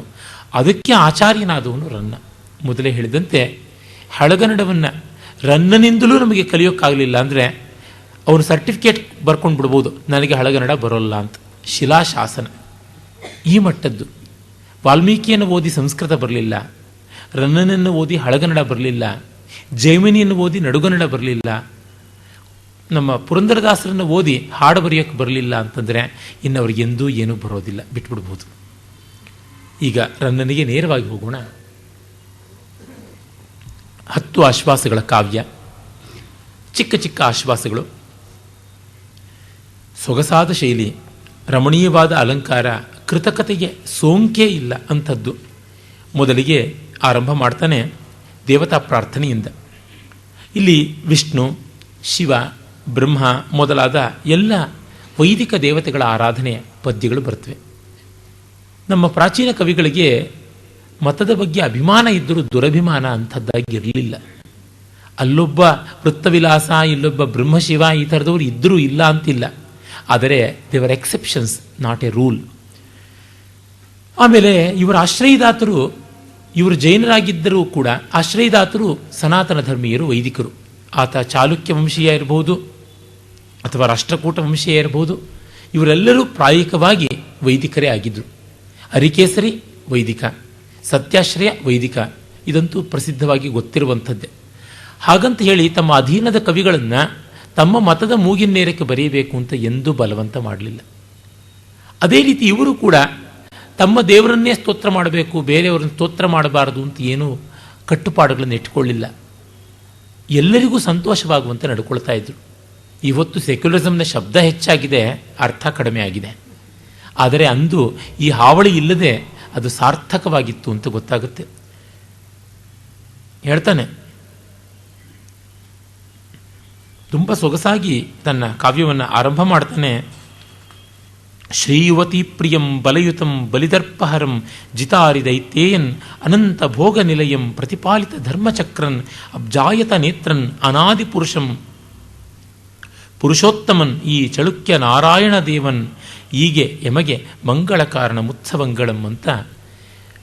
S2: ಅದಕ್ಕೆ ಆಚಾರ್ಯನಾದವನು ರನ್ನ. ಮೊದಲೇ ಹೇಳಿದಂತೆ ಹಳಗನ್ನಡವನ್ನು ರನ್ನನಿಂದಲೂ ನಮಗೆ ಕಲಿಯೋಕ್ಕಾಗಲಿಲ್ಲ ಅಂದರೆ ಅವನು ಸರ್ಟಿಫಿಕೇಟ್ ಬರ್ಕೊಂಡು ಬಿಡ್ಬೋದು, ನನಗೆ ಹಳಗನ್ನಡ ಬರೋಲ್ಲ ಅಂತ. ಶಿಲಾಶಾಸನ ಈ ಮಟ್ಟದ್ದು. ವಾಲ್ಮೀಕಿಯನ್ನು ಓದಿ ಸಂಸ್ಕೃತ ಬರಲಿಲ್ಲ, ರನ್ನನನ್ನು ಓದಿ ಹಳಗನ್ನಡ ಬರಲಿಲ್ಲ, ಜೈಮಿನಿಯನ್ನು ಓದಿ ನಡುಗನ್ನಡ ಬರಲಿಲ್ಲ, ನಮ್ಮ ಪುರಂದರದಾಸರನ್ನು ಓದಿ ಹಾಡು ಬರೆಯೋಕ್ಕೆ ಬರಲಿಲ್ಲ ಅಂತಂದರೆ ಇನ್ನು ಅವ್ರಿಗೆಂದೂ ಏನೂ ಬರೋದಿಲ್ಲ, ಬಿಟ್ಬಿಡ್ಬೋದು. ಈಗ ರನ್ನನಿಗೆ ನೇರವಾಗಿ ಹೋಗೋಣ. 10 ಆಶ್ವಾಸಗಳ ಕಾವ್ಯ, ಚಿಕ್ಕ ಚಿಕ್ಕ ಆಶ್ವಾಸಗಳು, ಸೊಗಸಾದ ಶೈಲಿ, ರಮಣೀಯವಾದ ಅಲಂಕಾರ, ಕೃತಕತೆಗೆ ಸೋಂಕೇ ಇಲ್ಲ ಅಂಥದ್ದು. ಮೊದಲಿಗೆ ಆರಂಭ ಮಾಡ್ತಾನೆ ದೇವತಾ ಪ್ರಾರ್ಥನೆಯಿಂದ. ಇಲ್ಲಿ ವಿಷ್ಣು, ಶಿವ, ಬ್ರಹ್ಮ ಮೊದಲಾದ ಎಲ್ಲ ವೈದಿಕ ದೇವತೆಗಳ ಆರಾಧನೆಯ ಪದ್ಯಗಳು ಬರ್ತವೆ. ನಮ್ಮ ಪ್ರಾಚೀನ ಕವಿಗಳಿಗೆ ಮತದ ಬಗ್ಗೆ ಅಭಿಮಾನ ಇದ್ದರೂ ದುರಭಿಮಾನ ಅಂಥದ್ದಾಗಿ ಇರಲಿಲ್ಲ. ಅಲ್ಲೊಬ್ಬ ವೃತ್ತವಿಲಾಸ, ಇಲ್ಲೊಬ್ಬ ಬ್ರಹ್ಮಶಿವ, ಈ ಥರದವರು ಇದ್ದರೂ ಇಲ್ಲ ಅಂತಿಲ್ಲ. ಆದರೆ ದೇವರ್ ಎಕ್ಸೆಪ್ಷನ್ಸ್, ನಾಟ್ ಎ ರೂಲ್. ಆಮೇಲೆ ಇವರ ಆಶ್ರಯದಾತರು, ಇವರು ಜೈನರಾಗಿದ್ದರೂ ಕೂಡ ಆಶ್ರಯದಾತರು ಸನಾತನ ಧರ್ಮೀಯರು, ವೈದಿಕರು. ಆತ ಚಾಲುಕ್ಯ ವಂಶೀಯ ಇರಬಹುದು ಅಥವಾ ರಾಷ್ಟ್ರಕೂಟ ವಂಶೀಯ ಇರಬಹುದು. ಇವರೆಲ್ಲರೂ ಪ್ರಾಯಿಕವಾಗಿ ವೈದಿಕರೇ ಆಗಿದ್ದರು. ಅರಿಕೇಸರಿ ವೈದಿಕ, ಸತ್ಯಾಶ್ರಯ ವೈದಿಕ, ಇದಂತೂ ಪ್ರಸಿದ್ಧವಾಗಿ ಗೊತ್ತಿರುವಂಥದ್ದೇ. ಹಾಗಂತ ಹೇಳಿ ತಮ್ಮ ಅಧೀನದ ಕವಿಗಳನ್ನು ತಮ್ಮ ಮತದ ಮೂಗಿನೇರಕ್ಕೆ ಬರೆಯಬೇಕು ಅಂತ ಎಂದೂ ಬಲವಂತ ಮಾಡಲಿಲ್ಲ. ಅದೇ ರೀತಿ ಇವರು ಕೂಡ ತಮ್ಮ ದೇವರನ್ನೇ ಸ್ತೋತ್ರ ಮಾಡಬೇಕು, ಬೇರೆಯವರನ್ನು ಸ್ತೋತ್ರ ಮಾಡಬಾರದು ಅಂತ ಏನೂ ಕಟ್ಟುಪಾಡುಗಳನ್ನು ಇಟ್ಕೊಳ್ಳಿಲ್ಲ. ಎಲ್ಲರಿಗೂ ಸಂತೋಷವಾಗುವಂತೆ ನಡ್ಕೊಳ್ತಾ ಇದ್ರು. ಇವತ್ತು ಸೆಕ್ಯುಲರಿಸಮ್ನ ಶಬ್ದ ಹೆಚ್ಚಾಗಿದೆ, ಅರ್ಥ ಕಡಿಮೆ ಆಗಿದೆ. ಆದರೆ ಅಂದು ಈ ಹಾವಳಿ ಇಲ್ಲದೆ ಅದು ಸಾರ್ಥಕವಾಗಿತ್ತು ಅಂತ ಗೊತ್ತಾಗುತ್ತೆ. ಹೇಳ್ತಾನೆ, ತುಂಬ ಸೊಗಸಾಗಿ ತನ್ನ ಕಾವ್ಯವನ್ನು ಆರಂಭ ಮಾಡ್ತಾನೆ. ಶ್ರೀಯುವತಿ ಪ್ರಿಯಂ ಬಲಯುತಂ ಬಲಿದರ್ಪಹರಂ ಜಿತಾರಿ ದೈತ್ಯೇಯನ್ ಅನಂತ ಭೋಗ ನಿಲಯಂ ಪ್ರತಿಪಾಲಿತ ಧರ್ಮಚಕ್ರನ್ ಅಬ್ಜಾಯತ ನೇತ್ರನ್ ಅನಾದಿ ಪುರುಷಂ ಪುರುಷೋತ್ತಮನ್ ಈ ಚಳುಕ್ಯ ನಾರಾಯಣ ದೇವನ್ ಹೀಗೆ ಎಮಗೆ ಮಂಗಳ ಕಾರಣ ಮುತ್ಸವಂಗಳಂ ಅಂತ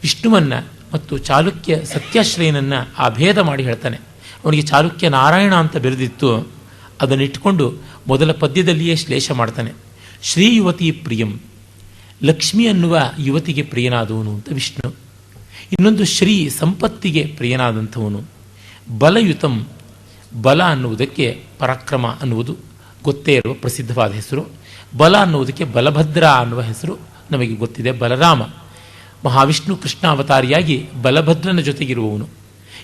S2: ವಿಷ್ಣುವನ್ನ ಮತ್ತು ಚಾಲುಕ್ಯ ಸತ್ಯಾಶ್ರಯನನ್ನು ಆ ಭೇದ ಮಾಡಿ ಹೇಳ್ತಾನೆ. ಅವನಿಗೆ ಚಾಲುಕ್ಯ ನಾರಾಯಣ ಅಂತ ಬೆರೆದಿತ್ತು, ಅದನ್ನಿಟ್ಟುಕೊಂಡು ಮೊದಲ ಪದ್ಯದಲ್ಲಿಯೇ ಶ್ಲೇಷ ಮಾಡ್ತಾನೆ. ಶ್ರೀ ಯುವತಿ ಪ್ರಿಯಂ, ಲಕ್ಷ್ಮಿ ಅನ್ನುವ ಯುವತಿಗೆ ಪ್ರಿಯನಾದವನು ಅಂತ ವಿಷ್ಣು. ಇನ್ನೊಂದು ಶ್ರೀ, ಸಂಪತ್ತಿಗೆ ಪ್ರಿಯನಾದಂಥವನು. ಬಲಯುತಂ, ಬಲ ಅನ್ನುವುದಕ್ಕೆ ಪರಾಕ್ರಮ ಅನ್ನುವುದು ಗೊತ್ತೇ ಇರುವ ಪ್ರಸಿದ್ಧವಾದ ಹೆಸರು. ಬಲ ಅನ್ನುವುದಕ್ಕೆ ಬಲಭದ್ರ ಅನ್ನುವ ಹೆಸರು ನಮಗೆ ಗೊತ್ತಿದೆ. ಬಲರಾಮ ಮಹಾವಿಷ್ಣು ಕೃಷ್ಣಾವತಾರಿಯಾಗಿ ಬಲಭದ್ರನ ಜೊತೆಗಿರುವವನು.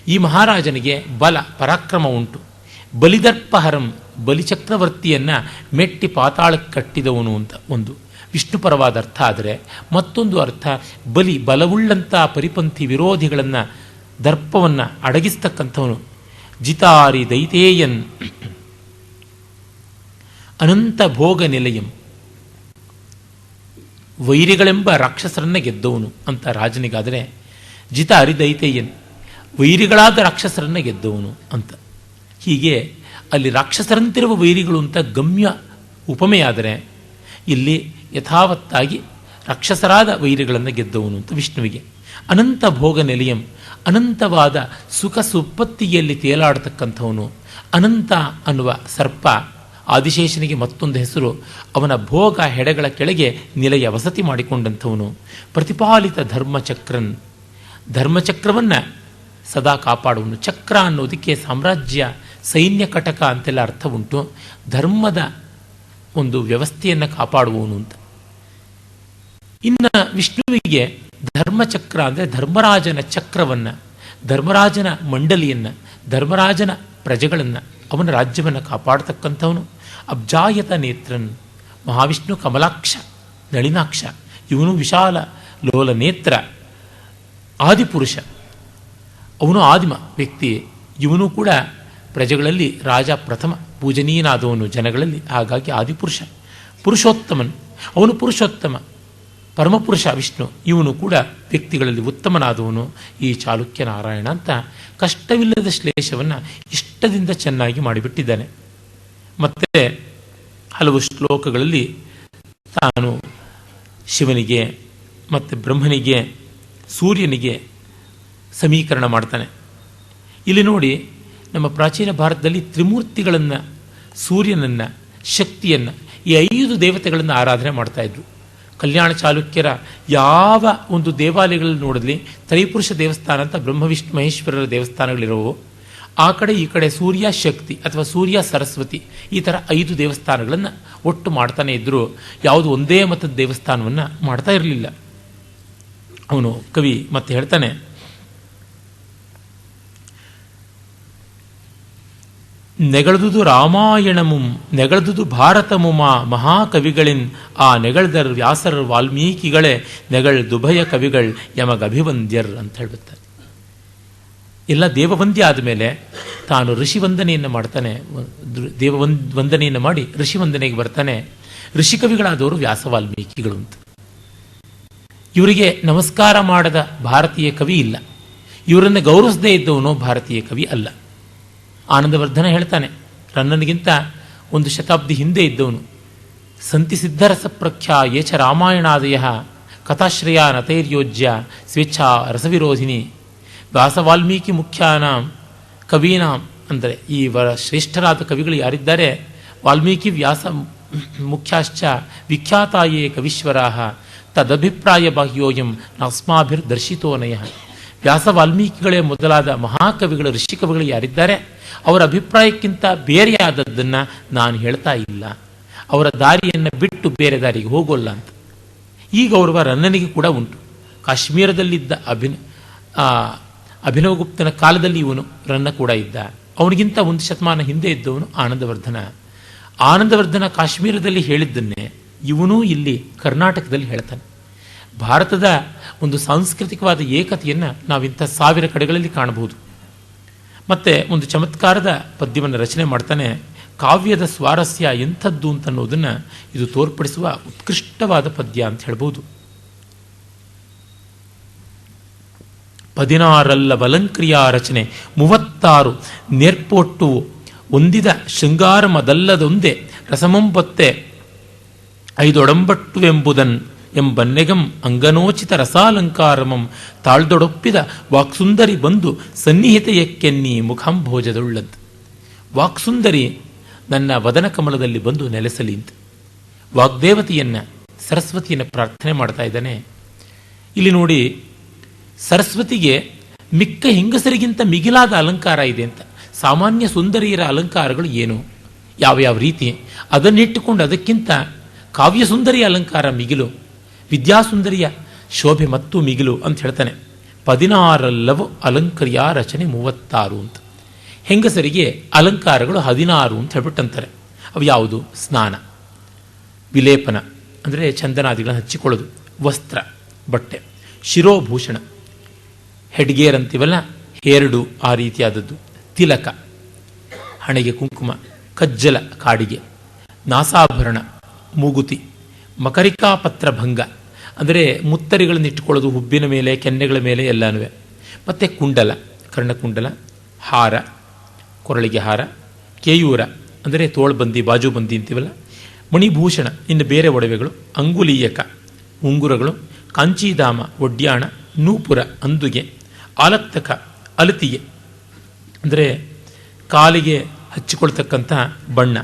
S2: ಈ ಮಹಾರಾಜನಿಗೆ ಬಲ ಪರಾಕ್ರಮ ಉಂಟು. ಬಲಿದರ್ಪಹರಂ, ಬಲಿಚಕ್ರವರ್ತಿಯನ್ನು ಮೆಟ್ಟಿ ಪಾತಾಳಕ್ಕೆ ಕಟ್ಟಿದವನು ಅಂತ ಒಂದು ವಿಷ್ಣುಪರವಾದ ಅರ್ಥ. ಆದರೆ ಮತ್ತೊಂದು ಅರ್ಥ ಬಲಿ, ಬಲವುಳ್ಳಂಥ ಪರಿಪಂಥಿ ವಿರೋಧಿಗಳನ್ನು ದರ್ಪವನ್ನು ಅಡಗಿಸ್ತಕ್ಕಂಥವನು. ಜಿತಾರಿ ದೈತೇಯನ್ ಅನಂತ ಭೋಗ ನಿಲಯಂ, ವೈರಿಗಳೆಂಬ ರಾಕ್ಷಸರನ್ನ ಗೆದ್ದವನು ಅಂತ ರಾಜನಿಗಾದರೆ, ಜಿತ ಅರಿದೈತೇಯನ್ ವೈರಿಗಳಾದ ರಾಕ್ಷಸರನ್ನ ಗೆದ್ದವನು ಅಂತ. ಹೀಗೆ ಅಲ್ಲಿ ರಾಕ್ಷಸರಂತಿರುವ ವೈರಿಗಳು ಅಂತ ಗಮ್ಯ ಉಪಮೆಯಾದರೆ, ಇಲ್ಲಿ ಯಥಾವತ್ತಾಗಿ ರಾಕ್ಷಸರಾದ ವೈರಿಗಳನ್ನು ಗೆದ್ದವನು ಅಂತ ವಿಷ್ಣುವಿಗೆ. ಅನಂತ ಭೋಗ ನಿಲಯಂ, ಅನಂತವಾದ ಸುಖ ಸುಪ್ಪತ್ತಿಗೆಯಲ್ಲಿ ತೇಲಾಡತಕ್ಕಂಥವನು. ಅನಂತ ಅನ್ನುವ ಸರ್ಪ ಆದಿಶೇಷನಿಗೆ ಮತ್ತೊಂದು ಹೆಸರು. ಅವನ ಭೋಗ ಹೆಡೆಗಳ ಕೆಳಗೆ ನಿಲಯ ವಸತಿ ಮಾಡಿಕೊಂಡಂಥವನು. ಪ್ರತಿಪಾಲಿತ ಧರ್ಮಚಕ್ರನ್, ಧರ್ಮಚಕ್ರವನ್ನು ಸದಾ ಕಾಪಾಡುವನು. ಚಕ್ರ ಅನ್ನೋದಕ್ಕೆ ಸಾಮ್ರಾಜ್ಯ, ಸೈನ್ಯ ಕಟಕ ಅಂತೆಲ್ಲ ಅರ್ಥ ಉಂಟು. ಧರ್ಮದ ಒಂದು ವ್ಯವಸ್ಥೆಯನ್ನು ಕಾಪಾಡುವವನು ಅಂತ. ಇನ್ನು ವಿಷ್ಣುವಿಗೆ ಧರ್ಮಚಕ್ರ ಅಂದರೆ ಧರ್ಮರಾಜನ ಚಕ್ರವನ್ನು, ಧರ್ಮರಾಜನ ಮಂಡಲಿಯನ್ನು, ಧರ್ಮರಾಜನ ಪ್ರಜೆಗಳನ್ನು, ಅವನ ರಾಜ್ಯವನ್ನು ಕಾಪಾಡತಕ್ಕಂಥವನು. ಅಬ್ಜಾಯತ ನೇತ್ರನ್, ಮಹಾವಿಷ್ಣು ಕಮಲಾಕ್ಷ ನಳಿನಾಕ್ಷ, ಇವನು ವಿಶಾಲ ಲೋಲ ನೇತ್ರ, ಆದಿಪುರುಷ, ಅವನು ಆದಿಮ ವ್ಯಕ್ತಿ. ಇವನು ಕೂಡ ಪ್ರಜೆಗಳಲ್ಲಿ ರಾಜ ಪ್ರಥಮ ಪೂಜನೀಯನಾದವನು ಜನಗಳಲ್ಲಿ, ಹಾಗಾಗಿ ಆದಿಪುರುಷ. ಪುರುಷೋತ್ತಮನ್, ಅವನು ಪುರುಷೋತ್ತಮ, ಪರಮಪುರುಷ ವಿಷ್ಣು. ಇವನು ಕೂಡ ವ್ಯಕ್ತಿಗಳಲ್ಲಿ ಉತ್ತಮನಾದವನು ಈ ಚಾಲುಕ್ಯ ನಾರಾಯಣ ಅಂತ ಕಷ್ಟವಿಲ್ಲದ ಶ್ಲೇಷವನ್ನು ಇಷ್ಟದಿಂದ ಚೆನ್ನಾಗಿ ಮಾಡಿಬಿಟ್ಟಿದ್ದಾನೆ. ಮತ್ತೆ ಹಲವು ಶ್ಲೋಕಗಳಲ್ಲಿ ತಾನು ಶಿವನಿಗೆ ಮತ್ತು ಬ್ರಹ್ಮನಿಗೆ ಸೂರ್ಯನಿಗೆ ಸಮೀಕರಣ ಮಾಡ್ತಾನೆ. ಇಲ್ಲಿ ನೋಡಿ, ನಮ್ಮ ಪ್ರಾಚೀನ ಭಾರತದಲ್ಲಿ ತ್ರಿಮೂರ್ತಿಗಳನ್ನು, ಸೂರ್ಯನನ್ನು, ಶಕ್ತಿಯನ್ನು, ಈ 5 ದೇವತೆಗಳನ್ನು ಆರಾಧನೆ ಮಾಡ್ತಾ ಇದ್ರು. ಕಲ್ಯಾಣ ಚಾಲುಕ್ಯರ ಯಾವ ಒಂದು ದೇವಾಲಯಗಳಲ್ಲಿ ನೋಡಿದ್ಲಿ ತ್ರೈಪುರುಷ ದೇವಸ್ಥಾನ ಅಂತ ಬ್ರಹ್ಮ ವಿಷ್ಣು ಮಹೇಶ್ವರರ ದೇವಸ್ಥಾನಗಳಿರೋವು. ಆ ಕಡೆ ಈ ಕಡೆ ಸೂರ್ಯ ಶಕ್ತಿ ಅಥವಾ ಸೂರ್ಯ ಸರಸ್ವತಿ, ಈ ಥರ 5 ದೇವಸ್ಥಾನಗಳನ್ನು ಒಟ್ಟು ಮಾಡ್ತಾನೆ ಇದ್ದರು. ಯಾವುದು ಒಂದೇ ಮತದ ದೇವಸ್ಥಾನವನ್ನು ಮಾಡ್ತಾ ಇರಲಿಲ್ಲ. ಅವನು ಕವಿ ಮತ್ತೆ ಹೇಳ್ತಾನೆ, ನೆಗಳದುದು ರಾಮಾಯಣಮುಂ ನೆಗಳದುದು ಭಾರತಮುಮ ಮಹಾಕವಿಗಳಿನ್ ಆ ನೆಗಳದರ್ ವ್ಯಾಸರ್ ವಾಲ್ಮೀಕಿಗಳೇ ನೆಗಳ್ ದುಭಯ ಕವಿಗಳ್ ಯಮಗಭಿವಂದ್ಯರ್ ಅಂತ ಹೇಳ್ಬಿಡ್ತಾರೆ. ಎಲ್ಲ ದೇವವಂದ್ಯ ಆದಮೇಲೆ ತಾನು ಋಷಿವಂದನೆಯನ್ನು ಮಾಡ್ತಾನೆ. ವಂದನೆಯನ್ನು ಮಾಡಿ ಋಷಿವಂದನೆಗೆ ಬರ್ತಾನೆ. ಋಷಿಕವಿಗಳಾದವರು ವ್ಯಾಸ ವಾಲ್ಮೀಕಿಗಳು ಅಂತ. ಇವರಿಗೆ ನಮಸ್ಕಾರ ಮಾಡದ ಭಾರತೀಯ ಕವಿ ಇಲ್ಲ, ಇವರನ್ನು ಗೌರವಿಸದೇ ಇದ್ದವನು ಭಾರತೀಯ ಕವಿ ಅಲ್ಲ. ಆನಂದವರ್ಧನ ಹೇಳ್ತಾನೆ, ರನ್ನನಿಗಿಂತ 1 ಶತಾಬ್ದಿ ಹಿಂದೆ ಇದ್ದವನು. ಸಂತಿ ಸಿದ್ಧರಸ ಪ್ರಖ್ಯಾ ಯೇಚ ರಾಮಾಯಣಾದಯ ಕಥಾಶ್ರಯ ನತೈರ್ಯೋಜ್ಯ ಸ್ವೇಚ್ಛಾ ರಸವಿರೋಧಿನಿ ವ್ಯಾಸ ವಾಲ್ಮೀಕಿ ಮುಖ್ಯಾನಾಂ ಕವೀನಾಂ. ಅಂದರೆ ಈ ಶ್ರೇಷ್ಠರಾದ ಕವಿಗಳು ಯಾರಿದ್ದಾರೆ, ವಾಲ್ಮೀಕಿ ವ್ಯಾಸ ಮುಖ್ಯಾಶ್ಚ ವಿಖ್ಯಾತಾಯೇ ಕವೀಶ್ವರಾಹ ತದಭಿಪ್ರಾಯ ಬಾಹ್ಯೋಯಂ ನಾಸ್ಮಾಭಿರ್ದರ್ಶಿತೋನಯ. ವ್ಯಾಸ ವಾಲ್ಮೀಕಿಗಳೇ ಮೊದಲಾದ ಮಹಾಕವಿಗಳು, ಋಷಿಕವಿಗಳು ಯಾರಿದ್ದಾರೆ ಅವರ ಅಭಿಪ್ರಾಯಕ್ಕಿಂತ ಬೇರೆಯಾದದ್ದನ್ನು ನಾನು ಹೇಳ್ತಾ ಇಲ್ಲ. ಅವರ ದಾರಿಯನ್ನು ಬಿಟ್ಟು ಬೇರೆ ದಾರಿಗೆ ಹೋಗೋಲ್ಲ ಅಂತ ಈ ಗೌರವ ರನ್ನನಿಗೆ ಕೂಡ ಉಂಟು. ಕಾಶ್ಮೀರದಲ್ಲಿದ್ದ ಅಭಿನವಗುಪ್ತನ ಕಾಲದಲ್ಲಿ ಇವನು ರನ್ನ ಕೂಡ ಇದ್ದ. ಅವನಿಗಿಂತ ಒಂದು ಶತಮಾನ ಹಿಂದೆ ಇದ್ದವನು ಆನಂದವರ್ಧನ. ಆನಂದವರ್ಧನ ಕಾಶ್ಮೀರದಲ್ಲಿ ಹೇಳಿದ್ದನ್ನೇ ಇವನೂ ಇಲ್ಲಿ ಕರ್ನಾಟಕದಲ್ಲಿ ಹೇಳ್ತಾನೆ. ಭಾರತದ ಒಂದು ಸಾಂಸ್ಕೃತಿಕವಾದ ಏಕತೆಯನ್ನು ನಾವಿಂಥ 1000 ಕಡೆಗಳಲ್ಲಿ ಕಾಣಬಹುದು. ಮತ್ತೆ ಒಂದು ಚಮತ್ಕಾರದ ಪದ್ಯವನ್ನು ರಚನೆ ಮಾಡ್ತಾನೆ. ಕಾವ್ಯದ ಸ್ವಾರಸ್ಯ ಎಂಥದ್ದು ಅಂತನ್ನೋದನ್ನು ಇದು ತೋರ್ಪಡಿಸುವ ಉತ್ಕೃಷ್ಟವಾದ ಪದ್ಯ ಅಂತ ಹೇಳ್ಬೋದು. 16 ವಲಂಕ್ರಿಯಾ ರಚನೆ 36 ನೇರ್ಪೊಟ್ಟು ಒಂದಿದ ಶೃಂಗಾರಮದಲ್ಲದೊಂದೇ ರಸಮಂಪತ್ತೆ 5 ಒಡಂಬಟ್ಟುವೆಂಬುದನ್ ಎಂಬನ್ನೆಗಂ ಅಂಗನೋಚಿತ ರಸಾಲಂಕಾರಮಂ ತಾಳ್ದೊಡೊಪ್ಪಿದ ವಾಕ್ಸುಂದರಿ ಬಂದು ಸನ್ನಿಹಿತೆಯಕ್ಕೆನ್ನಿ ಮುಖಾಂಭೋಜದುಳ್ಳದ್ದು. ವಾಕ್ಸುಂದರಿ ನನ್ನ ವದನ ಕಮಲದಲ್ಲಿ ಬಂದು ನೆಲೆಸಲಿ ಅಂತ ವಾಗ್ದೇವತೆಯನ್ನು, ಸರಸ್ವತಿಯನ್ನು ಪ್ರಾರ್ಥನೆ ಮಾಡ್ತಾ ಇದ್ದಾನೆ. ಇಲ್ಲಿ ನೋಡಿ, ಸರಸ್ವತಿಗೆ ಮಿಕ್ಕ ಹೆಂಗಸರಿಗಿಂತ ಮಿಗಿಲಾದ ಅಲಂಕಾರ ಇದೆ ಅಂತ. ಸಾಮಾನ್ಯ ಸುಂದರಿಯರ ಅಲಂಕಾರಗಳು ಏನು, ಯಾವ್ಯಾವ ರೀತಿ, ಅದನ್ನಿಟ್ಟುಕೊಂಡು ಅದಕ್ಕಿಂತ ಕಾವ್ಯ ಸುಂದರಿಯ ಅಲಂಕಾರ ಮಿಗಿಲು, ವಿದ್ಯಾಸುಂದರಿಯ ಶೋಭೆ ಮತ್ತು ಮಿಗಿಲು ಅಂತ ಹೇಳ್ತಾನೆ. 16 ಅಲಂಕರ್ಯ ರಚನೆ 36 ಅಂತ. ಹೆಂಗಸರಿಗೆ ಅಲಂಕಾರಗಳು 16 ಅಂತ ಹೇಳ್ಬಿಟ್ಟಂತಾರೆ. ಅವು ಯಾವುದು? ಸ್ನಾನ, ವಿಲೇಪನ ಅಂದರೆ ಚಂದನಾದಿಗಳನ್ನು ಹಚ್ಚಿಕೊಳ್ಳೋದು, ವಸ್ತ್ರ ಬಟ್ಟೆ, ಶಿರೋಭೂಷಣ ಹೆಡ್ಗೇರ್ ಅಂತೀವಲ್ಲ, ಹೇರಡು ಆ ರೀತಿಯಾದದ್ದು, ತಿಲಕ ಹಣೆಗೆ ಕುಂಕುಮ, ಕಜ್ಜಲ ಕಾಡಿಗೆ, ನಾಸಾಭರಣ, ಮೂಗುತಿ, ಮಕರಿಕಾ ಪತ್ರ ಭಂಗ ಅಂದರೆ ಮುತ್ತರಿಗಳನ್ನು ಇಟ್ಟುಕೊಳ್ಳೋದು ಹುಬ್ಬಿನ ಮೇಲೆ, ಕೆನ್ನೆಗಳ ಮೇಲೆ ಎಲ್ಲನೂ, ಮತ್ತು ಕುಂಡಲ, ಕರ್ಣಕುಂಡಲ, ಹಾರ, ಕೊರಳಿಗೆ ಹಾರ, ಕೇಯೂರ ಅಂದರೆ ತೋಳ್ಬಂದಿ, ಬಾಜುಬಂದಿ ಅಂತೀವಲ್ಲ, ಮಣಿಭೂಷಣ ಇನ್ನು ಬೇರೆ ಒಡವೆಗಳು, ಅಂಗುಲೀಯಕ ಉಂಗುರಗಳು, ಕಾಂಚೀಧಾಮ ಒಡ್ಯಾಣ, ನೂಪುರ ಅಂದುಗೆ, ಆಲಕ್ತಕ ಅಲತಿಗೆ ಅಂದರೆ ಕಾಲಿಗೆ ಹಚ್ಚಿಕೊಳ್ತಕ್ಕಂತಹ ಬಣ್ಣ.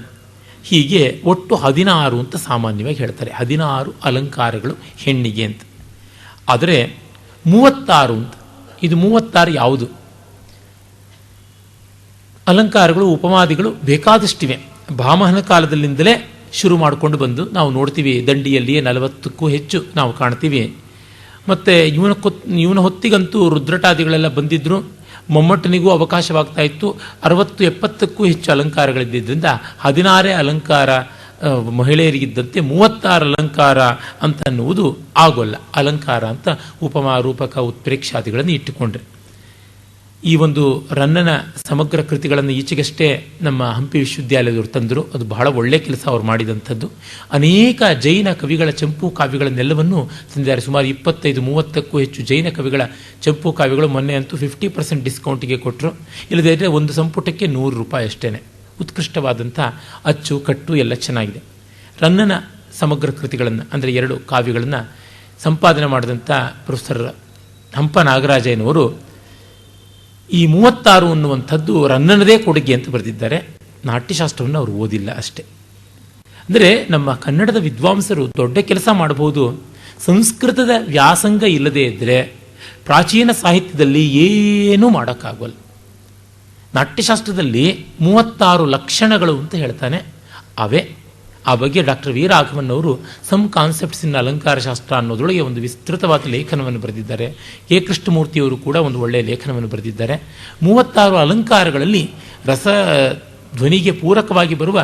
S2: ಹೀಗೆ ಒಟ್ಟು 16 ಅಂತ ಸಾಮಾನ್ಯವಾಗಿ ಹೇಳ್ತಾರೆ. 16 ಅಲಂಕಾರಗಳು ಹೆಣ್ಣಿಗೆ ಅಂತ. ಆದರೆ 36 ಅಂತ. ಇದು 36 ಯಾವುದು? ಅಲಂಕಾರಗಳು, ಉಪಮಾದಿಗಳು ಬೇಕಾದಷ್ಟಿವೆ. ಭಾಮಹನ ಕಾಲದಲ್ಲಿಂದಲೇ ಶುರು ಮಾಡಿಕೊಂಡು ಬಂದು ನಾವು ನೋಡ್ತೀವಿ. ದಂಡಿಯಲ್ಲಿಯೇ 40ಕ್ಕೂ ಹೆಚ್ಚು ನಾವು ಕಾಣ್ತೀವಿ. ಮತ್ತು ಇವನ ಹೊತ್ತಿಗಂತೂ ರುದ್ರಟಾದಿಗಳೆಲ್ಲ ಬಂದಿದ್ದರು. ಮೊಮ್ಮಟ್ಟನಿಗೂ ಅವಕಾಶವಾಗ್ತಾ ಇತ್ತು. 60-70ಕ್ಕೂ ಹೆಚ್ಚು ಅಲಂಕಾರಗಳಿದ್ದರಿಂದ 16 ಅಲಂಕಾರ ಮಹಿಳೆಯರಿಗಿದ್ದಂತೆ 36 ಅಲಂಕಾರ ಅಂತ ಅನ್ನುವುದು ಆಗೋಲ್ಲ. ಅಲಂಕಾರ ಅಂತ ಉಪಮಾ, ರೂಪಕ, ಉತ್ಪ್ರೇಕ್ಷಾದಿಗಳನ್ನು ಇಟ್ಟುಕೊಂಡ್ರೆ. ಈ ಒಂದು ರನ್ನನ ಸಮಗ್ರ ಕೃತಿಗಳನ್ನು ಈಚೆಗಷ್ಟೇ ನಮ್ಮ ಹಂಪಿ ವಿಶ್ವವಿದ್ಯಾಲಯದವರು ತಂದರು. ಅದು ಬಹಳ ಒಳ್ಳೆಯ ಕೆಲಸ ಅವರು ಮಾಡಿದಂಥದ್ದು. ಅನೇಕ ಜೈನ ಕವಿಗಳ ಚಂಪು ಕಾವ್ಯಗಳನ್ನೆಲ್ಲವನ್ನೂ ತಂದಿದ್ದಾರೆ. ಸುಮಾರು 25-30ಕ್ಕೂ ಹೆಚ್ಚು ಜೈನ ಕವಿಗಳ ಚಂಪು ಕಾವ್ಯಗಳು. ಮೊನ್ನೆ ಅಂತೂ 50% ಡಿಸ್ಕೌಂಟಿಗೆ ಕೊಟ್ಟರು. ಇಲ್ಲದೇ ಒಂದು ಸಂಪುಟಕ್ಕೆ ₹100 ಅಷ್ಟೇ. ಉತ್ಕೃಷ್ಟವಾದಂಥ ಅಚ್ಚು ಕಟ್ಟು ಎಲ್ಲ ಚೆನ್ನಾಗಿದೆ. ರನ್ನನ ಸಮಗ್ರ ಕೃತಿಗಳನ್ನು ಅಂದರೆ 2 ಕಾವ್ಯಗಳನ್ನು ಸಂಪಾದನೆ ಮಾಡಿದಂಥ ಪ್ರೊಫೆಸರ್ ಹಂಪ ನಾಗರಾಜಯ್ಯನವರು ಈ 36 ಅನ್ನುವಂಥದ್ದು ರನ್ನನದೇ ಕೊಡುಗೆ ಅಂತ ಬರೆದಿದ್ದಾರೆ. ನಾಟ್ಯಶಾಸ್ತ್ರವನ್ನು ಅವರು ಓದಿಲ್ಲ ಅಷ್ಟೇ. ಅಂದರೆ ನಮ್ಮ ಕನ್ನಡದ ವಿದ್ವಾಂಸರು ದೊಡ್ಡ ಕೆಲಸ ಮಾಡಬಹುದು. ಸಂಸ್ಕೃತದ ವ್ಯಾಸಂಗ ಇಲ್ಲದೇ ಇದ್ದರೆ ಪ್ರಾಚೀನ ಸಾಹಿತ್ಯದಲ್ಲಿ ಏನೂ ಮಾಡೋಕ್ಕಾಗೋಲ್ಲ. ನಾಟ್ಯಶಾಸ್ತ್ರದಲ್ಲಿ 36 ಲಕ್ಷಣಗಳು ಅಂತ ಹೇಳ್ತಾನೆ. ಅವೇ ಆ ಬಗ್ಗೆ ಡಾಕ್ಟರ್ ವಿ ರಾಘವನ್ ಅವರು ಸಮ್ ಕಾನ್ಸೆಪ್ಟ್ಸ್ ಇನ್ ಅಲಂಕಾರ ಶಾಸ್ತ್ರ ಅನ್ನೋದ್ರೊಳಗೆ ಒಂದು ವಿಸ್ತೃತವಾದ ಲೇಖನವನ್ನು ಬರೆದಿದ್ದಾರೆ. ಕೆ ಕೃಷ್ಣಮೂರ್ತಿಯವರು ಕೂಡ ಒಂದು ಒಳ್ಳೆಯ ಲೇಖನವನ್ನು ಬರೆದಿದ್ದಾರೆ. 36 ಅಲಂಕಾರಗಳಲ್ಲಿ ರಸ ಧ್ವನಿಗೆ ಪೂರಕವಾಗಿ ಬರುವ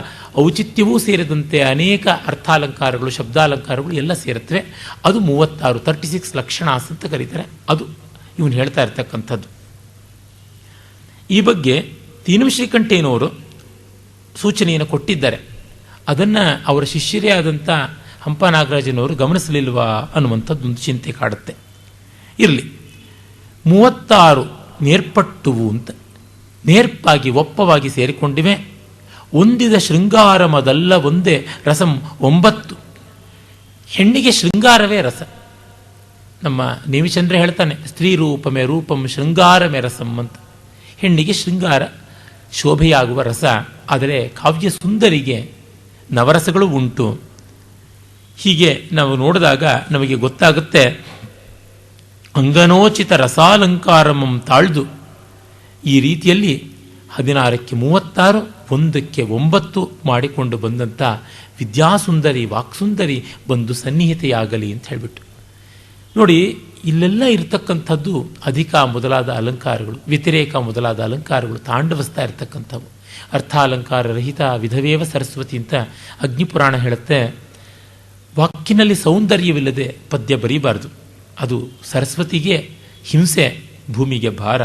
S2: ಔಚಿತ್ಯವೂ ಸೇರಿದಂತೆ ಅನೇಕ ಅರ್ಥಾಲಂಕಾರಗಳು, ಶಬ್ದಾಲಂಕಾರಗಳು ಎಲ್ಲ ಸೇರುತ್ತವೆ. ಅದು 36 ಲಕ್ಷಣಾಸ್ ಅಂತ ಕರೀತಾರೆ. ಅದು ಇವನು ಹೇಳ್ತಾ ಇರ್ತಕ್ಕಂಥದ್ದು. ಈ ಬಗ್ಗೆ ತೀನಂ ಶ್ರೀಕಂಠೇನವರು ಸೂಚನೆಯನ್ನು ಕೊಟ್ಟಿದ್ದಾರೆ. ಅದನ್ನು ಅವರ ಶಿಷ್ಯರೇ ಆದಂಥ ಹಂಪ ನಾಗರಾಜನವರು ಗಮನಿಸಲಿಲ್ವಾ ಅನ್ನುವಂಥದ್ದೊಂದು ಚಿಂತೆ ಕಾಡುತ್ತೆ. ಇರಲಿ, 36 ನೇರ್ಪಟ್ಟುವು ಅಂತ ನೇರ್ಪಾಗಿ ಒಪ್ಪವಾಗಿ ಸೇರಿಕೊಂಡಿವೆ. ಒಂದಿದ ಶೃಂಗಾರಮದಲ್ಲ ಒಂದೇ ರಸಂ 9. ಹೆಣ್ಣಿಗೆ ಶೃಂಗಾರವೇ ರಸ. ನಮ್ಮ ನೇಮಿಚಂದ್ರ ಹೇಳ್ತಾನೆ, ಸ್ತ್ರೀ ರೂಪಮೆ ರೂಪಂ ಶೃಂಗಾರಮೆ ರಸಂ ಅಂತ. ಹೆಣ್ಣಿಗೆ ಶೃಂಗಾರ ಶೋಭೆಯಾಗುವ ರಸ. ಆದರೆ ಕಾವ್ಯ ಸುಂದರಿಗೆ ನವರಸಗಳು ಉಂಟು. ಹೀಗೆ ನಾವು ನೋಡಿದಾಗ ನಮಗೆ ಗೊತ್ತಾಗುತ್ತೆ, ಅಂಗನೋಚಿತ ರಸಾಲಂಕಾರಮಂ ತಾಳ್ದು, ಈ ರೀತಿಯಲ್ಲಿ 16ಕ್ಕೆ 36, 1ಕ್ಕೆ 9 ಮಾಡಿಕೊಂಡು ಬಂದಂಥ ವಿದ್ಯಾಸುಂದರಿ ವಾಕ್ಸುಂದರಿ ಬಂದು ಸನ್ನಿಹಿತೆಯಾಗಲಿ ಅಂತ ಹೇಳಿಬಿಟ್ಟು ನೋಡಿ. ಇಲ್ಲೆಲ್ಲ ಇರತಕ್ಕಂಥದ್ದು ಅಧಿಕ ಮೊದಲಾದ ಅಲಂಕಾರಗಳು, ವ್ಯತಿರೇಕ ಮೊದಲಾದ ಅಲಂಕಾರಗಳು ತಾಂಡವಿಸ್ತಾ ಇರತಕ್ಕಂಥವು. ಅರ್ಥಾಲಂಕಾರ ರಹಿತ ವಿಧವೇವ ಸರಸ್ವತಿ ಅಂತ ಅಗ್ನಿಪುರಾಣ ಹೇಳುತ್ತೆ. ವಾಕ್ಕಿನಲ್ಲಿ ಸೌಂದರ್ಯವಿಲ್ಲದೆ ಪದ್ಯ ಬರೀಬಾರ್ದು, ಅದು ಸರಸ್ವತಿಗೆ ಹಿಂಸೆ, ಭೂಮಿಗೆ ಭಾರ.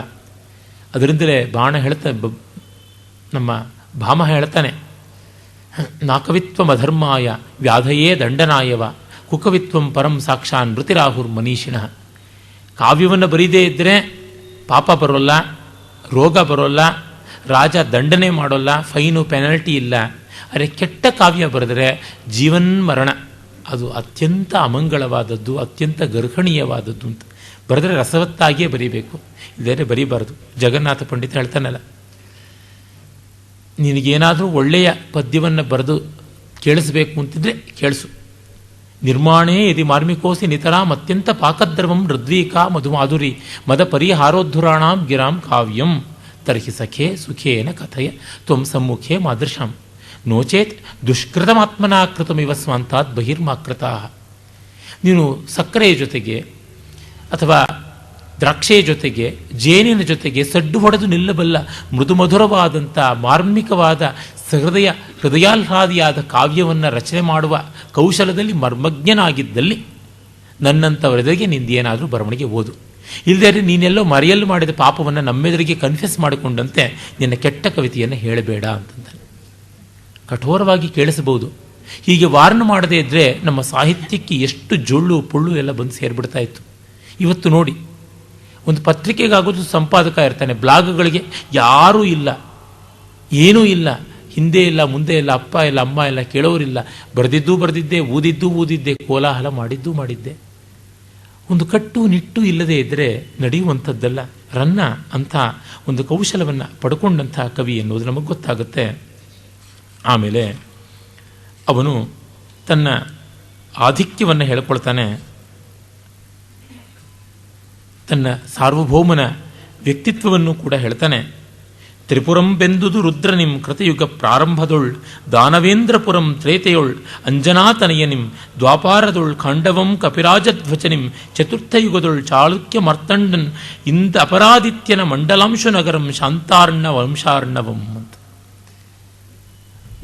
S2: ಅದರಿಂದಲೇ ಬಾಣ ಹೇಳ್ತಾ ನಮ್ಮ ಭಾಮ ಹೇಳ್ತಾನೆ, ನಾಕವಿತ್ವಂ ಅಧರ್ಮಾಯ ವ್ಯಾಧಯೇ ದಂಡನಾಯವ ಕುಕವಿತ್ವಂ ಪರಂ ಸಾಕ್ಷಾನ್ ಮೃತಿರಾಹುರ್ ಮನೀಷಿಣಃ. ಕಾವ್ಯವನ್ನು ಬರೀದೇ ಇದ್ದರೆ ಪಾಪ ಬರೋಲ್ಲ, ರೋಗ ಬರೋಲ್ಲ, ರಾಜ ದಂಡನೆ ಮಾಡೋಲ್ಲ, ಫೈನು ಪೆನಲ್ಟಿ ಇಲ್ಲ. ಅರೆ ಕೆಟ್ಟ ಕಾವ್ಯ ಬರೆದರೆ ಜೀವನ್ಮರಣ, ಅದು ಅತ್ಯಂತ ಅಮಂಗಳವಾದದ್ದು, ಅತ್ಯಂತ ಗರ್ಹಣೀಯವಾದದ್ದು ಅಂತ. ಬರೆದರೆ ರಸವತ್ತಾಗಿಯೇ ಬರೀಬೇಕು, ಇಲ್ಲದೇ ಬರೀಬಾರದು. ಜಗನ್ನಾಥ ಪಂಡಿತ ಹೇಳ್ತಾನಲ್ಲ, ನಿನಗೇನಾದರೂ ಒಳ್ಳೆಯ ಪದ್ಯವನ್ನು ಬರೆದು ಕೇಳಿಸ್ಬೇಕು ಅಂತಿದ್ರೆ ಕೇಳಿಸು. ನಿರ್ಮಾಣೇ ಯದಿ ಮಾರ್ಮಿಕೋಸಿ ನಿತರಾಂ ಅತ್ಯಂತ ಪಾಕದ್ರವಂ ಋದ್ವೀಕಾ ಮಧುಮಾಧುರಿ ಮದ ಪರಿಹಾರೋದ್ಧುರಾಣಾಂ ಗಿರಾಂ ಕಾವ್ಯಂ ತರ್ಹಿ ಸಖೇ ಸುಖೇನ ಕಥಯ ತ್ವಂ ಸಮ್ಮುಖೇ ಮಾದೃಶಾಂ ನೋಚೇತ್ ದುಷ್ಕೃತಮಾತ್ಮನಾ ಕೃತಮಿವ ಸ್ವಂತಾತ್ ಬಹಿರ್ಮಾಕೃತಾ. ನೀನು ಸಕ್ಕರೆಯ ಜೊತೆಗೆ ಅಥವಾ ದ್ರಾಕ್ಷೆಯ ಜೊತೆಗೆ ಜೇನಿನ ಜೊತೆಗೆ ಸಡ್ಡು ಹೊಡೆದು ನಿಲ್ಲಬಲ್ಲ ಮೃದು ಮಧುರವಾದಂಥ ಮಾರ್ಮಿಕವಾದ ಹೃದಯಾಹ್ಲಾದಿಯಾದ ಕಾವ್ಯವನ್ನು ರಚನೆ ಮಾಡುವ ಕೌಶಲದಲ್ಲಿ ಮರ್ಮಜ್ಞನಾಗಿದ್ದಲ್ಲಿ ನನ್ನಂಥವರೆದುರಿಗೆ ನಿಂದೇನಾದರೂ ಬರವಣಿಗೆ ಓದು. ಇಲ್ಲದೇ ನೀನೆಲ್ಲೋ ಮರೆಯಲು ಮಾಡಿದ ಪಾಪವನ್ನು ನಮ್ಮೆದುರಿಗೆ ಕನ್ಫೆಸ್ ಮಾಡಿಕೊಂಡಂತೆ ನಿನ್ನ ಕೆಟ್ಟ ಕವಿತೆಯನ್ನು ಹೇಳಬೇಡ ಅಂತಂತಾನೆ. ಕಠೋರವಾಗಿ ಕೇಳಿಸಬಹುದು. ಹೀಗೆ ವಾರ್ನ್ ಮಾಡದೇ ಇದ್ದರೆ ನಮ್ಮ ಸಾಹಿತ್ಯಕ್ಕೆ ಎಷ್ಟು ಜೊಳ್ಳು ಪೊಳ್ಳು ಎಲ್ಲ ಬಂದು ಸೇರಿಬಿಡ್ತಾ ಇತ್ತು. ಇವತ್ತು ನೋಡಿ, ಒಂದು ಪತ್ರಿಕೆಗಾಗೋದು ಸಂಪಾದಕ ಇರ್ತಾನೆ, ಬ್ಲಾಗ್ಗಳಿಗೆ ಯಾರೂ ಇಲ್ಲ, ಏನೂ ಇಲ್ಲ, ಹಿಂದೆ ಇಲ್ಲ ಮುಂದೆ ಇಲ್ಲ, ಅಪ್ಪ ಇಲ್ಲ ಅಮ್ಮ ಇಲ್ಲ, ಕೇಳೋರಿಲ್ಲ, ಬರೆದಿದ್ದೂ ಬರೆದಿದ್ದೆ, ಊದಿದ್ದೂ ಊದಿದ್ದೆ, ಕೋಲಾಹಲ ಮಾಡಿದ್ದೂ ಮಾಡಿದ್ದೆ. ಒಂದು ಕಟ್ಟು ನಿಟ್ಟು ಇಲ್ಲದೆ ಇದ್ದರೆ ನಡೆಯುವಂಥದ್ದಲ್ಲ. ರನ್ನ ಅಂಥ ಒಂದು ಕೌಶಲವನ್ನು ಪಡ್ಕೊಂಡಂಥ ಕವಿ ಎನ್ನುವುದು ನಮಗೆ ಗೊತ್ತಾಗುತ್ತೆ. ಆಮೇಲೆ ಅವನು ತನ್ನ ಆಧಿಕ್ಯವನ್ನು ಹೇಳ್ಕೊಳ್ತಾನೆ. ತನ್ನ ಸಾರ್ವಭೌಮನ ವ್ಯಕ್ತಿತ್ವವನ್ನು ಕೂಡ ಹೇಳ್ತಾನೆ. ತ್ರಿಪುರಂ ಬೆಂದುದು ರುದ್ರನಿಂ ಕೃತಯುಗ ಪ್ರಾರಂಭದೊಳ್ ದಾನವೇಂದ್ರಪುರಂ ತ್ರೇತೆಯೊಳ್ ಅಂಜನಾತನಯನಿಂ ದ್ವಾಪಾರದೊಳ್ ಖಾಂಡವಂ ಕಪಿರಾಜಧ್ವಚನಿಂ ಚತುರ್ಥಯುಗದೊಳ್ ಚಾಳುಕ್ಯ ಮರ್ತಂಡನ್ ಇಂದ ಅಪರಾದಿತ್ಯನ ಮಂಡಲಾಂಶು ನಗರಂ ಶಾಂತಾರ್ಣ ವಂಶಾರ್ಣವಂ ಅಂತ.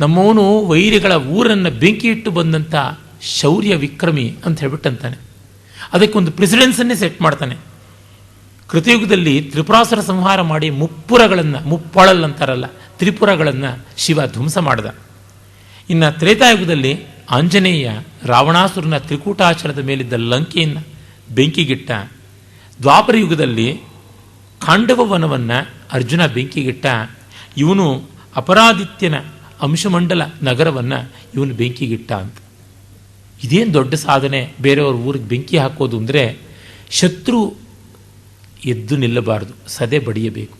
S2: ನಮ್ಮವನು ವೈರಿಗಳ ಊರನ್ನು ಬೆಂಕಿ ಇಟ್ಟು ಬಂದಂಥ ಶೌರ್ಯ ವಿಕ್ರಮಿ ಅಂತ ಹೇಳ್ಬಿಟ್ಟಂತಾನೆ. ಅದಕ್ಕೊಂದು ಪ್ರೆಸಿಡೆನ್ಸನ್ನೇ ಸೆಟ್ ಮಾಡ್ತಾನೆ. ಕೃತಯುಗದಲ್ಲಿ ತ್ರಿಪುರಾಸುರ ಸಂಹಾರ ಮಾಡಿ ಮುಪ್ಪಳಲ್ ಅಂತಾರಲ್ಲ, ತ್ರಿಪುರಗಳನ್ನು ಶಿವ ಧ್ವಂಸ ಮಾಡಿದ. ಇನ್ನು ತ್ರೇತಾಯುಗದಲ್ಲಿ ಆಂಜನೇಯ ರಾವಣಾಸುರನ ತ್ರಿಕೂಟಾಚಲದ ಮೇಲಿದ್ದ ಲಂಕೆಯನ್ನು ಬೆಂಕಿಗಿಟ್ಟ. ದ್ವಾಪರ ಯುಗದಲ್ಲಿ ಖಾಂಡವ ವನವನ್ನು ಅರ್ಜುನ ಬೆಂಕಿಗಿಟ್ಟ. ಇವನು ಅಪರಾದಿತ್ಯನ ಅಂಶಮಂಡಲ ನಗರವನ್ನು ಇವನು ಬೆಂಕಿಗಿಟ್ಟ ಅಂತ. ಇದೇನು ದೊಡ್ಡ ಸಾಧನೆ ಬೇರೆಯವ್ರ ಊರಿಗೆ ಬೆಂಕಿ ಹಾಕೋದು ಅಂದರೆ. ಶತ್ರು ಎದ್ದು ನಿಲ್ಲಬಾರದು, ಸದೆ ಬಡಿಯಬೇಕು.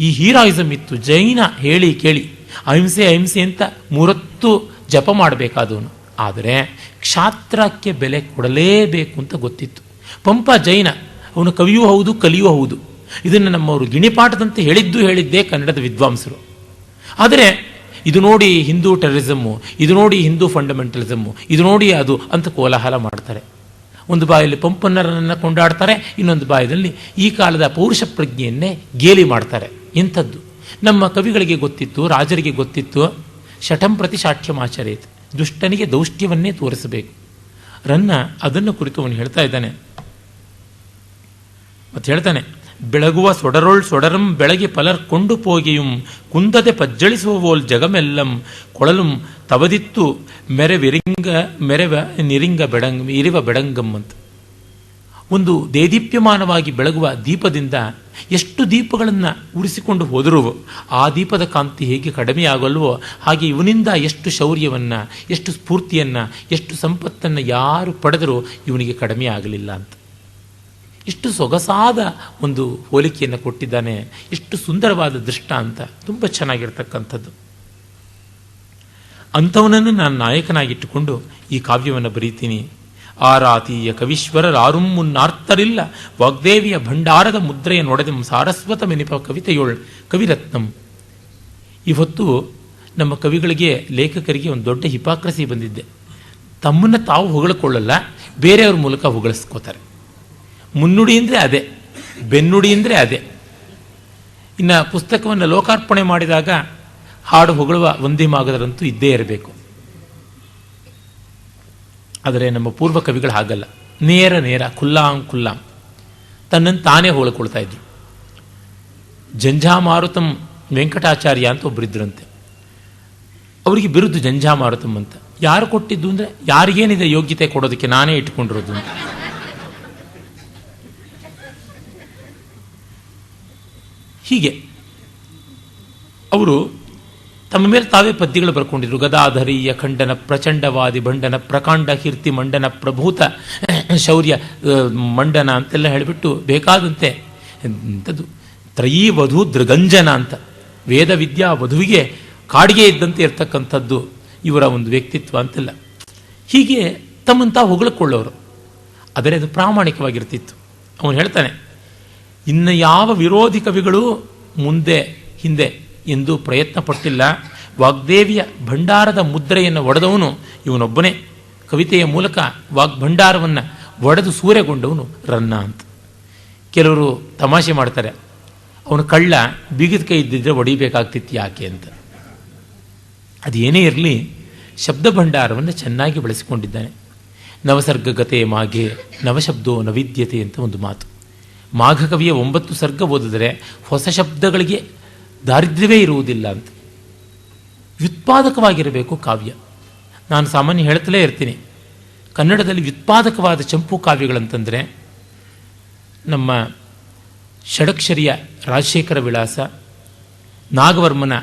S2: ಈ ಹೀರಾಯಿಸಮ್ ಇತ್ತು. ಜೈನ ಹೇಳಿ ಕೇಳಿ ಅಹಿಂಸೆ ಅಹಿಂಸೆ ಅಂತ 30 ಜಪ ಮಾಡಬೇಕಾದವನು. ಆದರೆ ಕ್ಷಾತ್ರಕ್ಕೆ ಬೆಲೆ ಕೊಡಲೇಬೇಕು ಅಂತ ಗೊತ್ತಿತ್ತು. ಪಂಪ ಜೈನ, ಅವನು ಕವಿಯೂ ಹೌದು ಕಲಿಯೂ ಹೌದು. ಇದನ್ನು ನಮ್ಮವರು ಗಿಣಿಪಾಠದಂತೆ ಹೇಳಿದ್ದೇ ಕನ್ನಡದ ವಿದ್ವಾಂಸರು. ಆದರೆ ಇದು ನೋಡಿ ಹಿಂದೂ ಟೆರರಿಸಮ್ಮು, ಇದು ನೋಡಿ ಹಿಂದೂ ಫಂಡಮೆಂಟಲಿಸಮ್ಮು, ಇದು ನೋಡಿ ಅದು ಅಂತ ಕೋಲಾಹಲ ಮಾಡ್ತಾರೆ. ಒಂದು ಬಾಯಲ್ಲಿ ಪಂಪನ್ನರನ್ನು ಕೊಂಡಾಡ್ತಾರೆ, ಇನ್ನೊಂದು ಬಾಯದಲ್ಲಿ ಈ ಕಾಲದ ಪೌರುಷ ಪ್ರಜ್ಞೆಯನ್ನೇ ಗೇಲಿ ಮಾಡ್ತಾರೆ. ಇಂಥದ್ದು ನಮ್ಮ ಕವಿಗಳಿಗೆ ಗೊತ್ತಿತ್ತು, ರಾಜರಿಗೆ ಗೊತ್ತಿತ್ತು. ಶಠಂ ಪ್ರತಿ ಶಾಠ್ಯಮಾಚರೇತ್, ದುಷ್ಟನಿಗೆ ದೌಷ್ಟ್ಯವನ್ನೇ ತೋರಿಸಬೇಕು. ರನ್ನ ಅದನ್ನು ಕುರಿತು ಅವನು ಹೇಳ್ತಾ ಇದ್ದಾನೆ. ಮತ್ತೆ ಹೇಳ್ತಾನೆ, ಬೆಳಗುವ ಸೊಡರೊಳ್ ಸೊಡರಂ ಬೆಳಗಿ ಪಲರ್ ಕೊಂಡು ಪೋಗಿಯುಂ ಕುಂದದೆ ಪಜ್ಜಳಿಸುವವೋಲ್ ಜಗಮೆಲ್ಲಂ ಕೊಳಲುಂ ತವದಿತ್ತು ಮೆರೆವ ನಿರಿಂಗ ಇರಿವ ಬೆಡಂಗಂ ಅಂತ. ಒಂದು ದೇದೀಪ್ಯಮಾನವಾಗಿ ಬೆಳಗುವ ದೀಪದಿಂದ ಎಷ್ಟು ದೀಪಗಳನ್ನು ಉರಿಸಿಕೊಂಡು ಹೋದರೂ ಆ ದೀಪದ ಕಾಂತಿ ಹೇಗೆ ಕಡಿಮೆಯಾಗಲ್ವೋ ಹಾಗೆ ಇವನಿಂದ ಎಷ್ಟು ಶೌರ್ಯವನ್ನು, ಎಷ್ಟು ಸ್ಫೂರ್ತಿಯನ್ನು, ಎಷ್ಟು ಸಂಪತ್ತನ್ನು ಯಾರು ಪಡೆದರೂ ಇವನಿಗೆ ಕಡಿಮೆ ಆಗಲಿಲ್ಲ ಅಂತ. ಇಷ್ಟು ಸೊಗಸಾದ ಒಂದು ಹೋಲಿಕೆಯನ್ನು ಕೊಟ್ಟಿದ್ದಾನೆ. ಇಷ್ಟು ಸುಂದರವಾದ ದೃಷ್ಟಾಂತ, ತುಂಬ ಚೆನ್ನಾಗಿರ್ತಕ್ಕಂಥದ್ದು. ಅಂಥವನನ್ನು ನಾನು ನಾಯಕನಾಗಿಟ್ಟುಕೊಂಡು ಈ ಕಾವ್ಯವನ್ನು ಬರೀತೀನಿ. ಆರಾತೀಯ ಕವೀಶ್ವರರಾರುಂ ಮುನ್ನಾರ್ತರಿಲ್ಲ, ವಾಗ್ದೇವಿಯ ಭಂಡಾರದ ಮುದ್ರೆಯ ನೊಡೆದಂ ಸಾರಸ್ವತ ಮೆನಿಪ ಕವಿತೆಯೊಳ್ ಕವಿರತ್ನಂ. ಇವತ್ತು ನಮ್ಮ ಕವಿಗಳಿಗೆ, ಲೇಖಕರಿಗೆ ಒಂದು ದೊಡ್ಡ ಹಿಪಾಕ್ರಸಿ ಬಂದಿದ್ದೆ. ತಮ್ಮನ್ನು ತಾವು ಹೊಗಳಿಕೊಳ್ಳಲ್ಲ, ಬೇರೆಯವ್ರ ಮೂಲಕ ಹೊಗಳಿಸ್ಕೋತಾರೆ. ಮುನ್ನುಡಿ ಅಂದರೆ ಅದೇ, ಬೆನ್ನುಡಿ ಅಂದರೆ ಅದೇ. ಇನ್ನು ಪುಸ್ತಕವನ್ನು ಲೋಕಾರ್ಪಣೆ ಮಾಡಿದಾಗ ಹಾಡು ಹೊಗಳುವ ವಂದಿಮಾಗದರಂತೂ ಇದ್ದೇ ಇರಬೇಕು. ಆದರೆ ನಮ್ಮ ಪೂರ್ವ ಕವಿಗಳು ಹಾಗಲ್ಲ, ನೇರ ನೇರ ಖುಲ್ಲಾಂ ಖುಲ್ಲಾಂ ತನ್ನನ್ನು ತಾನೇ ಹೊಳ್ಕೊಳ್ತಾ ಇದ್ರು. ಜಂಝಾಮಾರುತಂ ವೆಂಕಟಾಚಾರ್ಯ ಅಂತ ಒಬ್ಬರಿದ್ರಂತೆ. ಅವರಿಗೆ ಬಿರುದು ಜಂಝಾಮಾರುತಂ ಅಂತ. ಯಾರು ಕೊಟ್ಟಿದ್ದು ಅಂದರೆ, ಯಾರಿಗೇನಿದೆ ಯೋಗ್ಯತೆ ಕೊಡೋದಕ್ಕೆ, ನಾನೇ ಇಟ್ಕೊಂಡಿರೋದು ಅಂತ. ಹೀಗೆ ಅವರು ತಮ್ಮ ಮೇಲೆ ತಾವೇ ಪದ್ಯಗಳು ಬರ್ಕೊಂಡಿದ್ರು. ಗದಾಧರೀಯ ಖಂಡನ ಪ್ರಚಂಡವಾದಿ ಭಂಡನ ಪ್ರಕಾಂಡ ಕೀರ್ತಿ ಮಂಡನ ಪ್ರಭೂತ ಶೌರ್ಯ ಮಂಡನ ಅಂತೆಲ್ಲ ಹೇಳಿಬಿಟ್ಟು ಬೇಕಾದಂತೆ ಎಂಥದ್ದು ತ್ರಯೀ ವಧು ದೃಗಂಜನ ಅಂತ, ವೇದ ವಿದ್ಯಾ ವಧುವಿಗೆ ಕಾಡಿಗೆ ಇದ್ದಂತೆ ಇರ್ತಕ್ಕಂಥದ್ದು ಇವರ ಒಂದು ವ್ಯಕ್ತಿತ್ವ ಅಂತೆಲ್ಲ. ಹೀಗೆ ತಮ್ಮಂತ ಹೊಗಳಿಕೊಳ್ಳೋರು. ಆದರೆ ಅದು ಪ್ರಾಮಾಣಿಕವಾಗಿರ್ತಿತ್ತು. ಅವನು ಹೇಳ್ತಾನೆ, ಇನ್ನು ಯಾವ ವಿರೋಧಿ ಕವಿಗಳು ಮುಂದೆ ಹಿಂದೆ ಎಂದು ಪ್ರಯತ್ನ ಪಟ್ಟಿಲ್ಲ. ವಾಗ್ದೇವಿಯ ಭಂಡಾರದ ಮುದ್ರೆಯನ್ನು ಒಡೆದವನು ಇವನೊಬ್ಬನೇ. ಕವಿತೆಯ ಮೂಲಕ ವಾಗ್ಭಂಡಾರವನ್ನು ಒಡೆದು ಸೂರೆಗೊಂಡವನು ರನ್ನ ಅಂತ. ಕೆಲವರು ತಮಾಷೆ ಮಾಡ್ತಾರೆ, ಅವನು ಕಳ್ಳ, ಬೀಗದ ಕೈ ಇದ್ದಿದ್ರೆ ಒಡಿಬೇಕಾಗ್ತಿತ್ತು ಯಾಕೆ ಅಂತ. ಅದೇನೇ ಇರಲಿ, ಶಬ್ದ ಭಂಡಾರವನ್ನು ಚೆನ್ನಾಗಿ ಬಳಸಿಕೊಂಡಿದ್ದಾನೆ. ನವಸರ್ಗಗತೆ ಮಾಘೆ ನವಶಬ್ದೋ ನವಿದ್ಯತೆ ಅಂತ ಒಂದು ಮಾತು. ಮಾಘ ಕವಿಯ 9 ಸರ್ಗ ಓದಿದರೆ ಹೊಸ ಶಬ್ದಗಳಿಗೆ ದಾರಿದ್ರ್ಯವೇ ಇರುವುದಿಲ್ಲ ಅಂತ. ವ್ಯುತ್ಪಾದಕವಾಗಿರಬೇಕು ಕಾವ್ಯ. ನಾನು ಸಾಮಾನ್ಯ ಹೇಳ್ತಲೇ ಇರ್ತೀನಿ, ಕನ್ನಡದಲ್ಲಿ ವ್ಯುತ್ಪಾದಕವಾದ ಚಂಪು ಕಾವ್ಯಗಳಂತಂದರೆ ನಮ್ಮ ಷಡಕ್ಷರಿಯ ರಾಜಶೇಖರ ವಿಳಾಸ, ನಾಗವರ್ಮನ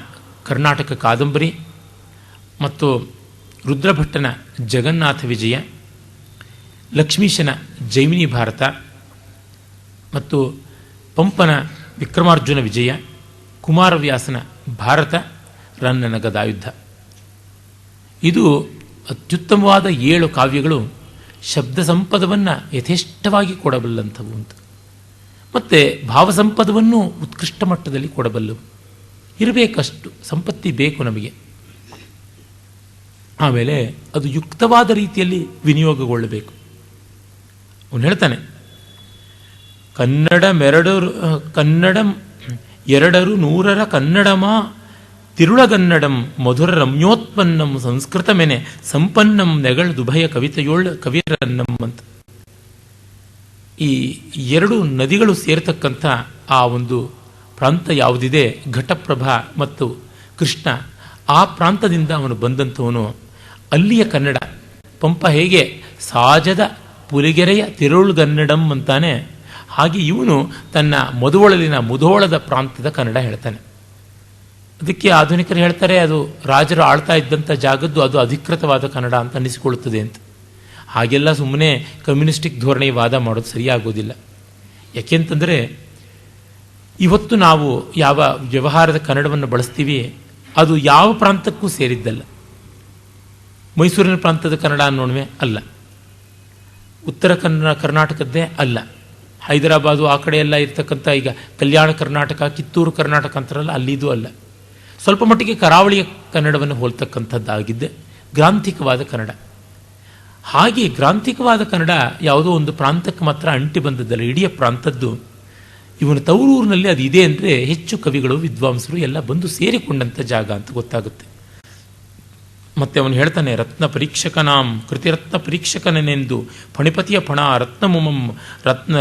S2: ಕರ್ನಾಟಕ ಕಾದಂಬರಿ ಮತ್ತು ರುದ್ರಭಟ್ಟನ ಜಗನ್ನಾಥ ವಿಜಯ, ಲಕ್ಷ್ಮೀಶನ ಜೈಮಿನಿ ಭಾರತ ಮತ್ತು ಪಂಪನ ವಿಕ್ರಮಾರ್ಜುನ ವಿಜಯ, ಕುಮಾರವ್ಯಾಸನ ಭಾರತ, ರನ್ನನ ಗದಾಯುದ್ಧ. ಇದು ಅತ್ಯುತ್ತಮವಾದ 7 ಕಾವ್ಯಗಳು ಶಬ್ದ ಸಂಪದವನ್ನು ಯಥೇಷ್ಟವಾಗಿ ಕೊಡಬಲ್ಲಂಥವು ಅಂತ. ಮತ್ತು ಭಾವಸಂಪದವನ್ನು ಉತ್ಕೃಷ್ಟ ಮಟ್ಟದಲ್ಲಿ ಕೊಡಬಲ್ಲವು. ಇರಬೇಕಷ್ಟು ಸಂಪತ್ತಿ ಬೇಕು ನಮಗೆ. ಆಮೇಲೆ ಅದು ಯುಕ್ತವಾದ ರೀತಿಯಲ್ಲಿ ವಿನಿಯೋಗಗೊಳ್ಳಬೇಕು. ಅವನು ಹೇಳ್ತಾನೆ, ಕನ್ನಡಂ 200 ಕನ್ನಡಮ ತಿರುಳಗನ್ನಡಂ ಮಧುರ ರಮ್ಯೋತ್ಪನ್ನಂ ಸಂಸ್ಕೃತ ಮೆನೆ ಸಂಪನ್ನಂ ನೆಗಳದುಭಯ ಕವಿತೆಯೊಳ್ ಕವಿರನ್ನಂ ಅಂತ. ಈ 2 ನದಿಗಳು ಸೇರ್ತಕ್ಕಂಥ ಆ ಒಂದು ಪ್ರಾಂತ ಯಾವುದಿದೆ, ಘಟಪ್ರಭಾ ಮತ್ತು ಕೃಷ್ಣ, ಆ ಪ್ರಾಂತದಿಂದ ಅವನು ಬಂದಂಥವನು. ಅಲ್ಲಿಯ ಕನ್ನಡ, ಪಂಪ ಹೇಗೆ ಸಾಜದ ಪುಲಿಗೆರೆಯ ತಿರುಳುಗನ್ನಡಂ ಅಂತಾನೆ, ಹಾಗೆ ಇವನು ತನ್ನ ಮಧುವೊಳಲಿನ ಮುಧೋಳದ ಪ್ರಾಂತದ ಕನ್ನಡ ಹೇಳ್ತಾನೆ. ಅದಕ್ಕೆ ಆಧುನಿಕರು ಹೇಳ್ತಾರೆ, ಅದು ರಾಜರು ಆಳ್ತಾ ಇದ್ದಂಥ ಜಾಗದ್ದು ಅದು ಅಧಿಕೃತವಾದ ಕನ್ನಡ ಅಂತ ಅನ್ನಿಸಿಕೊಳ್ಳುತ್ತದೆ ಅಂತ. ಹಾಗೆಲ್ಲ ಸುಮ್ಮನೆ ಕಮ್ಯುನಿಸ್ಟಿಕ್ ಧೋರಣೆ ವಾದ ಮಾಡೋದು ಸರಿಯಾಗೋದಿಲ್ಲ. ಯಾಕೆಂತಂದರೆ ಇವತ್ತು ನಾವು ಯಾವ ವ್ಯವಹಾರದ ಕನ್ನಡವನ್ನು ಬಳಸ್ತೀವಿ ಅದು ಯಾವ ಪ್ರಾಂತಕ್ಕೂ ಸೇರಿದ್ದಲ್ಲ. ಮೈಸೂರಿನ ಪ್ರಾಂತದ ಕನ್ನಡ ಅನ್ನೋಣವೆ ಅಲ್ಲ, ಉತ್ತರ ಕರ್ನಾಟಕದ್ದೇ ಅಲ್ಲ, ಹೈದರಾಬಾದು ಆ ಕಡೆ ಎಲ್ಲ ಇರ್ತಕ್ಕಂಥ ಈಗ ಕಲ್ಯಾಣ ಕರ್ನಾಟಕ, ಕಿತ್ತೂರು ಕರ್ನಾಟಕ ಅಂತಾರಲ್ಲ, ಅಲ್ಲಿದು ಅಲ್ಲ. ಸ್ವಲ್ಪ ಮಟ್ಟಿಗೆ ಕರಾವಳಿಯ ಕನ್ನಡವನ್ನು ಹೋಲ್ತಕ್ಕಂಥದ್ದಾಗಿದ್ದೆ ಗ್ರಾಂಥಿಕವಾದ ಕನ್ನಡ. ಹಾಗೆ ಗ್ರಾಂಥಿಕವಾದ ಕನ್ನಡ ಯಾವುದೋ ಒಂದು ಪ್ರಾಂತಕ್ಕೆ ಮಾತ್ರ ಅಂಟಿ ಬಂದದ್ದಲ್ಲ, ಇಡೀ ಪ್ರಾಂತದ್ದು. ಇವನ ತವರೂರಿನಲ್ಲಿ ಅದು ಇದೆ ಅಂದರೆ ಹೆಚ್ಚು ಕವಿಗಳು, ವಿದ್ವಾಂಸರು ಎಲ್ಲ ಬಂದು ಸೇರಿಕೊಂಡಂಥ ಜಾಗ ಅಂತ ಗೊತ್ತಾಗುತ್ತೆ. ಮತ್ತೆ ಅವನು ಹೇಳ್ತಾನೆ, ರತ್ನ ಪರೀಕ್ಷಕನಾಂ ಕೃತಿರತ್ನ ಪರೀಕ್ಷಕನೆಂದು ಫಣಿಪತಿಯ ಫಣ ರತ್ನಮುಮಂ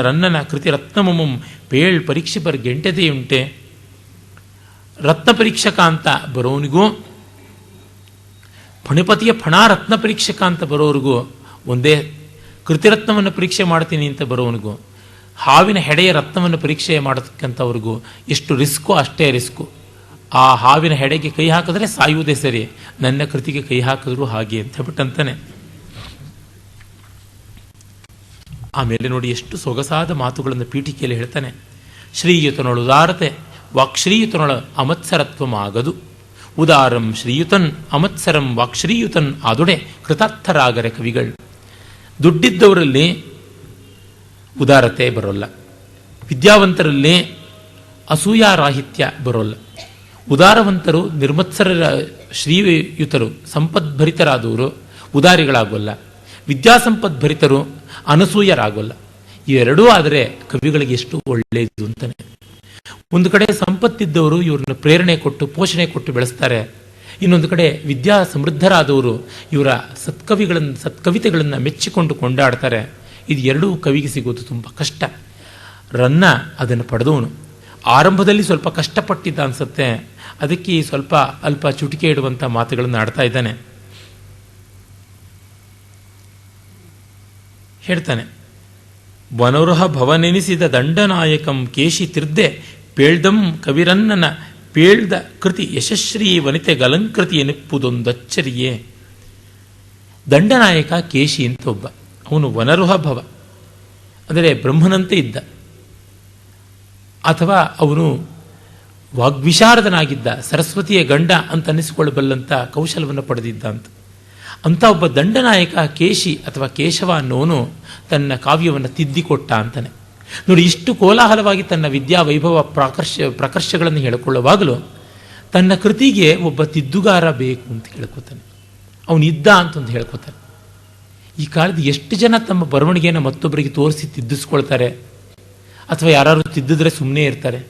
S2: ರನ್ನನ ಕೃತಿ ರತ್ನಮುಮಂ ಪೇಳ್ ಪರೀಕ್ಷೆ ಬರ್ ಗೆಂಟೆದೆಯುಂಟೆ. ರತ್ನ ಪರೀಕ್ಷಕ ಅಂತ ಬರೋನಿಗೂ ಫಣಿಪತಿಯ ಫಣ ರತ್ನ ಪರೀಕ್ಷಕ ಅಂತ ಬರೋರಿಗೂ ಒಂದೇ, ಕೃತಿರತ್ನವನ್ನು ಪರೀಕ್ಷೆ ಮಾಡ್ತೀನಿ ಅಂತ ಬರೋವನಿಗೂ, ಹಾವಿನ ಹೆಡೆಯ ರತ್ನವನ್ನು ಪರೀಕ್ಷೆ ಮಾಡತಕ್ಕಂಥವ್ರಿಗೂ ಎಷ್ಟು ರಿಸ್ಕೋ ಅಷ್ಟೇ ರಿಸ್ಕು. ಆ ಹಾವಿನ ಹೆಡೆಗೆ ಕೈ ಹಾಕಿದ್ರೆ ಸಾಯುವುದೇ ಸರಿ, ನನ್ನ ಕೃತಿಗೆ ಕೈ ಹಾಕಿದ್ರು ಹಾಗೆ ಅಂತ ಹೇಳ್ಬಿಟ್ಟಂತಾನೆ. ಆಮೇಲೆ ನೋಡಿ ಎಷ್ಟು ಸೊಗಸಾದ ಮಾತುಗಳನ್ನು ಪೀಠಿಕೆಯಲ್ಲಿ ಹೇಳ್ತಾನೆ. ಶ್ರೀಯುತನೊಳು ಉದಾರತೆ ವಾಕ್ಶ್ರೀಯುತನೊಳ ಅಮತ್ಸರತ್ವ ಆಗದು, ಉದಾರಂ ಶ್ರೀಯುತನ್ ಅಮತ್ಸರಂ ವಾಕ್ಶ್ರೀಯುತನ್ ಆದೊಡೆ ಕೃತಾರ್ಥರಾಗರೆ ಕವಿಗಳು. ದುಡ್ಡಿದ್ದವರಲ್ಲಿ ಉದಾರತೆ ಬರೋಲ್ಲ, ವಿದ್ಯಾವಂತರಲ್ಲಿ ಅಸೂಯಾರಾಹಿತ್ಯ ಬರೋಲ್ಲ. ಉದಾರವಂತರು ನಿರ್ಮತ್ಸರ ಶ್ರೀಯುತರು ಸಂಪದ್ಭರಿತರಾದವರು ಉದಾರಿಗಳಾಗೋಲ್ಲ, ವಿದ್ಯಾಸಂಪದ್ಭರಿತರು ಅನಸೂಯರಾಗೋಲ್ಲ. ಇವೆರಡೂ ಆದರೆ ಕವಿಗಳಿಗೆ ಎಷ್ಟು ಒಳ್ಳೆಯದು ಅಂತಾನೆ. ಒಂದು ಕಡೆ ಸಂಪತ್ತಿದ್ದವರು ಇವ್ರನ್ನ ಪ್ರೇರಣೆ ಕೊಟ್ಟು ಪೋಷಣೆ ಕೊಟ್ಟು ಬೆಳೆಸ್ತಾರೆ, ಇನ್ನೊಂದು ಕಡೆ ವಿದ್ಯಾ ಸಮೃದ್ಧರಾದವರು ಇವರ ಸತ್ಕವಿತೆಗಳನ್ನು ಮೆಚ್ಚಿಕೊಂಡು ಕೊಂಡಾಡ್ತಾರೆ. ಇದು ಎರಡೂ ಕವಿಗೆ ಸಿಗೋದು ತುಂಬ ಕಷ್ಟ. ರನ್ನ ಅದನ್ನು ಪಡೆದವನು ಆರಂಭದಲ್ಲಿ ಸ್ವಲ್ಪ ಕಷ್ಟಪಟ್ಟಿದ್ದ ಅನ್ಸುತ್ತೆ, ಅದಕ್ಕೆ ಸ್ವಲ್ಪ ಅಲ್ಪ ಚುಟಿಕೆ ಇಡುವಂಥ ಮಾತುಗಳನ್ನು ಆಡ್ತಾ ಇದ್ದಾನೆ. ಹೇಳ್ತಾನೆ, ವನರುಹ ಭವನೆನಿಸಿದ ದಂಡನಾಯಕಂ ಕೇಶಿ ತಿರ್ದೆ ಪೇಳ್ದಂ ಕವಿರನ್ನನ ಪೇಳ್ದ ಕೃತಿ ಯಶಸ್ಶ್ರೀ ವನಿತೆಗಲಂಕೃತಿ ಎನ್ನುವುದೊಂದಚ್ಚರಿಯೇ. ದಂಡನಾಯಕ ಕೇಶಿ ಅಂತ ಒಬ್ಬ, ಅವನು ವನರುಹ ಭವ ಅಂದರೆ ಬ್ರಹ್ಮನಂತೆ ಇದ್ದ, ಅಥವಾ ಅವನು ವಾಗ್ವಿಶಾರದನಾಗಿದ್ದ, ಸರಸ್ವತಿಯ ಗಂಡ ಅಂತ ಅನ್ನಿಸಿಕೊಳ್ಳಬಲ್ಲಂಥ ಕೌಶಲವನ್ನು ಪಡೆದಿದ್ದ ಅಂತ ಒಬ್ಬ ದಂಡನಾಯಕ ಕೇಶಿ ಅಥವಾ ಕೇಶವ ಅನ್ನೋನು ತನ್ನ ಕಾವ್ಯವನ್ನು ತಿದ್ದಿಕೊಟ್ಟ ಅಂತಾನೆ. ನೋಡಿ, ಇಷ್ಟು ಕೋಲಾಹಲವಾಗಿ ತನ್ನ ವಿದ್ಯಾ ವೈಭವ ಪ್ರಕರ್ಷಗಳನ್ನು ಹೇಳಿಕೊಳ್ಳುವಾಗಲೂ ತನ್ನ ಕೃತಿಗೆ ಒಬ್ಬ ತಿದ್ದುಗಾರ ಬೇಕು ಅಂತ ಹೇಳ್ಕೊತಾನೆ. ಅವನಿದ್ದ ಅಂತಂದು ಹೇಳ್ಕೊತಾನೆ. ಈ ಕಾಲದ ಎಷ್ಟು ಜನ ತಮ್ಮ ಬರವಣಿಗೆಯನ್ನು ಮತ್ತೊಬ್ಬರಿಗೆ ತೋರಿಸಿ ತಿದ್ದಿಸ್ಕೊಳ್ತಾರೆ, ಅಥವಾ ಯಾರು ತಿದ್ದಿದ್ರೆ ಸುಮ್ಮನೆ ಇರ್ತಾರೆ.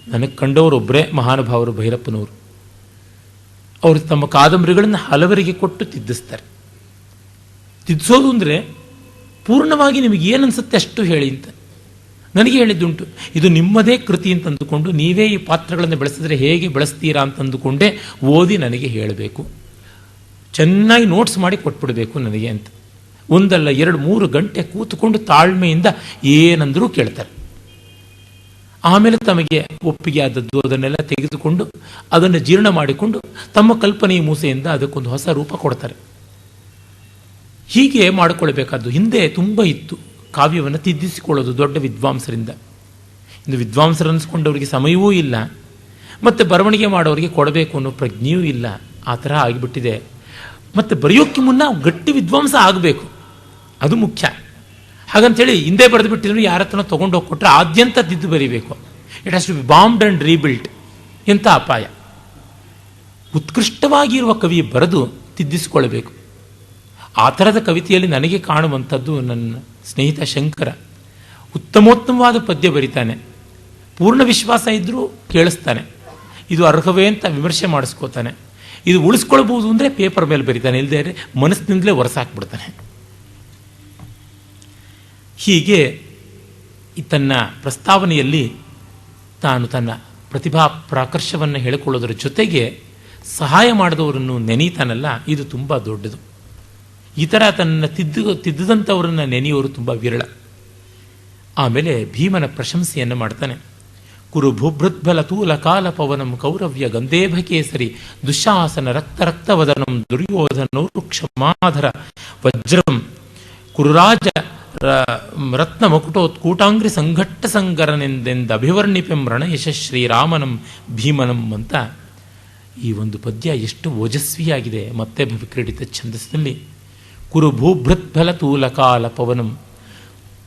S2: ನನಗೆ ಕಂಡವರೊಬ್ಬರೇ ಮಹಾನುಭಾವರು, ಭೈರಪ್ಪನವರು. ಅವರು ತಮ್ಮ ಕಾದಂಬರಿಗಳನ್ನು ಹಲವರಿಗೆ ಕೊಟ್ಟು ತಿದ್ದಿಸ್ತಾರೆ. ತಿದ್ದಿಸೋದು ಅಂದರೆ ಪೂರ್ಣವಾಗಿ ನಿಮಗೆ ಏನನ್ಸುತ್ತೆ ಅಷ್ಟು ಹೇಳಿ ಅಂತ. ನನಗೆ ಹೇಳಿದ್ದುಂಟು, ಇದು ನಿಮ್ಮದೇ ಕೃತಿ ಅಂತ ಅಂದುಕೊಂಡು ನೀವೇ ಈ ಪಾತ್ರಗಳನ್ನು ಬೆಳೆಸಿದ್ರೆ ಹೇಗೆ ಬೆಳೆಸ್ತೀರಾ ಅಂತಂದುಕೊಂಡೇ ಓದಿ ನನಗೆ ಹೇಳಬೇಕು, ಚೆನ್ನಾಗಿ ನೋಟ್ಸ್ ಮಾಡಿ ಕೊಟ್ಬಿಡಬೇಕು ನನಗೆ ಅಂತ. ಒಂದಲ್ಲ 2-3 ಗಂಟೆ ಕೂತುಕೊಂಡು ತಾಳ್ಮೆಯಿಂದ ಏನಂದರೂ ಕೇಳ್ತಾರೆ. ಆಮೇಲೆ ತಮಗೆ ಒಪ್ಪಿಗೆ ಆದದ್ದು ಅದನ್ನೆಲ್ಲ ತೆಗೆದುಕೊಂಡು ಅದನ್ನು ಜೀರ್ಣ ಮಾಡಿಕೊಂಡು ತಮ್ಮ ಕಲ್ಪನೆಯ ಮೂಸೆಯಿಂದ ಅದಕ್ಕೊಂದು ಹೊಸ ರೂಪ ಕೊಡ್ತಾರೆ. ಹೀಗೆ ಮಾಡಿಕೊಳ್ಬೇಕಾದ್ದು ಹಿಂದೆ ತುಂಬ ಇತ್ತು. ಕಾವ್ಯವನ್ನು ತಿದ್ದಿಸಿಕೊಳ್ಳೋದು ದೊಡ್ಡ ವಿದ್ವಾಂಸರಿಂದ. ಇನ್ನು ವಿದ್ವಾಂಸರು ಅನ್ನಿಸ್ಕೊಂಡವರಿಗೆ ಸಮಯವೂ ಇಲ್ಲ, ಮತ್ತು ಬರವಣಿಗೆ ಮಾಡೋರಿಗೆ ಕೊಡಬೇಕು ಅನ್ನೋ ಪ್ರಜ್ಞೆಯೂ ಇಲ್ಲ. ಆ ಥರ ಆಗಿಬಿಟ್ಟಿದೆ. ಮತ್ತು ಬರೆಯೋಕ್ಕೆ ಮುನ್ನ ಗಟ್ಟಿ ವಿದ್ವಾಂಸ ಆಗಬೇಕು, ಅದು ಮುಖ್ಯ. ಹಾಗಂತೇಳಿ ಹಿಂದೆ ಬರೆದು ಬಿಟ್ಟಿದ್ರು ಯಾರ ಹತ್ರನೋ ತೊಗೊಂಡು ಹೋಗಿ ಕೊಟ್ಟರೆ ಆದ್ಯಂತ ತಿದ್ದು ಬರೀಬೇಕು. It has to be bombed and rebuilt. ಎಂಥ ಅಪಾಯ. ಉತ್ಕೃಷ್ಟವಾಗಿರುವ ಕವಿ ಬರೆದು ತಿದ್ದಿಸಿಕೊಳ್ಳಬೇಕು. ಆ ಥರದ ಕವಿತೆಯಲ್ಲಿ ನನಗೆ ಕಾಣುವಂಥದ್ದು ನನ್ನ ಸ್ನೇಹಿತ ಶಂಕರ. ಉತ್ತಮೋತ್ತಮವಾದ ಪದ್ಯ ಬರಿತಾನೆ, ಪೂರ್ಣ ವಿಶ್ವಾಸ ಇದ್ದರೂ ಕೇಳಿಸ್ತಾನೆ, ಇದು ಅರ್ಹವೇ ಅಂತ ವಿಮರ್ಶೆ ಮಾಡಿಸ್ಕೋತಾನೆ. ಇದು ಉಳಿಸ್ಕೊಳ್ಬೋದು ಅಂದರೆ ಪೇಪರ್ ಮೇಲೆ ಬರಿತಾನೆ, ಇಲ್ಲದೆ ಮನಸ್ಸಿನಿಂದಲೇ ಹೊರಸಾಕ್ಬಿಡ್ತಾನೆ. ಹೀಗೆ ತನ್ನ ಪ್ರಸ್ತಾವನೆಯಲ್ಲಿ ತಾನು ತನ್ನ ಪ್ರತಿಭಾ ಪ್ರಾಕರ್ಷವನ್ನು ಹೇಳಿಕೊಳ್ಳೋದರ ಜೊತೆಗೆ ಸಹಾಯ ಮಾಡಿದವರನ್ನು ನೆನೀತಾನಲ್ಲ, ಇದು ತುಂಬ ದೊಡ್ಡದು. ಈ ಥರ ತನ್ನ ತಿದ್ದಿದಂಥವರನ್ನು ನೆನೆಯೋರು ತುಂಬ ವಿರಳ. ಆಮೇಲೆ ಭೀಮನ ಪ್ರಶಂಸೆಯನ್ನು ಮಾಡ್ತಾನೆ. ಕುರು ಭೂಭೃದ್ಬಲ ತೂಲ ಕಾಲ ಪವನಂ ಕೌರವ್ಯ ಗಂಧೇಭ ಕೇಸರಿ ದುಶ್ಯಾಸನ ರಕ್ತವದನಂ ದುರ್ಯೋಧನೋ ಕ್ಷಮಾಧರ ವಜ್ರಂ ಕುರುರಾಜ ರತ್ನ ಮಕುಟೋತ್ಕೂಟಾಂಗ್ರಿ ಸಂಘಟ್ಟ ಸಂಗರನೆಂದೆಂದು ಅಭಿವರ್ಣಿಪೆಂ ರಣ ಯಶಶ್ರೀರಾಮನಂ ಭೀಮನಂ ಅಂತ ಈ ಒಂದು ಪದ್ಯ ಎಷ್ಟು ಓಜಸ್ವಿಯಾಗಿದೆ. ಮತ್ತೆ ವಿಕ್ರೀಡಿತ ಛಂದಸ್ಸಿನಲ್ಲಿ ಕುರು ಭೂಭೃದ್ಬಲ ತೂಲ ಕಾಲ ಪವನಂ,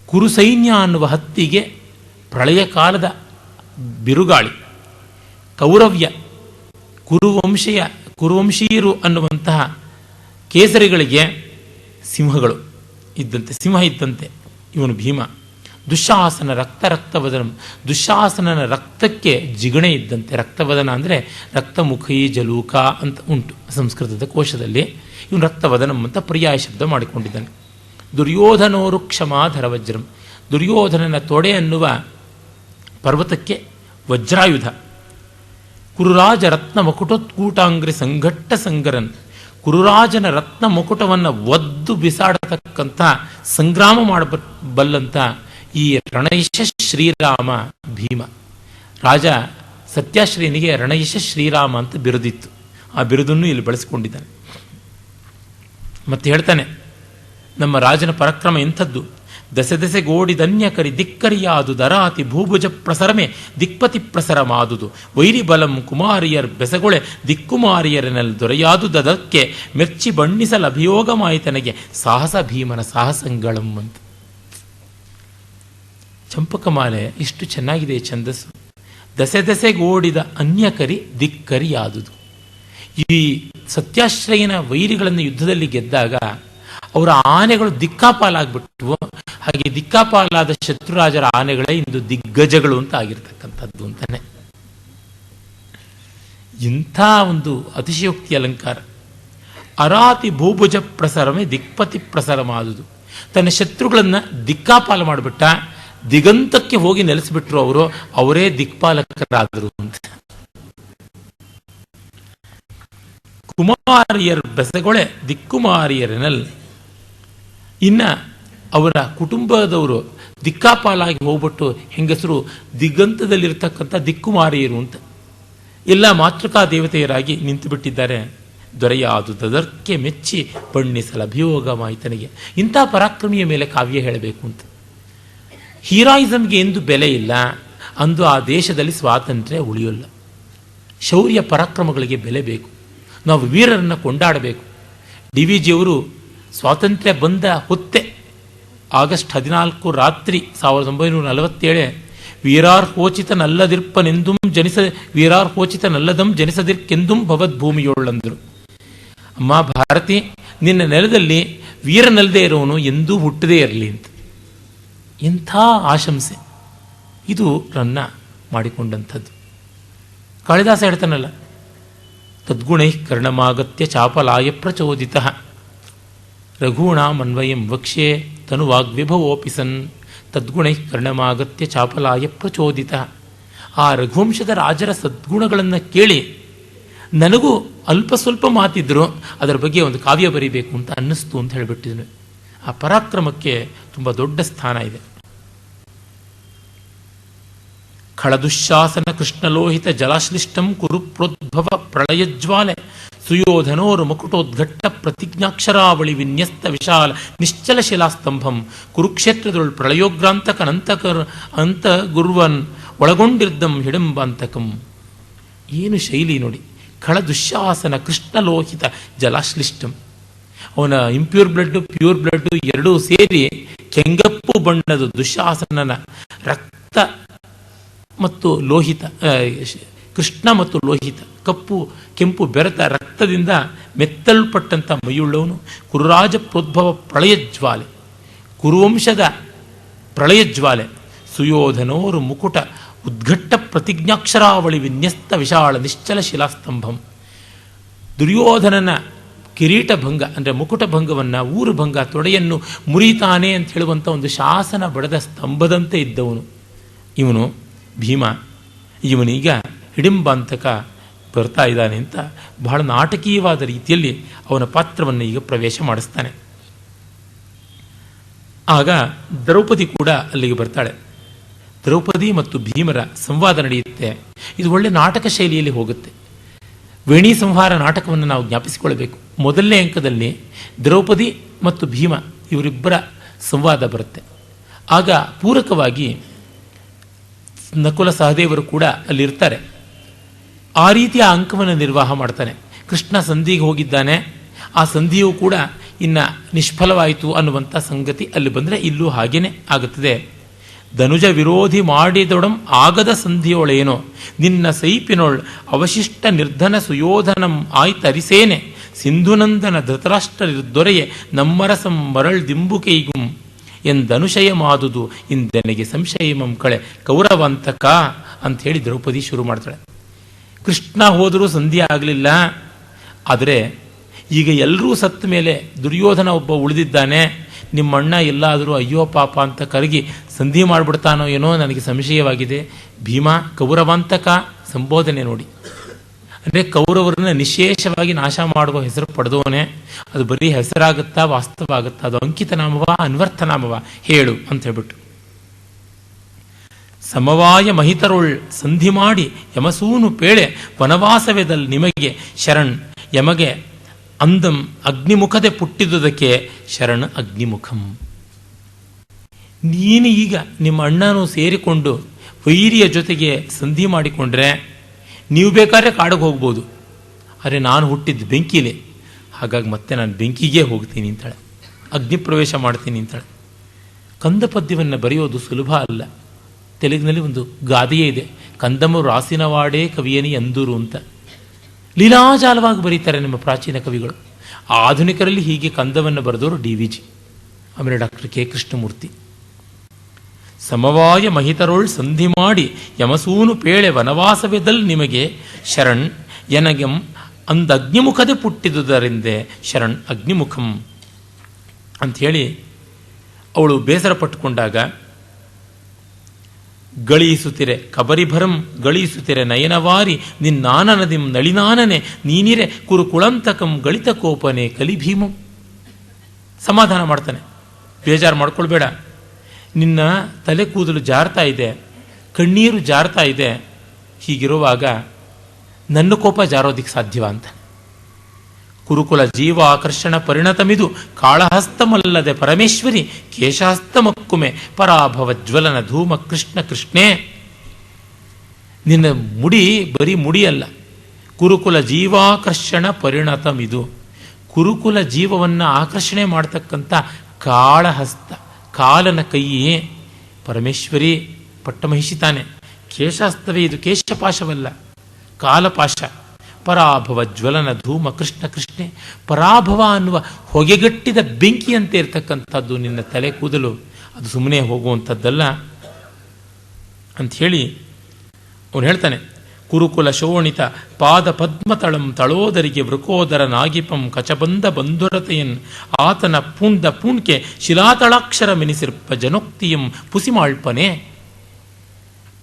S2: ಕುರು ಸೈನ್ಯ ಅನ್ನುವ ಹತ್ತಿಗೆ ಪ್ರಳಯ ಕಾಲದ ಬಿರುಗಾಳಿ, ಕೌರವ್ಯ ಕುರುವಂಶೀಯರು ಅನ್ನುವಂತಹ ಕೇಸರಿಗಳಿಗೆ ಸಿಂಹಗಳು ಇದ್ದಂತೆ, ಸಿಂಹ ಇದ್ದಂತೆ ಇವನು ಭೀಮ. ದುಶ್ಯಾಸನ ರಕ್ತವದನಂ, ದುಶ್ಯಾಸನನ ರಕ್ತಕ್ಕೆ ಜಿಗಣೆ ಇದ್ದಂತೆ. ರಕ್ತವದನ ಅಂದರೆ ರಕ್ತಮುಖಿ ಜಲೂಕ ಅಂತ ಉಂಟು ಸಂಸ್ಕೃತದ ಕೋಶದಲ್ಲಿ. ಇವನು ರಕ್ತವದನಂ ಅಂತ ಪರ್ಯಾಯ ಶಬ್ದ ಮಾಡಿಕೊಂಡಿದ್ದಾನೆ. ದುರ್ಯೋಧನೋರು ಕ್ಷಮಾಧರ ವಜ್ರಂ, ದುರ್ಯೋಧನನ ತೊಡೆ ಅನ್ನುವ ಪರ್ವತಕ್ಕೆ ವಜ್ರಾಯುಧ. ಕುರುರಾಜ ರತ್ನ ಮಕುಟೋತ್ಕೂಟಾಂಗ್ರಿ ಸಂಘಟ್ಟ ಸಂಗರನ್, ಕುರುರಾಜನ ರತ್ನ ಮುಕುಟವನ್ನು ಒದ್ದು ಬಿಸಾಡತಕ್ಕಂಥ ಸಂಗ್ರಾಮ ಮಾಡಬಲ್ಲಂಥ ಈ ರಣಯಶ ಶ್ರೀರಾಮ ಭೀಮ. ರಾಜ ಸತ್ಯಾಶ್ರೀನಿಗೆ ರಣಯಶ ಶ್ರೀರಾಮ ಅಂತ ಬಿರುದಿತ್ತು. ಆ ಬಿರುದನ್ನು ಇಲ್ಲಿ ಬಳಸಿಕೊಂಡಿದ್ದಾನೆ. ಮತ್ತೆ ಹೇಳ್ತಾನೆ, ನಮ್ಮ ರಾಜನ ಪರಾಕ್ರಮ ಎಂಥದ್ದು, ದಸೆ ದೆಸೆಗೋಡಿದನ್ಯ ಕರಿ ದಿಕ್ಕರಿಯಾದು ದರಾತಿ ಭೂಭುಜ ಪ್ರಸರಮೆ ದಿಕ್ಪತಿ ಪ್ರಸರಮಾದುದು ವೈರಿ ಬಲಂ ಕುಮಾರಿಯರ್ ಬೆಸಗೊಳೆ ದಿಕ್ಕುಮಾರಿಯರನಲ್ಲಿ ದೊರೆಯಾದುದಕ್ಕೆ ಮೆಚ್ಚಿ ಬಣ್ಣಿಸಲ ಅಭಿಯೋಗಮಾಯಿತನಿಗೆ ಸಾಹಸ ಭೀಮನ ಸಾಹಸಂಗಳಂ ಅಂತ. ಚಂಪಕಮಾಲೆ ಇಷ್ಟು ಚೆನ್ನಾಗಿದೆ ಛಂದಸ್ಸು. ದಸೆ ದೆಸೆಗೋಡಿದ ಅನ್ಯಕರಿ ದಿಕ್ಕರಿಯಾದುದು. ಈ ಸತ್ಯಾಶ್ರಯನ ವೈರಿಗಳನ್ನು ಯುದ್ಧದಲ್ಲಿ ಗೆದ್ದಾಗ ಅವರ ಆನೆಗಳು ದಿಕ್ಕಾಪಾಲಾಗ್ಬಿಟ್ಟು, ಹಾಗೆ ದಿಕ್ಕಾಪಾಲಾದ ಶತ್ರುರಾಜರ ಆನೆಗಳೇ ಇಂದು ದಿಗ್ಗಜಗಳು ಅಂತ ಆಗಿರ್ತಕ್ಕಂಥದ್ದು ಅಂತಾನೆ. ಇಂಥ ಒಂದು ಅತಿಶಯೋಕ್ತಿ ಅಲಂಕಾರ. ಅರಾತಿ ಭೂಭುಜ ಪ್ರಸರಮೆ ದಿಕ್ಪತಿ ಪ್ರಸರಮಾದುದು. ತನ್ನ ಶತ್ರುಗಳನ್ನು ದಿಕ್ಕಾಪಾಲ ಮಾಡಿಬಿಟ್ಟ, ದಿಗಂತಕ್ಕೆ ಹೋಗಿ ನೆಲೆಸಿಬಿಟ್ರು ಅವರು, ಅವರೇ ದಿಕ್ಪಾಲಕರಾದರು ಅಂತ. ಕುಮಾರಿಯರ್ ಬೆಸಗೊಳೆ ದಿಕ್ಕುಮಾರಿಯರನಲ್ಲಿ, ಇನ್ನ ಅವರ ಕುಟುಂಬದವರು ದಿಕ್ಕಾಪಾಲಾಗಿ ಹೋಗ್ಬಿಟ್ಟು ಹೆಂಗಸರು ದಿಗಂತದಲ್ಲಿರ್ತಕ್ಕಂಥ ದಿಕ್ಕುಮಾರಿಯರು ಅಂತ ಎಲ್ಲ ಮಾತೃಕಾ ದೇವತೆಯರಾಗಿ ನಿಂತು ಬಿಟ್ಟಿದ್ದಾರೆ. ದೊರೆಯಾದುದಕ್ಕೆ ಮೆಚ್ಚಿ ಬಣ್ಣಿಸಲ ಅಭಿಯೋಗಮಾಯಿತನಿಗೆ. ಇಂಥ ಪರಾಕ್ರಮಿಯ ಮೇಲೆ ಕಾವ್ಯ ಹೇಳಬೇಕು ಅಂತ. ಹೀರಾಯಿಸಮ್ಗೆ ಎಂದು ಬೆಲೆ ಇಲ್ಲ, ಅಂದು ಆ ದೇಶದಲ್ಲಿ ಸ್ವಾತಂತ್ರ್ಯ ಉಳಿಯೋಲ್ಲ. ಶೌರ್ಯ ಪರಾಕ್ರಮಗಳಿಗೆ ಬೆಲೆ ಬೇಕು. ನಾವು ವೀರರನ್ನು ಕೊಂಡಾಡಬೇಕು. ಡಿ ವಿ ಜಿಯವರು ಸ್ವಾತಂತ್ರ್ಯ ಬಂದ ಹೊತ್ತೆ ಆಗಸ್ಟ್ 14 ರಾತ್ರಿ 1947 ವೀರಾರ್ಹೋಚಿತನಲ್ಲದಂ ಜನಿಸದಿರ್ಕೆಂದುಂ ಭವದ್ಭೂಮಿಯೋಳಂದರು. ಅಮ್ಮ ಭಾರತಿ, ನಿನ್ನ ನೆಲದಲ್ಲಿ ವೀರನಲ್ಲದೆ ಇರೋನು ಎಂದೂ ಹುಟ್ಟದೇ ಇರಲಿ ಅಂತ. ಎಂಥ ಆಶಂಸೆ ಇದು ರನ್ನ ಮಾಡಿಕೊಂಡಂಥದ್ದು. ಕಾಳಿದಾಸ ಹೇಳ್ತಾನಲ್ಲ, ತದ್ಗುಣೈ ಕರ್ಣಮಾಗತ್ಯ ಚಾಪಲಾಯ ಪ್ರಚೋದಿತ ರಘೂಣಾಮನ್ವಯಂ ವಕ್ಷ್ಯೆ ತನುವಾಗ್ವಿಭವೋಪಿ ಸನ್. ತದ್ಗುಣೈ ಕರ್ಣಮಾಗತ್ಯ ಚಾಪಲಾಯ ಪ್ರಚೋದಿತ. ಆ ರಘುವಂಶದ ರಾಜರ ಸದ್ಗುಣಗಳನ್ನು ಕೇಳಿ ನನಗೂ ಅಲ್ಪ ಸ್ವಲ್ಪ ಮಾತಿದ್ರು, ಅದರ ಬಗ್ಗೆ ಒಂದು ಕಾವ್ಯ ಬರೀಬೇಕು ಅಂತ ಅನ್ನಿಸ್ತು ಅಂತ ಹೇಳಿಬಿಟ್ಟಿದ್ನು. ಆ ಪರಾಕ್ರಮಕ್ಕೆ ತುಂಬ ದೊಡ್ಡ ಸ್ಥಾನ ಇದೆ. ಖಳದುಶಾಸನ ಕೃಷ್ಣಲೋಹಿತ ಜಲಾಶ್ಲಿಷ್ಟಂ ಕುರು ಪ್ರೋದ್ಭವ ಪ್ರಳಯಜ್ವಾಲೆ ಸುಯೋಧನೋರು ಮಕುಟೋದ್ಘಟ್ಟ ಪ್ರತಿಜ್ಞಾಕ್ಷರಾವಳಿ ವಿನ್ಯಸ್ತ ವಿಶಾಲ ನಿಶ್ಚಲ ಶಿಲಾಸ್ತಂಭಂ ಕುರುಕ್ಷೇತ್ರದೊಳ್ ಪ್ರಳಯೋಗ್ರಾಂತಕನಂತಕರ್ ಅಂತ ಗುರ್ವನ್ ಒಳಗೊಂಡಿರ್ದಂ ಹಿಡಂಬಾಂತಕಂ. ಏನು ಶೈಲಿ ನೋಡಿ. ಖಳದುಶಾಸನ ಕೃಷ್ಣಲೋಹಿತ ಜಲಾಶ್ಲಿಷ್ಟಂ. ಅವನ ಇಂಪ್ಯೂರ್ ಬ್ಲಡ್ ಪ್ಯೂರ್ ಬ್ಲಡ್ ಎರಡೂ ಸೇರಿ ಕೆಂಗಪ್ಪು ಬಣ್ಣದ ದುಶ್ಯಾಸನನ ರಕ್ತ ಮತ್ತು ಲೋಹಿತ, ಕೃಷ್ಣ ಮತ್ತು ಲೋಹಿತ, ಕಪ್ಪು ಕೆಂಪು ಬೆರೆತ ರಕ್ತದಿಂದ ಮೆತ್ತಲ್ಪಟ್ಟಂಥ ಮೈಯುಳ್ಳವನು. ಕುರುರಾಜ ಪ್ರೋದ್ಭವ ಪ್ರಳಯಜ್ವಾಲೆ, ಕುರುವಂಶದ ಪ್ರಳಯಜ್ವಾಲೆ. ಸುಯೋಧನೋರು ಮುಕುಟ ಉದ್ಘಟ್ಟ ಪ್ರತಿಜ್ಞಾಕ್ಷರಾವಳಿ ವಿನ್ಯಸ್ತ ವಿಶಾಲ ನಿಶ್ಚಲ ಶಿಲಾಸ್ತಂಭಂ. ದುರ್ಯೋಧನನ ಕಿರೀಟ ಭಂಗ ಅಂದರೆ ಮುಕುಟ ಭಂಗವನ್ನು, ಊರು ಭಂಗ, ತೊಡೆಯನ್ನು ಮುರಿತಾನೆ ಅಂತ ಹೇಳುವಂಥ ಒಂದು ಶಾಸನ ಬಡದ ಸ್ತಂಭದಂತೆ ಇದ್ದವನು ಇವನು ಭೀಮ. ಇವನೀಗ ಹಿಡಿಂಬಾಂತಕ ಬರ್ತಾ ಇದ್ದಾನೆ ಅಂತ ಬಹಳ ನಾಟಕೀಯವಾದ ರೀತಿಯಲ್ಲಿ ಅವನ ಪಾತ್ರವನ್ನು ಈಗ ಪ್ರವೇಶ ಮಾಡಿಸ್ತಾನೆ. ಆಗ ದ್ರೌಪದಿ ಕೂಡ ಅಲ್ಲಿಗೆ ಬರ್ತಾಳೆ. ದ್ರೌಪದಿ ಮತ್ತು ಭೀಮರ ಸಂವಾದ ನಡೆಯುತ್ತೆ. ಇದು ಒಳ್ಳೆ ನಾಟಕ ಶೈಲಿಯಲ್ಲಿ ಹೋಗುತ್ತೆ. ವೇಣಿ ಸಂಹಾರ ನಾಟಕವನ್ನು ನಾವು ಜ್ಞಾಪಿಸಿಕೊಳ್ಳಬೇಕು. ಮೊದಲನೇ ಅಂಕದಲ್ಲಿ ದ್ರೌಪದಿ ಮತ್ತು ಭೀಮ ಇವರಿಬ್ಬರ ಸಂವಾದ ಬರುತ್ತೆ. ಆಗ ಪೂರಕವಾಗಿ ನಕುಲ ಸಹದೇವರು ಕೂಡ ಅಲ್ಲಿರ್ತಾರೆ. ಆ ರೀತಿಯ ಅಂಕವನ್ನು ನಿರ್ವಾಹ ಮಾಡ್ತಾನೆ. ಕೃಷ್ಣ ಸಂಧಿಗೆ ಹೋಗಿದ್ದಾನೆ, ಆ ಸಂಧಿಯೂ ಕೂಡ ಇನ್ನು ನಿಷ್ಫಲವಾಯಿತು ಅನ್ನುವಂಥ ಸಂಗತಿ ಅಲ್ಲಿ ಬಂದರೆ ಇಲ್ಲೂ ಹಾಗೇನೆ ಆಗುತ್ತದೆ. ಧನುಜ ವಿರೋಧಿ ಮಾಡಿದೊಡಂ ಆಗದ ಸಂಧಿಯೊಳೇನೋ ನಿನ್ನ ಸೈಪಿನೊಳ್ ಅವಶಿಷ್ಟ ನಿರ್ಧನ ಸುಯೋಧನಂ ಆಯ್ತರಿಸೇನೆ ಸಿಂಧುನಂದನ ಧೃತರಾಷ್ಟ್ರ ದೊರೆಯೆ ನಮ್ಮರಸಂ ಮರಳ್ ದಿಂಬುಕೈಗುಂ ಎಂದನುಶಯ ಮಾದುದು ಇಂದೆನಗೆ ಸಂಶಯಮಂ ಕಳೆ ಕೌರವಂತಕ ಅಂತ ಹೇಳಿ ದ್ರೌಪದಿ ಶುರು ಮಾಡ್ತಾಳೆ. ಕೃಷ್ಣ ಹೋದರೂ ಸಂಧಿ ಆಗಲಿಲ್ಲ, ಆದರೆ ಈಗ ಎಲ್ಲರೂ ಸತ್ತ ಮೇಲೆ ದುರ್ಯೋಧನ ಒಬ್ಬ ಉಳಿದಿದ್ದಾನೆ, ನಿಮ್ಮಣ್ಣ ಎಲ್ಲಾದರೂ ಅಯ್ಯೋ ಪಾಪ ಅಂತ ಕರಗಿ ಸಂಧಿ ಮಾಡಿಬಿಡ್ತಾನೋ ಏನೋ ನನಗೆ ಸಂಶಯವಾಗಿದೆ. ಭೀಮ ಕೌರವಾಂತಕ ಸಂಬೋಧನೆ ನೋಡಿ. ಅಂದರೆ ಕೌರವರನ್ನ ನಿಶೇಷವಾಗಿ ನಾಶ ಮಾಡುವ ಹೆಸರು ಪಡೆದವನೇ. ಅದು ಬರೀ ಹೆಸರಾಗುತ್ತಾ ವಾಸ್ತವ ಆಗುತ್ತಾ, ಅದು ಅಂಕಿತ ನಾಮವ ಅನ್ವರ್ಥ ನಾಮವ ಹೇಳು ಅಂತ ಹೇಳ್ಬಿಟ್ಟು. ಸಮವಾಯ ಮಹಿತರೊಳ್ ಸಂಧಿ ಮಾಡಿ ಯಮಸೂನು ಪೇಳೆ ವನವಾಸವೆದಲ್ಲಿ ನಿಮಗೆ ಶರಣ್ ಯಮಗೆ ಅಂದಂ ಅಗ್ನಿಮುಖದೆ ಪುಟ್ಟಿದುದಕ್ಕೆ ಶರಣ ಅಗ್ನಿಮುಖಂ. ನೀನು ಈಗ ನಿಮ್ಮ ಅಣ್ಣನೂ ಸೇರಿಕೊಂಡು ವೈರಿಯ ಜೊತೆಗೆ ಸಂಧಿ ಮಾಡಿಕೊಂಡ್ರೆ ನೀವು ಬೇಕಾದ್ರೆ ಕಾಡಿಗೆ ಹೋಗ್ಬೋದು, ಆದರೆ ನಾನು ಹುಟ್ಟಿದ್ದು ಬೆಂಕಿಲೇ, ಹಾಗಾಗಿ ಮತ್ತೆ ನಾನು ಬೆಂಕಿಗೆ ಹೋಗ್ತೀನಿ ಅಂತಾಳೆ, ಅಗ್ನಿ ಪ್ರವೇಶ ಮಾಡ್ತೀನಿ ಅಂತಾಳೆ. ಕಂದ ಪದ್ಯವನ್ನು ಬರೆಯೋದು ಸುಲಭ ಅಲ್ಲ. ತೆಲುಗಿನಲ್ಲಿ ಒಂದು ಗಾದೆಯೇ ಇದೆ, ಕಂದಮು ರಾಸಿನವಾಡೇ ಕವಿಯನಿ ಅಂದೂರು ಅಂತ. ಲೀಲಾಜಾಲವಾಗಿ ಬರೀತಾರೆ ನಮ್ಮ ಪ್ರಾಚೀನ ಕವಿಗಳು. ಆಧುನಿಕರಲ್ಲಿ ಹೀಗೆ ಕಂದವನ್ನು ಬರೆದವರು DVG, ಆಮೇಲೆ ಡಾಕ್ಟರ್ ಕೆ ಕೃಷ್ಣಮೂರ್ತಿ. ಸಮವಾಯ ಮಹಿತರೋಳ್ ಸಂಧಿ ಮಾಡಿ ಯಮಸೂನು ಪೇಳೆ ವನವಾಸವೆದಲ್ ನಿಮಗೆ ಶರಣ್ ಎನಗಂ ಅಂದ ಅಗ್ನಿಮುಖದೆ ಪುಟ್ಟಿದುದರಿಂದೆ ಶರಣ್ ಅಗ್ನಿಮುಖಂ ಅಂಥೇಳಿ ಅವಳು ಬೇಸರ ಪಟ್ಟುಕೊಂಡಾಗ, ಗಳಿಸುತ್ತಿರೆ ಕಬರಿಭರಂ ಗಳಿಸುತ್ತಿರೆ ನಯನವಾರಿ ನಿನ್ನಾನನದಿಂ ನಳಿನಾನನೆ ನೀನಿರೆ ಕುರುಕುಳಂತಕಂ ಗಳಿತ ಕೋಪನೆ ಕಲಿಭೀಮಂ. ಸಮಾಧಾನ ಮಾಡ್ತಾನೆ, ಬೇಜಾರು ಮಾಡ್ಕೊಳ್ಬೇಡ, ನಿನ್ನ ತಲೆ ಕೂದಲು ಜಾರ್ತಾ ಇದೆ, ಕಣ್ಣೀರು ಜಾರ್ತಾ ಇದೆ, ಹೀಗಿರುವಾಗ ನನ್ನ ಕೋಪ ಜಾರೋದಿಕ್ಕೆ ಸಾಧ್ಯವ ಅಂತ. ಕುರುಕುಲ ಜೀವ ಆಕರ್ಷಣ ಪರಿಣತಮಿದು ಕಾಳಹಸ್ತಮಲ್ಲದೆ ಪರಮೇಶ್ವರಿ ಕೇಶಹಸ್ತಮಕ್ಕುಮೆ ಪರಾಭವ ಜ್ವಲನ ಧೂಮ ಕೃಷ್ಣ ಕೃಷ್ಣೇ. ನಿನ್ನ ಮುಡಿ ಬರೀ ಮುಡಿಯಲ್ಲ, ಕುರುಕುಲ ಜೀವಾಕರ್ಷಣ ಪರಿಣತಮಿದು. ಕುರುಕುಲ ಜೀವವನ್ನು ಆಕರ್ಷಣೆ ಮಾಡ್ತಕ್ಕಂಥ ಕಾಳಹಸ್ತ, ಕಾಲನ ಕೈಯೇ ಪರಮೇಶ್ವರಿ ಪಟ್ಟಮಹಿಷಿತಾನೆ. ಕೇಶಹಸ್ತವೇ ಇದು, ಕೇಶಪಾಶವಲ್ಲ, ಕಾಲಪಾಶ. ಪರಾಭವ ಜ್ವಲನ ಧೂಮ ಕೃಷ್ಣ ಕೃಷ್ಣೆ. ಪರಾಭವ ಅನ್ನುವ ಹೊಗೆಗಟ್ಟಿದ ಬೆಂಕಿಯಂತೆ ಇರತಕ್ಕಂಥದ್ದು ನಿನ್ನ ತಲೆ ಕೂದಲು, ಅದು ಸುಮ್ಮನೆ ಹೋಗುವಂಥದ್ದಲ್ಲ ಅಂಥೇಳಿ ಅವನು ಹೇಳ್ತಾನೆ. ಕುರುಕುಲ ಶೋಣಿತ ಪಾದ ಪದ್ಮತಳಂ ತಳೋದರಿಗೆ ವೃಕೋದರ ನಾಗಿಪಂ ಕಚಬಂದ ಬಂಧುರತೆಯನ್ ಆತನ ಪುಂಡ ಪುಣ್ಕೆ ಶಿಲಾತಳಾಕ್ಷರ ಮಿನಿಸಿರ್ಪ ಜನೋಕ್ತಿಯಂ ಪುಸಿಮಾಳ್ಪನೆ.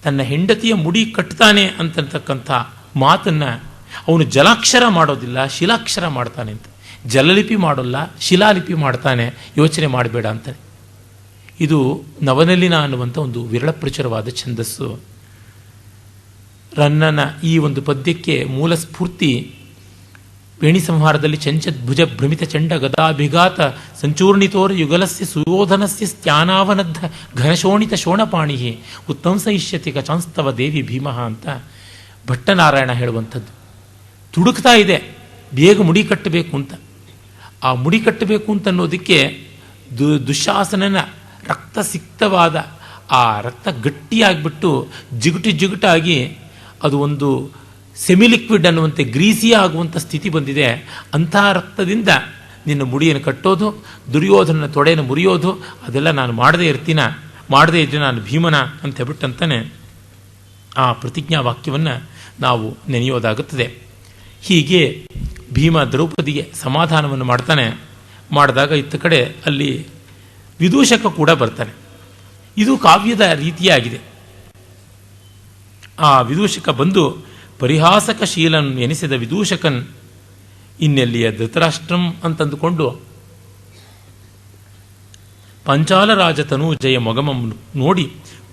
S2: ತನ್ನ ಹೆಂಡತಿಯ ಮುಡಿ ಕಟ್ತಾನೆ ಅಂತಕ್ಕಂಥ ಮಾತನ್ನು ಅವನು ಜಲಾಕ್ಷರ ಮಾಡೋದಿಲ್ಲ, ಶಿಲಾಕ್ಷರ ಮಾಡ್ತಾನೆ ಅಂತ. ಜಲಲಿಪಿ ಮಾಡೋಲ್ಲ, ಶಿಲಾಲಿಪಿ ಮಾಡ್ತಾನೆ, ಯೋಚನೆ ಮಾಡಬೇಡ ಅಂತಾನೆ. ಇದು ನವನಲಿನ ಅನ್ನುವಂಥ ಒಂದು ವಿರಳ ಪ್ರಚುರವಾದ ಛಂದಸ್ಸು. ರನ್ನನ ಈ ಒಂದು ಪದ್ಯಕ್ಕೆ ಮೂಲ ಸ್ಫೂರ್ತಿ ವೇಣಿ ಸಂಹಾರದಲ್ಲಿ ಚಂಚದ್ಭುಜ ಭ್ರಮಿತ ಚಂಡ ಗದಾಭಿಘಾತ ಸಂಚೂರ್ಣಿತೋರ ಯುಗಲಸ್ಯ ಸುಯೋಧನಸ್ಯ ಸ್ತ್ಯಾನಾವನದ್ಧ ಘನಶೋಣಿತ ಶೋಣಪಾಣಿ ಉತ್ತಂಸ ಇಷ್ಯತಿ ಕಚಾಂಸ್ತವ ದೇವಿ ಭೀಮಃ ಅಂತ ಭಟ್ಟನಾರಾಯಣ ಹೇಳುವಂಥದ್ದು. ತುಡುಕ್ತಾ ಇದೆ ಬೇಗ ಮುಡಿ ಕಟ್ಟಬೇಕು ಅಂತ. ಆ ಮುಡಿ ಕಟ್ಟಬೇಕು ಅಂತ ಅನ್ನೋದಕ್ಕೆ ದುಶ್ಯಾಸನನ ರಕ್ತ ಸಿಕ್ತವಾದ ಆ ರಕ್ತ ಗಟ್ಟಿಯಾಗಿಬಿಟ್ಟು ಜಿಗುಟಾಗಿ ಅದು ಒಂದು ಸೆಮಿಲಿಕ್ವಿಡ್ ಅನ್ನುವಂತೆ ಗ್ರೀಸಿ ಆಗುವಂಥ ಸ್ಥಿತಿ ಬಂದಿದೆ. ಅಂತಹ ರಕ್ತದಿಂದ ನಿನ್ನ ಮುಡಿಯನ್ನು ಕಟ್ಟೋದು, ದುರ್ಯೋಧನನ ತೊಡೆಯನ್ನು ಮುರಿಯೋದು, ಅದೆಲ್ಲ ನಾನು ಮಾಡದೇ ಇದ್ರೆ ನಾನು ಭೀಮನ ಅಂತ ಹೇಳ್ಬಿಟ್ಟಂತಾನೆ ಆ ಪ್ರತಿಜ್ಞಾ ವಾಕ್ಯವನ್ನು ನಾವು ನೆನೆಯೋದಾಗುತ್ತದೆ. ಹೀಗೆ ಭೀಮ ದ್ರೌಪದಿಗೆ ಸಮಾಧಾನವನ್ನು ಮಾಡ್ತಾನೆ. ಮಾಡಿದಾಗ ಇತ್ತ ಕಡೆ ಅಲ್ಲಿ ವಿದೂಷಕ ಕೂಡ ಬರ್ತಾನೆ. ಇದು ಕಾವ್ಯದ ರೀತಿಯಾಗಿದೆ. ಆ ವಿದೂಷಕ ಬಂದು ಪರಿಹಾಸಕ ಶೀಲನ್ ಎನಿಸಿದ ವಿದೂಷಕನ್ ಇನ್ನೆಲ್ಲಿಯ ಧೃತರಾಷ್ಟ್ರಂ ಅಂತಂದುಕೊಂಡು ಪಂಚಾಲರಾಜ ತನೂಜಯ ಮೊಗಮಂ ನೋಡಿ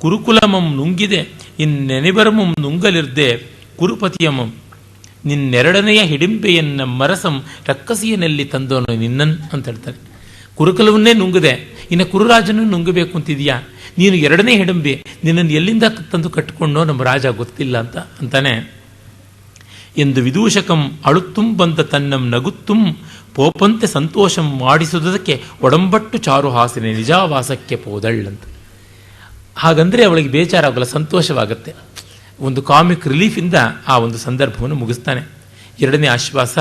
S2: ಕುರುಕುಲಮಂ ನುಂಗಿದೆ ಇನ್ನೆನಿಬರಮಂ ನುಂಗಲಿರ್ದೆ ಕುರುಪತಿಯಮಂ ನಿನ್ನೆರಡನೆಯ ಹಿಡಿಂಬೆಯನ್ನ ಮರಸಂ ರಕ್ಕಸಿಯನಲ್ಲಿ ತಂದೋನು ನಿನ್ನನ್ ಅಂತ ಹೇಳ್ತಾನೆ. ಕುರುಕುಲವನ್ನೇ ನುಂಗದೆ ಇನ್ನು ಕುರುರಾಜನೂ ನುಂಗಬೇಕು ಅಂತಿದೆಯಾ, ನೀನು ಎರಡನೇ ಹಿಡಂಬೆ, ನಿನ್ನನ್ನು ಎಲ್ಲಿಂದ ತಂದು ಕಟ್ಟಿಕೊಂಡೋ ನಮ್ಮ ರಾಜ ಗೊತ್ತಿಲ್ಲ ಅಂತಾನೆ. ಎಂದು ವಿದೂಷಕಂ ಅಳುತ್ತುಂ ಬಂದ ತನ್ನಂ ನಗುತ್ತುಂ ಪೋಪಂತೆ ಸಂತೋಷಂ ಮಾಡಿಸುವುದಕ್ಕೆ ಒಡಂಬಟ್ಟು ಚಾರುಹಾಸಿನ ನಿಜಾವಾಸಕ್ಕೆ ಪೋದಳ್ಳಂತ. ಹಾಗಂದರೆ ಅವಳಿಗೆ ಬೇಜಾರಾಗಲ್ಲ, ಸಂತೋಷವಾಗುತ್ತೆ. ಒಂದು ಕಾಮಿಕ್ ರಿಲೀಫಿಂದ ಆ ಒಂದು ಸಂದರ್ಭವನ್ನು ಮುಗಿಸ್ತಾನೆ. ಎರಡನೇ ಆಶ್ವಾಸ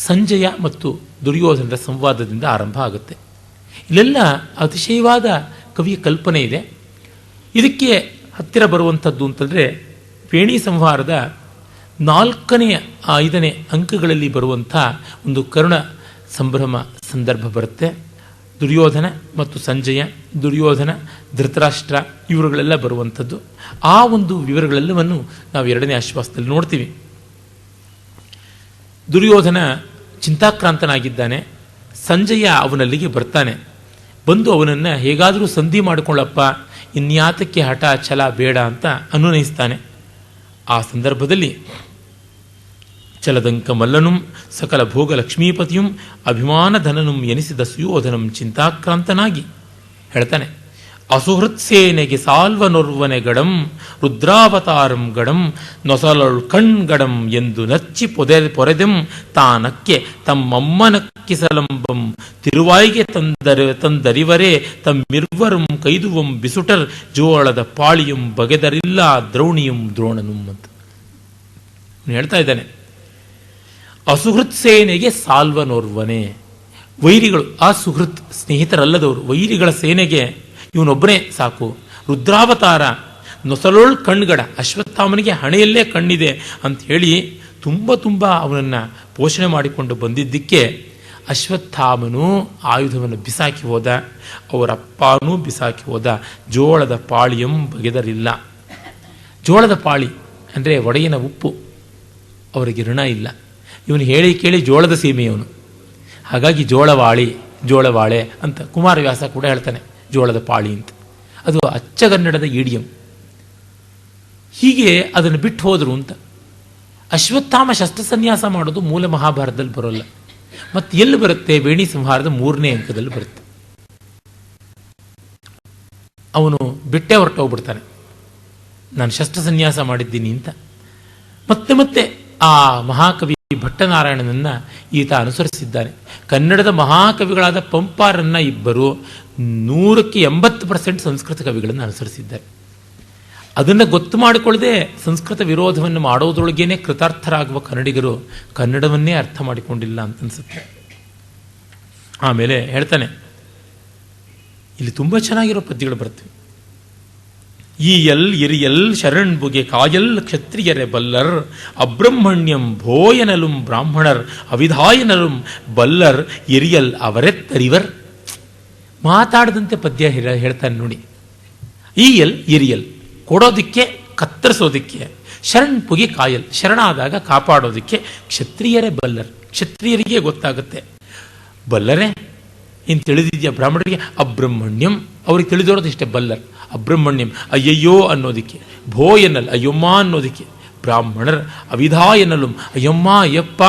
S2: ಸಂಜಯ ಮತ್ತು ದುರ್ಯೋಧನರ ಸಂವಾದದಿಂದ ಆರಂಭ ಆಗುತ್ತೆ. ಇಲ್ಲೆಲ್ಲ ಅತಿಶಯವಾದ ಕವಿಯ ಕಲ್ಪನೆ ಇದೆ. ಇದಕ್ಕೆ ಹತ್ತಿರ ಬರುವಂಥದ್ದು ಅಂತಂದರೆ ವೇಣಿ ಸಂಹಾರದ 4ನೇ 5ನೇ ಅಂಕಗಳಲ್ಲಿ ಬರುವಂಥ ಒಂದು ಕರುಣ ಸಂಭ್ರಮ ಸಂದರ್ಭ ಬರುತ್ತೆ. ದುರ್ಯೋಧನ ಮತ್ತು ಸಂಜಯ, ದುರ್ಯೋಧನ, ಧೃತರಾಷ್ಟ್ರ ಇವರುಗಳೆಲ್ಲ ಬರುವಂಥದ್ದು. ಆ ಒಂದು ವಿವರಗಳೆಲ್ಲವನ್ನು ನಾವು 2ನೇ ಆಶ್ವಾಸದಲ್ಲಿ ನೋಡ್ತೀವಿ. ದುರ್ಯೋಧನ ಚಿಂತಾಕ್ರಾಂತನಾಗಿದ್ದಾನೆ. ಸಂಜಯ ಅವನಲ್ಲಿಗೆ ಬರ್ತಾನೆ. ಬಂದು ಅವನನ್ನು ಹೇಗಾದರೂ ಸಂಧಿ ಮಾಡಿಕೊಳ್ಳಪ್ಪ, ಇನ್ಯಾತಕ್ಕೆ ಹಠ ಛಲ ಬೇಡ ಅಂತ ಅನುನಯಿಸ್ತಾನೆ. ಆ ಸಂದರ್ಭದಲ್ಲಿ ಚಲದಂಕ ಮಲ್ಲನುಂ ಸಕಲ ಭೋಗ ಲಕ್ಷ್ಮೀಪತಿಯುಂ ಅಭಿಮಾನ ಧನನುಂ ಎನಿಸಿದ ಸುಯೋಧನಂ ಚಿಂತಾಕ್ರಾಂತನಾಗಿ ಹೇಳ್ತಾನೆ. ಅಸುಹೃತ್ಸೇನೆಗೆ ಸಾಲ್ವನೊರ್ವನೆ ಗಡಂ ರುದ್ರಾವತಾರಂ ಗಡಂ ನೊಸಲೊಳ್ ಕಣ್ಗಡಂ ಎಂದು ನಚ್ಚಿ ಪೊರೆದೆಂ ತಾನಕ್ಕೆ ತಮ್ಮಮ್ಮನಕ್ಕಿಸಲಂಬಂ ತಿರುವಾಯಿಗೆ ತಂದರಿವರೇ ತಮ್ಮಿರ್ವರಂ ಕೈದುವಂ ಬಿಸುಟರ್ ಜೋಳದ ಪಾಳಿಯಂ ಬಗೆದರಿಲ್ಲ ದ್ರೋಣಿಯಂ ದ್ರೋಣನುಂ ಅಂತ ಹೇಳ್ತಾ ಇದ್ದಾನೆ. ಅಸುಹೃತ್ ಸಾಲ್ವನೋರ್ವನೆ, ವೈರಿಗಳು, ಆ ಸುಹೃತ್ ಸ್ನೇಹಿತರಲ್ಲದವರು, ವೈರಿಗಳ ಸೇನೆಗೆ ಇವನೊಬ್ಬನೇ ಸಾಕು. ರುದ್ರಾವತಾರ, ನೊಸಲೋಳ್ ಕಣ್ಗಡ, ಅಶ್ವತ್ಥಾಮನಿಗೆ ಹಣೆಯಲ್ಲೇ ಕಣ್ಣಿದೆ ಅಂತ ಹೇಳಿ ತುಂಬ ಅವನನ್ನು ಪೋಷಣೆ ಮಾಡಿಕೊಂಡು ಬಂದಿದ್ದಕ್ಕೆ ಅಶ್ವತ್ಥಾಮನು ಆಯುಧವನ್ನು ಬಿಸಾಕಿ ಹೋದ, ಅವರಪ್ಪನೂ ಬಿಸಾಕಿ ಹೋದ. ಜೋಳದ ಪಾಳಿಯಂ ಬಗೆದರಿಲ್ಲ. ಜೋಳದ ಪಾಳಿ ಅಂದರೆ ಒಡೆಯನ ಉಪ್ಪು, ಅವರಿಗೆ ಋಣ ಇಲ್ಲ. ಇವನು ಹೇಳಿ ಕೇಳಿ ಜೋಳದ ಸೀಮೆಯವನು, ಹಾಗಾಗಿ ಜೋಳವಾಳೆ ಅಂತ ಕುಮಾರವ್ಯಾಸ ಕೂಡ ಹೇಳ್ತಾನೆ, ಜೋಳದ ಪಾಳಿ ಅಂತ. ಅದು ಅಚ್ಚಗನ್ನಡದ ಈಡಿಯಂ. ಹೀಗೆ ಅದನ್ನು ಬಿಟ್ಟು ಹೋದರು ಅಂತ. ಅಶ್ವತ್ಥಾಮ ಶಸ್ತ್ರಸನ್ಯಾಸ ಮಾಡೋದು ಮೂಲ ಮಹಾಭಾರತದಲ್ಲಿ ಬರೋಲ್ಲ. ಮತ್ತೆ ಎಲ್ಲಿ ಬರುತ್ತೆ? ವೇಣಿ ಸಂಹಾರದ 3ನೇ ಅಂಕದಲ್ಲಿ ಬರುತ್ತೆ. ಅವನು ಬಿಟ್ಟೆ ಹೊರಟೋಗ್ಬಿಡ್ತಾನೆ, ನಾನು ಶಸ್ತ್ರಸನ್ಯಾಸ ಮಾಡಿದ್ದೀನಿ ಅಂತ. ಮತ್ತೆ ಆ ಮಹಾಕವಿ ಭಟ್ಟನಾರಾಯಣನನ್ನ ಈತ ಅನುಸರಿಸಿದ್ದಾನೆ. ಕನ್ನಡದ ಮಹಾಕವಿಗಳಾದ ಪಂಪಾರನ್ನ ಇಬ್ಬರು 180% ಸಂಸ್ಕೃತ ಕವಿಗಳನ್ನು ಅನುಸರಿಸಿದ್ದಾರೆ. ಅದನ್ನು ಗೊತ್ತು ಮಾಡಿಕೊಳ್ಳದೆ ಸಂಸ್ಕೃತ ವಿರೋಧವನ್ನು ಮಾಡೋದ್ರೊಳಗೇನೆ ಕೃತಾರ್ಥರಾಗುವ ಕನ್ನಡಿಗರು ಕನ್ನಡವನ್ನೇ ಅರ್ಥ ಮಾಡಿಕೊಂಡಿಲ್ಲ ಅಂತ ಅನ್ಸುತ್ತೆ. ಆಮೇಲೆ ಹೇಳ್ತಾನೆ, ಇಲ್ಲಿ ತುಂಬ ಚೆನ್ನಾಗಿರೋ ಪದ್ಯಗಳು ಬರ್ತವೆ. ಈಯಲ್ ಇರಿಯಲ್ ಶರಣ್ಬುಗೆ ಕಾಯಲ್ ಕ್ಷತ್ರಿಯರೇ ಬಲ್ಲರ್ ಅಬ್ರಹ್ಮಣ್ಯಂ ಭೋಯನಲುಂ ಬ್ರಾಹ್ಮಣರ್ ಅವಿಧಾಯನಲುಂ ಬಲ್ಲರ್ ಇರಿಯಲ್ ಅವರೆತ್ತರಿವರ್. ಮಾತಾಡದಂತೆ ಪದ್ಯ ಹೇಳ್ತಾನೆ ನೋಡಿ. ಈಯಲ್ ಇರಿಯಲ್, ಕೊಡೋದಿಕ್ಕೆ ಕತ್ತರಿಸೋದಿಕ್ಕೆ, ಶರಣ್ಪುಗೆ ಕಾಯಲ್, ಶರಣಾದಾಗ ಕಾಪಾಡೋದಿಕ್ಕೆ, ಕ್ಷತ್ರಿಯರೇ ಬಲ್ಲರ್, ಕ್ಷತ್ರಿಯರಿಗೆ ಗೊತ್ತಾಗುತ್ತೆ. ಬಲ್ಲರೇ ಇನ್ನು ತಿಳಿದಿದ್ಯಾ ಬ್ರಾಹ್ಮಣರಿಗೆ? ಅಬ್ರಹ್ಮಣ್ಯಂ, ಅವ್ರಿಗೆ ತಿಳಿದಿರೋದು ಇಷ್ಟೇ, ಬಲ್ಲರ್. ಅಬ್ರಹ್ಮಣ್ಯಂ ಅಯ್ಯಯ್ಯೋ ಅನ್ನೋದಿಕ್ಕೆ, ಭೋಯನಲ್ ಅಯ್ಯಮ್ಮ ಅನ್ನೋದಿಕ್ಕೆ, ಬ್ರಾಹ್ಮಣರ್ ಅವಿಧಾಯನಲು ಅಯ್ಯಮ್ಮ ಅಯ್ಯಪ್ಪ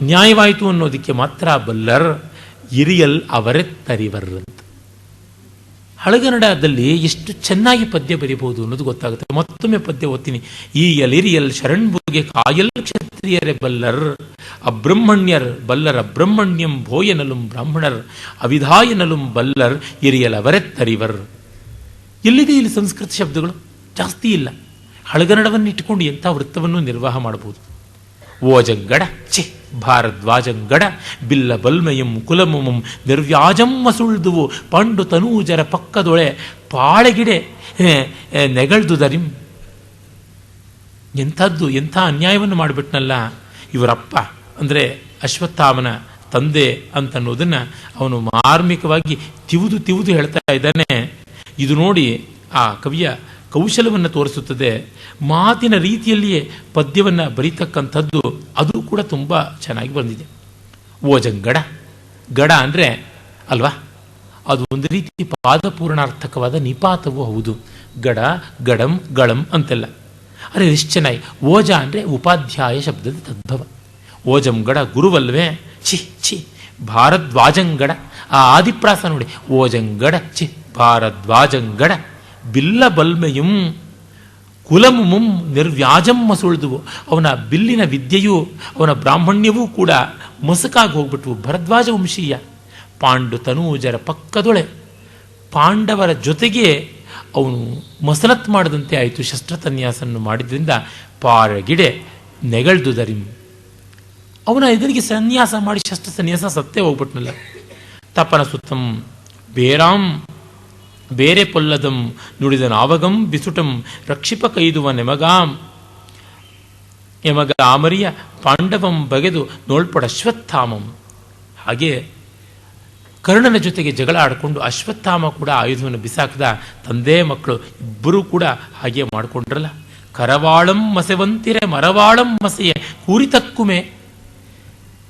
S2: ನ್ಯಾಯವಾಯಿತು ಅನ್ನೋದಿಕ್ಕೆ ಮಾತ್ರ ಬಲ್ಲರ್. ಇರಿಯಲ್ ಅವರೆತ್ತರಿವರ್ ಅಂತ. ಹಳಗನ್ನಡದಲ್ಲಿ ಎಷ್ಟು ಚೆನ್ನಾಗಿ ಪದ್ಯ ಬರೀಬಹುದು ಅನ್ನೋದು ಗೊತ್ತಾಗುತ್ತೆ. ಮತ್ತೊಮ್ಮೆ ಪದ್ಯ ಓದ್ತೀನಿ. ಈ ಎಲಿರಿಯಲ್ ಶರಣ್ಬುಗೆ ಕಾಯಲ್ ಕ್ಷತ್ರಿಯರೇ ಬಲ್ಲರ್ ಅಬ್ರಹ್ಮಣ್ಯರ್ ಬಲ್ಲರ್ ಅಬ್ರಹ್ಮಣ್ಯಂ ಭೋಯನಲುಂ ಬ್ರಾಹ್ಮಣರ್ ಅವಿಧಾಯನಲುಂ ಬಲ್ಲರ್ ಇರಿಯಲ್ ಅವರೆತ್ತರಿವರ್. ಎಲ್ಲಿದೆ ಇಲ್ಲಿ ಸಂಸ್ಕೃತ ಶಬ್ದಗಳು? ಜಾಸ್ತಿ ಇಲ್ಲ. ಹಳಗನ್ನಡವನ್ನು ಇಟ್ಟುಕೊಂಡು ಎಂಥ ವೃತ್ತವನ್ನು ನಿರ್ವಾಹ ಮಾಡಬಹುದು. ಓಜಂಗಡ ಛೆ ಭಾರದ್ವಾಜಂಗಡ ಬಿಲ್ಲ ಬಲ್ಮಯಂ ಕುಲಮುಮಂ ನಿರ್ವ್ಯಾಜಂ ಮಸುಳ್ದುವು ಪಂಡು ತನೂಜರ ಪಕ್ಕದೊಳೆ ಪಾಳೆಗಿಡೆ ನೆಗಳ್ದುದರಿಂ. ಎಂಥ ಅನ್ಯಾಯವನ್ನು ಮಾಡಿಬಿಟ್ನಲ್ಲ ಇವರಪ್ಪ, ಅಂದರೆ ಅಶ್ವತ್ಥಾಮನ ತಂದೆ ಅಂತನ್ನೋದನ್ನು ಅವನು ಮಾರ್ಮಿಕವಾಗಿ ತಿವಿದು ಹೇಳ್ತಾ ಇದ್ದಾನೆ. ಇದು ನೋಡಿ ಆ ಕವಿಯ ಕೌಶಲವನ್ನು ತೋರಿಸುತ್ತದೆ. ಮಾತಿನ ರೀತಿಯಲ್ಲಿಯೇ ಪದ್ಯವನ್ನು ಬರೀತಕ್ಕಂಥದ್ದು ಅದು ಕೂಡ ತುಂಬ ಚೆನ್ನಾಗಿ ಬಂದಿದೆ. ಓಜಂಗಡ, ಗಡ ಅಂದರೆ ಅಲ್ವಾ, ಅದು ಒಂದು ರೀತಿ ಪಾದಪೂರ್ಣಾರ್ಥಕವಾದ ನಿಪಾತವೂ ಹೌದು. ಗಡ, ಗಡಂ, ಗಳಂ ಅಂತೆಲ್ಲ. ಅರೆ ಎಷ್ಟು ಚೆನ್ನಾಗಿ. ಓಜ ಅಂದರೆ ಉಪಾಧ್ಯಾಯ ಶಬ್ದದ ತದ್ಭವ. ಓಜಂಗಡ ಗುರುವಲ್ವೇ? ಛಿ ಭಾರದ್ವಾಜಂಗಡ, ಆ ಆದಿಪ್ರಾಸ ನೋಡಿ. ಓಜಂಗಡ ಛಿ ಭಾರದ್ವಾಜಂಗಡ ಬಿಲ್ಲ ಬಲ್ಮೆಯುಂ ಕುಲಮುಮುಂ ನಿರ್ವ್ಯಾಜಂ ಮಸುಳ್ದುವು. ಅವನ ಬಿಲ್ಲಿನ ವಿದ್ಯೆಯೂ ಅವನ ಬ್ರಾಹ್ಮಣ್ಯವೂ ಕೂಡ ಮಸುಕಾಗಿ ಹೋಗ್ಬಿಟ್ವು. ಭರದ್ವಾಜ ವಂಶೀಯ. ಪಾಂಡು ತನೂಜರ ಪಕ್ಕದೊಳೆ, ಪಾಂಡವರ ಜೊತೆಗೆ ಅವನು ಮಸನತ್ ಮಾಡದಂತೆ ಆಯಿತು. ಶಸ್ತ್ರಸನ್ಯಾಸನ್ನು ಮಾಡಿದ್ರಿಂದ ಪಾರಗಿಡೆ ನೆಗಳ್ದುದರಿಂ. ಅವನ ಎದುರಿಗೆ ಸನ್ಯಾಸ ಮಾಡಿ ಶಸ್ತ್ರಸನ್ಯಾಸ ಸತ್ತೇ ಹೋಗ್ಬಿಟ್ನಲ್ಲ. ತಪನ ಸುತ್ತಂ ಬೇರಾಂ ಬೇರೆ ಪೊಲ್ಲದಂ ನುಡಿದ ನಾವಗಂ ಬಿಸುಟಂ ರಕ್ಷಿಪ ಕೈದುವ ಎಮಗ ಆಮರಿಯ ಪಾಂಡವಂ ಬಗೆದು ನೋಳ್ಪಡ ಅಶ್ವತ್ಥಾಮಂ. ಹಾಗೆ ಕರ್ಣನ ಜೊತೆಗೆ ಜಗಳ ಆಡಿಕೊಂಡು ಅಶ್ವತ್ಥಾಮ ಕೂಡ ಆಯುಧವನ್ನು ಬಿಸಾಕದ. ತಂದೆ ಮಕ್ಕಳು ಇಬ್ಬರೂ ಕೂಡ ಹಾಗೆ ಮಾಡಿಕೊಂಡ್ರಲ್ಲ. ಕರವಾಳಂ ಮಸೆವಂತಿರೆ ಮರವಾಳಂ ಮಸೆಯೇ ಕೂರಿತಕ್ಕುಮೆ.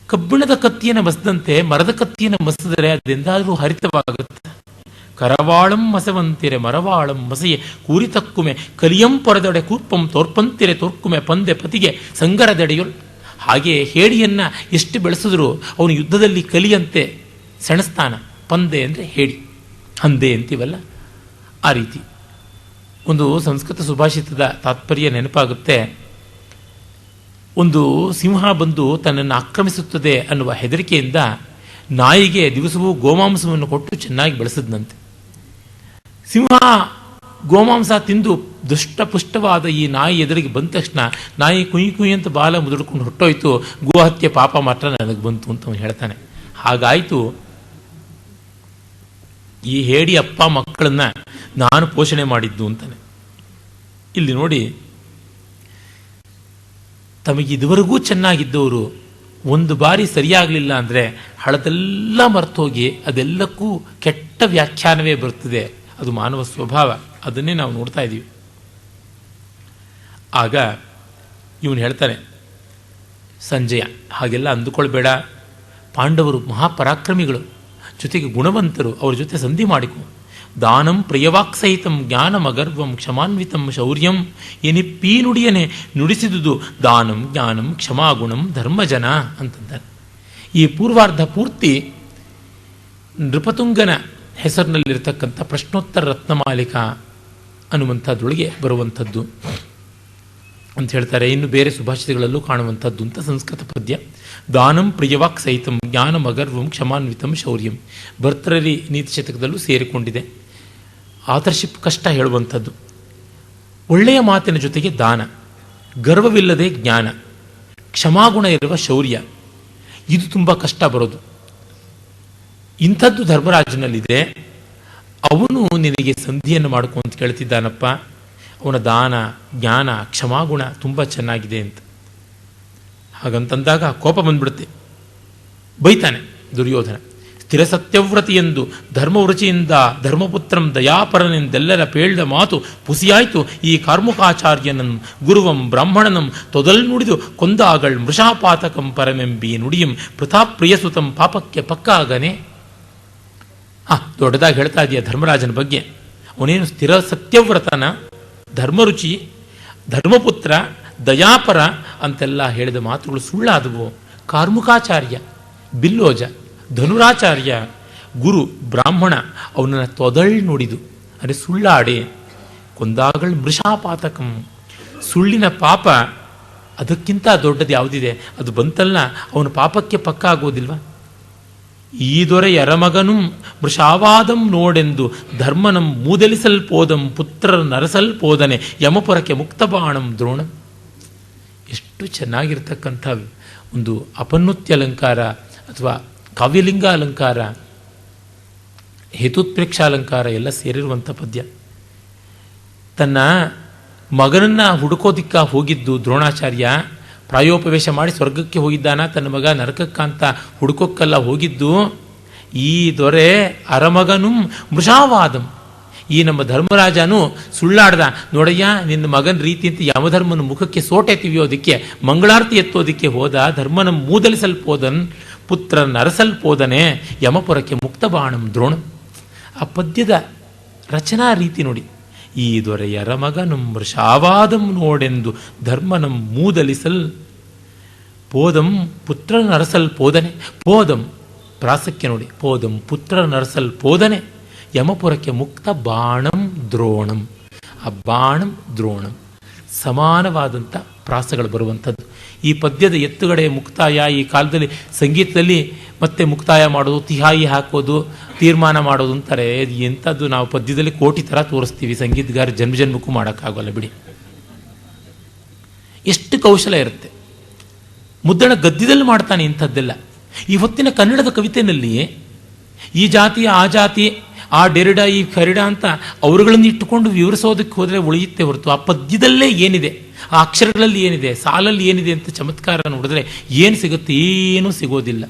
S2: ಕಬ್ಬಿಣದ ಕತ್ತಿಯನ್ನು ಮಸದಂತೆ ಮರದ ಕತ್ತಿಯನ್ನು ಮಸಿದರೆ ಅದೆಂದಾದರೂ ಹರಿತವಾಗುತ್ತೆ. ಕರವಾಳಂ ಮಸವಂತಿರೆ ಮರವಾಳಂ ಮಸೆಯೇ ಕೂರಿತಕ್ಕುಮೆ ಕಲಿಯಂ ಪೊರೆದೊಡೆ ಕೂರ್ಪಂ ತೋರ್ಪಂತಿರೆ ತೋರ್ಕುಮೆ ಪಂದೆ ಪತಿಗೆ ಸಂಗರದೆಡೆಯೊಳ್. ಹಾಗೆ ಹೇಡಿಯನ್ನು ಎಷ್ಟು ಬೆಳೆಸಿದ್ರು ಅವನು ಯುದ್ಧದಲ್ಲಿ ಕಲಿಯಂತೆ ಸೆಣಸ್ತಾನ. ಪಂದೆ ಅಂದರೆ ಹೇಡಿ, ಹಂದೆ ಅಂತೀವಲ್ಲ ಆ ರೀತಿ ಒಂದು ಸಂಸ್ಕೃತ ಸುಭಾಷಿತದ ತಾತ್ಪರ್ಯ ನೆನಪಾಗುತ್ತೆ. ಒಂದು ಸಿಂಹ ಬಂದು ತನ್ನನ್ನು ಆಕ್ರಮಿಸುತ್ತದೆ ಅನ್ನುವ ಹೆದರಿಕೆಯಿಂದ ನಾಯಿಗೆ ದಿವಸವೂ ಗೋಮಾಂಸವನ್ನು ಕೊಟ್ಟು ಚೆನ್ನಾಗಿ ಬೆಳೆಸಿದ್ನಂತೆ. ಸಿಂಹ ಗೋಮಾಂಸ ತಿಂದು ದುಷ್ಟಪುಷ್ಟವಾದ ಈ ನಾಯಿ ಎದುರಿಗೆ ಬಂದ ತಕ್ಷಣ ನಾಯಿ ಕುಯ್ ಕುಯ್ ಅಂತ ಬಾಲ ಮುದುಡ್ಕೊಂಡು ಹೊಟ್ಟೋಯ್ತು, ಗೋಹತ್ಯೆ ಪಾಪ ಮಾತ್ರ ನನಗೆ ಬಂತು ಅಂತ ಅವನು ಹೇಳ್ತಾನೆ. ಹಾಗಾಯಿತು, ಈ ಹೇಡಿ ಅಪ್ಪ ಮಕ್ಕಳನ್ನ ನಾನು ಪೋಷಣೆ ಮಾಡಿದ್ದು ಅಂತಾನೆ. ಇಲ್ಲಿ ನೋಡಿ, ತಮಗೆ ಇದುವರೆಗೂ ಚೆನ್ನಾಗಿದ್ದವರು ಒಂದು ಬಾರಿ ಸರಿಯಾಗಲಿಲ್ಲ ಅಂದರೆ ಹಳದೆಲ್ಲ ಮರ್ತೋಗಿ ಅದೆಲ್ಲಕ್ಕೂ ಕೆಟ್ಟ ವ್ಯಾಖ್ಯಾನವೇ ಬರ್ತದೆ. ಅದು ಮಾನವ ಸ್ವಭಾವ, ಅದನ್ನೇ ನಾವು ನೋಡ್ತಾ ಇದ್ದೀವಿ. ಆಗ ಇವನು ಹೇಳ್ತಾನೆ, ಸಂಜಯ ಹಾಗೆಲ್ಲ ಅಂದುಕೊಳ್ಬೇಡ, ಪಾಂಡವರು ಮಹಾಪರಾಕ್ರಮಿಗಳು, ಜೊತೆಗೆ ಗುಣವಂತರು, ಅವ್ರ ಜೊತೆ ಸಂಧಿ ಮಾಡಿಕೊ. ದಾನಂ ಪ್ರಿಯವಾಕ್ಸಹಿತಂ ಜ್ಞಾನಮಗರ್ವಂ ಕ್ಷಮಾನ್ವಿತಂ ಶೌರ್ಯಂ ಎನಿಪ್ಪೀ ನುಡಿಯನೆ ನುಡಿಸಿದುದು ದಾನಂ ಜ್ಞಾನಂ ಕ್ಷಮಾಗುಣಂ ಧರ್ಮಜನ ಅಂತಂತಾರೆ. ಈ ಪೂರ್ವಾರ್ಧ ಪೂರ್ತಿ ನೃಪತುಂಗನ ಹೆಸರಿನಲ್ಲಿರ್ತಕ್ಕಂಥ ಪ್ರಶ್ನೋತ್ತರ ರತ್ನಮಾಲಿಕಾ ಅನ್ನುವಂಥದ್ರೊಳಗೆ ಬರುವಂಥದ್ದು ಅಂತ ಹೇಳ್ತಾರೆ. ಇನ್ನು ಬೇರೆ ಸುಭಾಷಿತಗಳಲ್ಲೂ ಕಾಣುವಂಥದ್ದು ಅಂತ ಸಂಸ್ಕೃತ ಪದ್ಯ. ದಾನಂ ಪ್ರಿಯವಾಕ್ ಸಹಿತಂ ಜ್ಞಾನಮಗರ್ವಂ ಕ್ಷಮಾನ್ವಿತಂ ಶೌರ್ಯಂ ಭರ್ತೃಹರಿ ನೀತಿಶತಕದಲ್ಲೂ ಸೇರಿಕೊಂಡಿದೆ. ಆಥರ್ಶಿಪ್ ಕಷ್ಟ ಹೇಳುವಂಥದ್ದು. ಒಳ್ಳೆಯ ಮಾತಿನ ಜೊತೆಗೆ ದಾನ, ಗರ್ವವಿಲ್ಲದೆ ಜ್ಞಾನ, ಕ್ಷಮಾಗುಣ ಇರುವ ಶೌರ್ಯ, ಇದು ತುಂಬ ಕಷ್ಟ ಬರೋದು. ಇಂಥದ್ದು ಧರ್ಮರಾಜನಲ್ಲಿದೆ. ಅವನು ನಿನಗೆ ಸಂಧಿಯನ್ನು ಮಾಡ್ಕೊ ಅಂತ ಕೇಳ್ತಿದ್ದಾನಪ್ಪ. ಅವನ ದಾನ, ಜ್ಞಾನ, ಕ್ಷಮಾಗುಣ ತುಂಬ ಚೆನ್ನಾಗಿದೆ ಅಂತ. ಹಾಗಂತಂದಾಗ ಕೋಪ ಬಂದ್ಬಿಡುತ್ತೆ, ಬೈತಾನೆ ದುರ್ಯೋಧನ. ಸ್ಥಿರ ಸತ್ಯವ್ರತಿಯೆಂದು ಧರ್ಮವೃಚಿಯಿಂದ ಧರ್ಮಪುತ್ರಂ ದಯಾಪರನೆಂದೆಲ್ಲರ ಪೇಳ್ದ ಮಾತು ಪುಸಿಯಾಯ್ತು ಈ ಕಾರ್ಮುಕಾಚಾರ್ಯನಂ ಗುರುವಂ ಬ್ರಾಹ್ಮಣನಂ ತೊದಲ್ ನುಡಿದು ಕೊಂದಾಗಳ್ ಮೃಷಾಪಾತಕಂ ಪರಮೆಂಬಿ ನುಡಿಯಂ ಪೃಥಾಪ್ರಿಯಸುತಂ ಪಾಪಕ್ಕೆ ಪಕ್ಕಾಗನೆ. ದೊಡ್ಡದಾಗಿ ಹೇಳ್ತಾ ಇದೆಯಾ ಧರ್ಮರಾಜನ ಬಗ್ಗೆ. ಅವನೇನು ಸ್ಥಿರ ಸತ್ಯವ್ರತನ, ಧರ್ಮರುಚಿ, ಧರ್ಮಪುತ್ರ, ದಯಾಪರ ಅಂತೆಲ್ಲ ಹೇಳಿದ ಮಾತುಗಳು ಸುಳ್ಳಾದವು. ಕಾರ್ಮುಕಾಚಾರ್ಯ, ಬಿಲ್ಲೋಜ, ಧನುರಾಚಾರ್ಯ, ಗುರು, ಬ್ರಾಹ್ಮಣ ಅವನನ್ನು ತೊದಳ್ ನುಡಿದು ಅಂದರೆ ಸುಳ್ಳಾಡಿ ಕೊಂದಾಗಳ್ ಮೃಷಾಪಾತಕಂ, ಸುಳ್ಳಿನ ಪಾಪ ಅದಕ್ಕಿಂತ ದೊಡ್ಡದು ಯಾವುದಿದೆ? ಅದು ಬಂತಲ್ಲ, ಅವನ ಪಾಪಕ್ಕೆ ಪಕ್ಕ ಆಗೋದಿಲ್ವ? ಈ ದೊರೆ ಯರಮಗನು ಮೃಷಾವಾದಂ ನೋಡೆಂದು ಧರ್ಮನಂ ಮೂದಲಿಸಲ್ಪೋದಂ ಪುತ್ರರ ನರಸಲ್ಪೋದನೆ ಯಮಪುರಕ್ಕೆ ಮುಕ್ತಬಾಣಂ ದ್ರೋಣಂ. ಎಷ್ಟು ಚೆನ್ನಾಗಿರ್ತಕ್ಕಂಥ ಒಂದು ಅಪನ್ನುತ್ಯ ಅಲಂಕಾರ ಅಥವಾ ಕಾವ್ಯಲಿಂಗ ಅಲಂಕಾರ, ಹೇತುತ್ಪ್ರೇಕ್ಷ ಅಲಂಕಾರ ಎಲ್ಲ ಸೇರಿರುವಂಥ ಪದ್ಯ. ತನ್ನ ಮಗನನ್ನು ಹುಡುಕೋದಿಕ್ಕ ಹೋಗಿದ್ದು ದ್ರೋಣಾಚಾರ್ಯ ಪ್ರಾಯೋಪವೇಶ ಮಾಡಿ ಸ್ವರ್ಗಕ್ಕೆ ಹೋಗಿದ್ದಾನ, ತನ್ನ ಮಗ ನರಕಕ್ಕಂತ ಹುಡುಕೋಕ್ಕಲ್ಲ ಹೋಗಿದ್ದು. ಈ ದೊರೆ ಅರಮಗನು ಮೃಷಾವಾದಂ, ಈ ನಮ್ಮ ಧರ್ಮರಾಜನು ಸುಳ್ಳಾಡ್ದ. ನೋಡಯ್ಯ ನಿನ್ನ ಮಗನ ರೀತಿ ಅಂತ ಯಮಧರ್ಮನ ಮುಖಕ್ಕೆ ಸೋಟೆ ತಿವಿಯೋದಿಕ್ಕೆ ಮಂಗಳಾರತಿ ಎತ್ತೋದಿಕ್ಕೆ ಹೋದ. ಧರ್ಮನ ಮೂದಲಿಸಲ್ಪೋದನ್ ಪುತ್ರ ನರಸಲ್ಪೋದನೆ ಯಮಪುರಕ್ಕೆ ಮುಕ್ತ ಬಾಣಂ ದ್ರೋಣಂ. ಆ ಪದ್ಯದ ರಚನಾ ರೀತಿ ನೋಡಿ. ಈ ದೊರೆಯರ ಮಗನಂ ಮೃಷಾವಾದಂ ನೋಡೆಂದು ಧರ್ಮನಂ ಮೂದಲಿಸಲ್ ಪೋದಂ ಪುತ್ರ ನರಸಲ್ ಪೋದನೆ. ಪೋದಂ ಪ್ರಾಸಕ್ಕೆ ನೋಡಿ, ಪೋದಂ ಪುತ್ರ ನರಸಲ್ ಪೋದನೆ ಯಮಪುರಕ್ಕೆ ಮುಕ್ತ ಬಾಣಂ ದ್ರೋಣಂ. ಆ ಬಾಣಂ ದ್ರೋಣಂ ಸಮಾನವಾದಂಥ ಪ್ರಾಸಗಳು ಬರುವಂಥದ್ದು. ಈ ಪದ್ಯದ ಎತ್ತುಗಡೆ ಮುಕ್ತಾಯ, ಈ ಕಾಲದಲ್ಲಿ ಸಂಗೀತದಲ್ಲಿ ಮತ್ತೆ ಮುಕ್ತಾಯ ಮಾಡೋದು, ತಿಹಾಯಿ ಹಾಕೋದು, ತೀರ್ಮಾನ ಮಾಡೋದು ಅಂತಾರೆ. ಎಂಥದ್ದು ನಾವು ಪದ್ಯದಲ್ಲಿ ಕೋಟಿ ಥರ ತೋರಿಸ್ತೀವಿ, ಸಂಗೀತಗಾರ ಜನ್ಮ ಜನ್ಮಕ್ಕೂ ಮಾಡೋಕ್ಕಾಗಲ್ಲ ಬಿಡಿ. ಎಷ್ಟು ಕೌಶಲ ಇರುತ್ತೆ. ಮುದ್ದಣ ಗದ್ಯದಲ್ಲಿ ಮಾಡ್ತಾನೆ ಇಂಥದ್ದೆಲ್ಲ. ಈ ಹೊತ್ತಿನ ಕನ್ನಡದ ಕವಿತೆಯಲ್ಲಿ ಈ ಜಾತಿ ಆ ಜಾತಿ, ಆ ಡೆರಿಡ ಈ ಖರಿಡ ಅಂತ ಅವರುಗಳನ್ನು ಇಟ್ಟುಕೊಂಡು ವಿವರಿಸೋದಕ್ಕೆ ಹೋದರೆ ಉಳಿಯುತ್ತೆ ಹೊರತು ಆ ಪದ್ಯದಲ್ಲೇ ಏನಿದೆ, ಆ ಅಕ್ಷರಗಳಲ್ಲಿ ಏನಿದೆ, ಸಾಲಲ್ಲಿ ಏನಿದೆ ಅಂತ ಚಮತ್ಕಾರ ನೋಡಿದ್ರೆ ಏನು ಸಿಗುತ್ತೆ? ಏನೂ ಸಿಗೋದಿಲ್ಲ.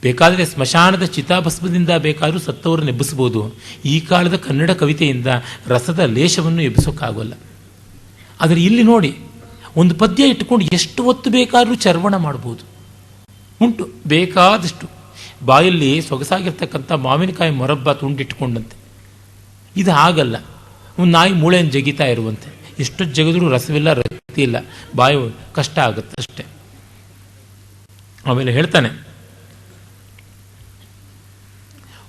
S2: ಬೇಕಾದರೆ ಸ್ಮಶಾನದ ಚಿತಾಭಸ್ಮದಿಂದ ಬೇಕಾದರೂ ಸತ್ತವರನ್ನು ಎಬ್ಬಿಸ್ಬೋದು. ಈ ಕಾಲದ ಕನ್ನಡ ಕವಿತೆಯಿಂದ ರಸದ ಲೇಷವನ್ನು ಎಬ್ಬಿಸೋಕ್ಕಾಗೋಲ್ಲ. ಆದರೆ ಇಲ್ಲಿ ನೋಡಿ, ಒಂದು ಪದ್ಯ ಇಟ್ಟುಕೊಂಡು ಎಷ್ಟು ಹೊತ್ತು ಬೇಕಾದರೂ ಚರ್ವಣ ಮಾಡ್ಬೋದು. ಉಂಟು ಬೇಕಾದಷ್ಟು. ಬಾಯಲ್ಲಿ ಸೊಗಸಾಗಿರ್ತಕ್ಕಂಥ ಮಾವಿನಕಾಯಿ ಮೊರಬ್ಬ ತುಂಡಿಟ್ಕೊಂಡಂತೆ. ಇದು ಹಾಗಲ್ಲ. ಒಂದು ನಾಯಿ ಮೂಳೆಯನ್ನು ಜಗಿತಾ ಇರುವಂತೆ. ಎಷ್ಟು ಜಗಿದ್ರೂ ರಸವಿಲ್ಲ, ರಕ್ತಿ ಇಲ್ಲ, ಬಾಯಿ ಕಷ್ಟ ಆಗುತ್ತೆ ಅಷ್ಟೆ. ಆಮೇಲೆ ಹೇಳ್ತಾನೆ,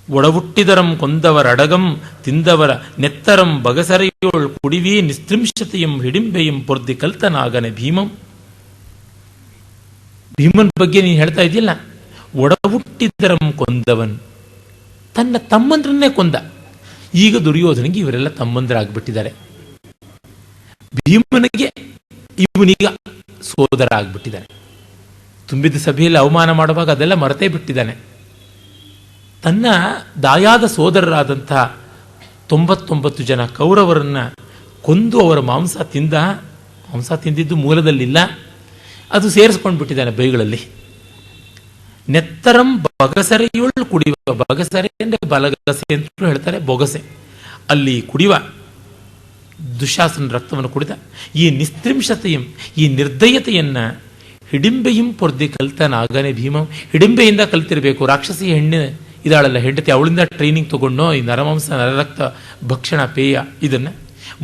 S2: ಒಡವುಟ್ಟಿದರಂ ಕೊಂದವರಡಗಂ ತಿಂದವರ ನೆತ್ತರಂ ಬಗಸರೆಯೋಳ್ ಕುಡಿವಿ ನಿಸ್ತ್ರಿಂಶತೆಯಂ ಹಿಡಿಂಬೆಯಂ ಪೊರ್ದಿ ಕಲ್ತನಾಗನೆ ಭೀಮಂ. ಭೀಮನ್ ಬಗ್ಗೆ ನೀನು ಹೇಳ್ತಾ ಇದೆಯಲ್ಲ, ಒಡಹುಟ್ಟಿದ್ದರಂ ಕೊಂದವನ್, ತನ್ನ ತಮ್ಮಂದ್ರನ್ನೇ ಕೊಂದ. ಈಗ ದುರ್ಯೋಧನಿಗೆ ಇವರೆಲ್ಲ ತಮ್ಮಂದ್ರಾಗ್ಬಿಟ್ಟಿದ್ದಾರೆ. ಭೀಮನಿಗೆ ಇವನೀಗ ಸೋದರ ಆಗ್ಬಿಟ್ಟಿದ್ದಾನೆ. ತುಂಬಿದ ಸಭೆಯಲ್ಲಿ ಅವಮಾನ ಮಾಡುವಾಗ ಅದೆಲ್ಲ ಮರೆತೇ ಬಿಟ್ಟಿದ್ದಾನೆ. ತನ್ನ ದಾಯಾದ ಸೋದರರಾದಂತಹ 99 ಜನ ಕೌರವರನ್ನ ಕೊಂದು ಅವರ ಮಾಂಸ ತಿಂದಿದ್ದು ಮೂಲದಲ್ಲಿಲ್ಲ, ಅದು ಸೇರಿಸ್ಕೊಂಡು ಬಿಟ್ಟಿದ್ದಾನೆ ಬೈಗಳಲ್ಲಿ. ನೆತ್ತರಂ ಬಗಸರೆಯುಳ್ ಕುಡಿಯುವ, ಬಗಸರೆ ಅಂದರೆ ಬಲಗಸೆ ಅಂತ ಹೇಳ್ತಾರೆ, ಬೊಗಸೆ, ಅಲ್ಲಿ ಕುಡಿಯುವ ದುಶಾಸನ ರಕ್ತವನ್ನು ಕುಡಿದ. ಈ ನಿಸ್ತ್ರಿಂಶತೆಯಂ, ಈ ನಿರ್ದಯತೆಯನ್ನ ಹಿಡಿಂಬೆಯಂ ಪೊರ್ದಿ ಕಲ್ತನಾಗನೆ ಭೀಮಂ. ಹಿಡಿಂಬೆಯಿಂದ ಕಲ್ತಿರಬೇಕು. ರಾಕ್ಷಸಿ ಹೆಣ್ಣು ಇದಾಳಲ್ಲ ಹೆಂಡತಿ, ಅವಳಿಂದ ಟ್ರೈನಿಂಗ್ ತಗೊಂಡು ಈ ನರಮಾಂಸ ನರರಕ್ತ ಭಕ್ಷಣ ಪೇಯ ಇದನ್ನ.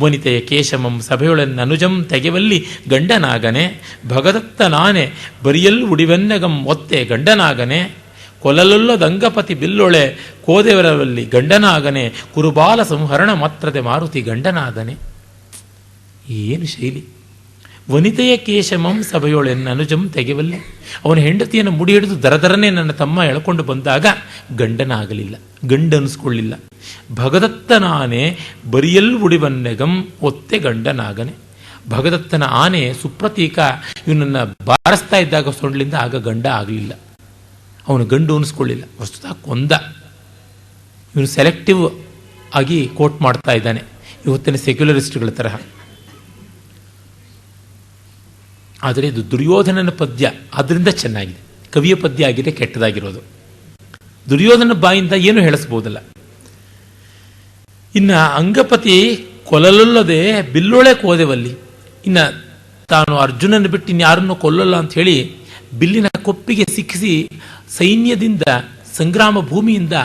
S2: ವನಿತೆಯ ಕೇಶಮಂ ಸಭೆಯೊಳನ್ನ ಅನುಜಂ ತೆಗೆವಲ್ಲಿ ಗಂಡನಾಗನೆ ಭಗದತ್ತ ನಾನೆ ಬರಿಯಲ್ ಉಡಿವೆನ್ನಗಂ ಒತ್ತೆ ಗಂಡನಾಗನೆ ಕೊಲಲೊಲ್ಲದಂಗಪತಿ ಬಿಲ್ಲೊಳೆ ಕೋದೆವರಲ್ಲಿ ಗಂಡನಾಗನೆ ಕುರುಬಾಲ ಸಂಹರಣ ಮಾತ್ರದೆ ಮಾರುತಿ ಗಂಡನಾದನೆ. ಏನು ಶೈಲಿ! ವನಿತೆಯ ಕೇಶಮಂ ಸಭೆಯೊಳೆನ್ನ ಅನುಜಂ ತೆಗೆವಲ್ಲಿ, ಅವನ ಹೆಂಡತಿಯನ್ನು ಮುಡಿ ಹಿಡಿದು ದರದರನೆ ನನ್ನ ತಮ್ಮ ಎಳ್ಕೊಂಡು ಬಂದಾಗ ಗಂಡನಾಗಲಿಲ್ಲ, ಗಂಡನಿಸ್ಕೊಳ್ಳಿಲ್ಲ. ಭಗದತ್ತ ನಾನೇ ಬರಿಯಲ್ ಉಡಿವನ್ನೆಗಂ ಒತ್ತೆ ಗಂಡನಾಗನೆ. ಭಗದತ್ತನ ಆನೆ ಸುಪ್ರತೀಕ ಇವನನ್ನು ಬಾರಿಸ್ತಾ ಇದ್ದಾಗ ಸೊಂಡ್ಲಿಂದ ಆಗ ಗಂಡ ಆಗಲಿಲ್ಲ, ಅವನು ಗಂಡು ಅನಿಸ್ಕೊಳ್ಳಿಲ್ಲ. ವಸ್ತುತ ಕೊಂದ. ಇವನು ಸೆಲೆಕ್ಟಿವ್ ಆಗಿ ಕೋಟ್ ಮಾಡ್ತಾ ಇದ್ದಾನೆ, ಇವತ್ತಿನ ಸೆಕ್ಯುಲರಿಸ್ಟ್ಗಳ ತರಹ. ಆದರೆ ಇದು ದುರ್ಯೋಧನನ ಪದ್ಯ, ಅದರಿಂದ ಚೆನ್ನಾಗಿದೆ. ಕವಿಯ ಪದ್ಯ ಆಗಿದೆ ಕೆಟ್ಟದಾಗಿರೋದು. ದುರ್ಯೋಧನ ಬಾಯಿಂದ ಏನು ಹೇಳಿಸ್ಬೋದಲ್ಲ. ಇನ್ನು ಅಂಗಪತಿ ಕೊಲ್ಲಲ್ಲದೆ ಬಿಲ್ಲೊಳೆ ಕೋದೆವಲ್ಲಿ, ಇನ್ನು ತಾನು ಅರ್ಜುನನ ಬಿಟ್ಟು ಇನ್ಯಾರನ್ನು ಕೊಲ್ಲಲ್ಲ ಅಂತ ಹೇಳಿ ಬಿಲ್ಲಿನ ಕೊಪ್ಪಿಗೆ ಸಿಕ್ಕಿಸಿ ಸೈನ್ಯದಿಂದ ಸಂಗ್ರಾಮ ಭೂಮಿಯಿಂದ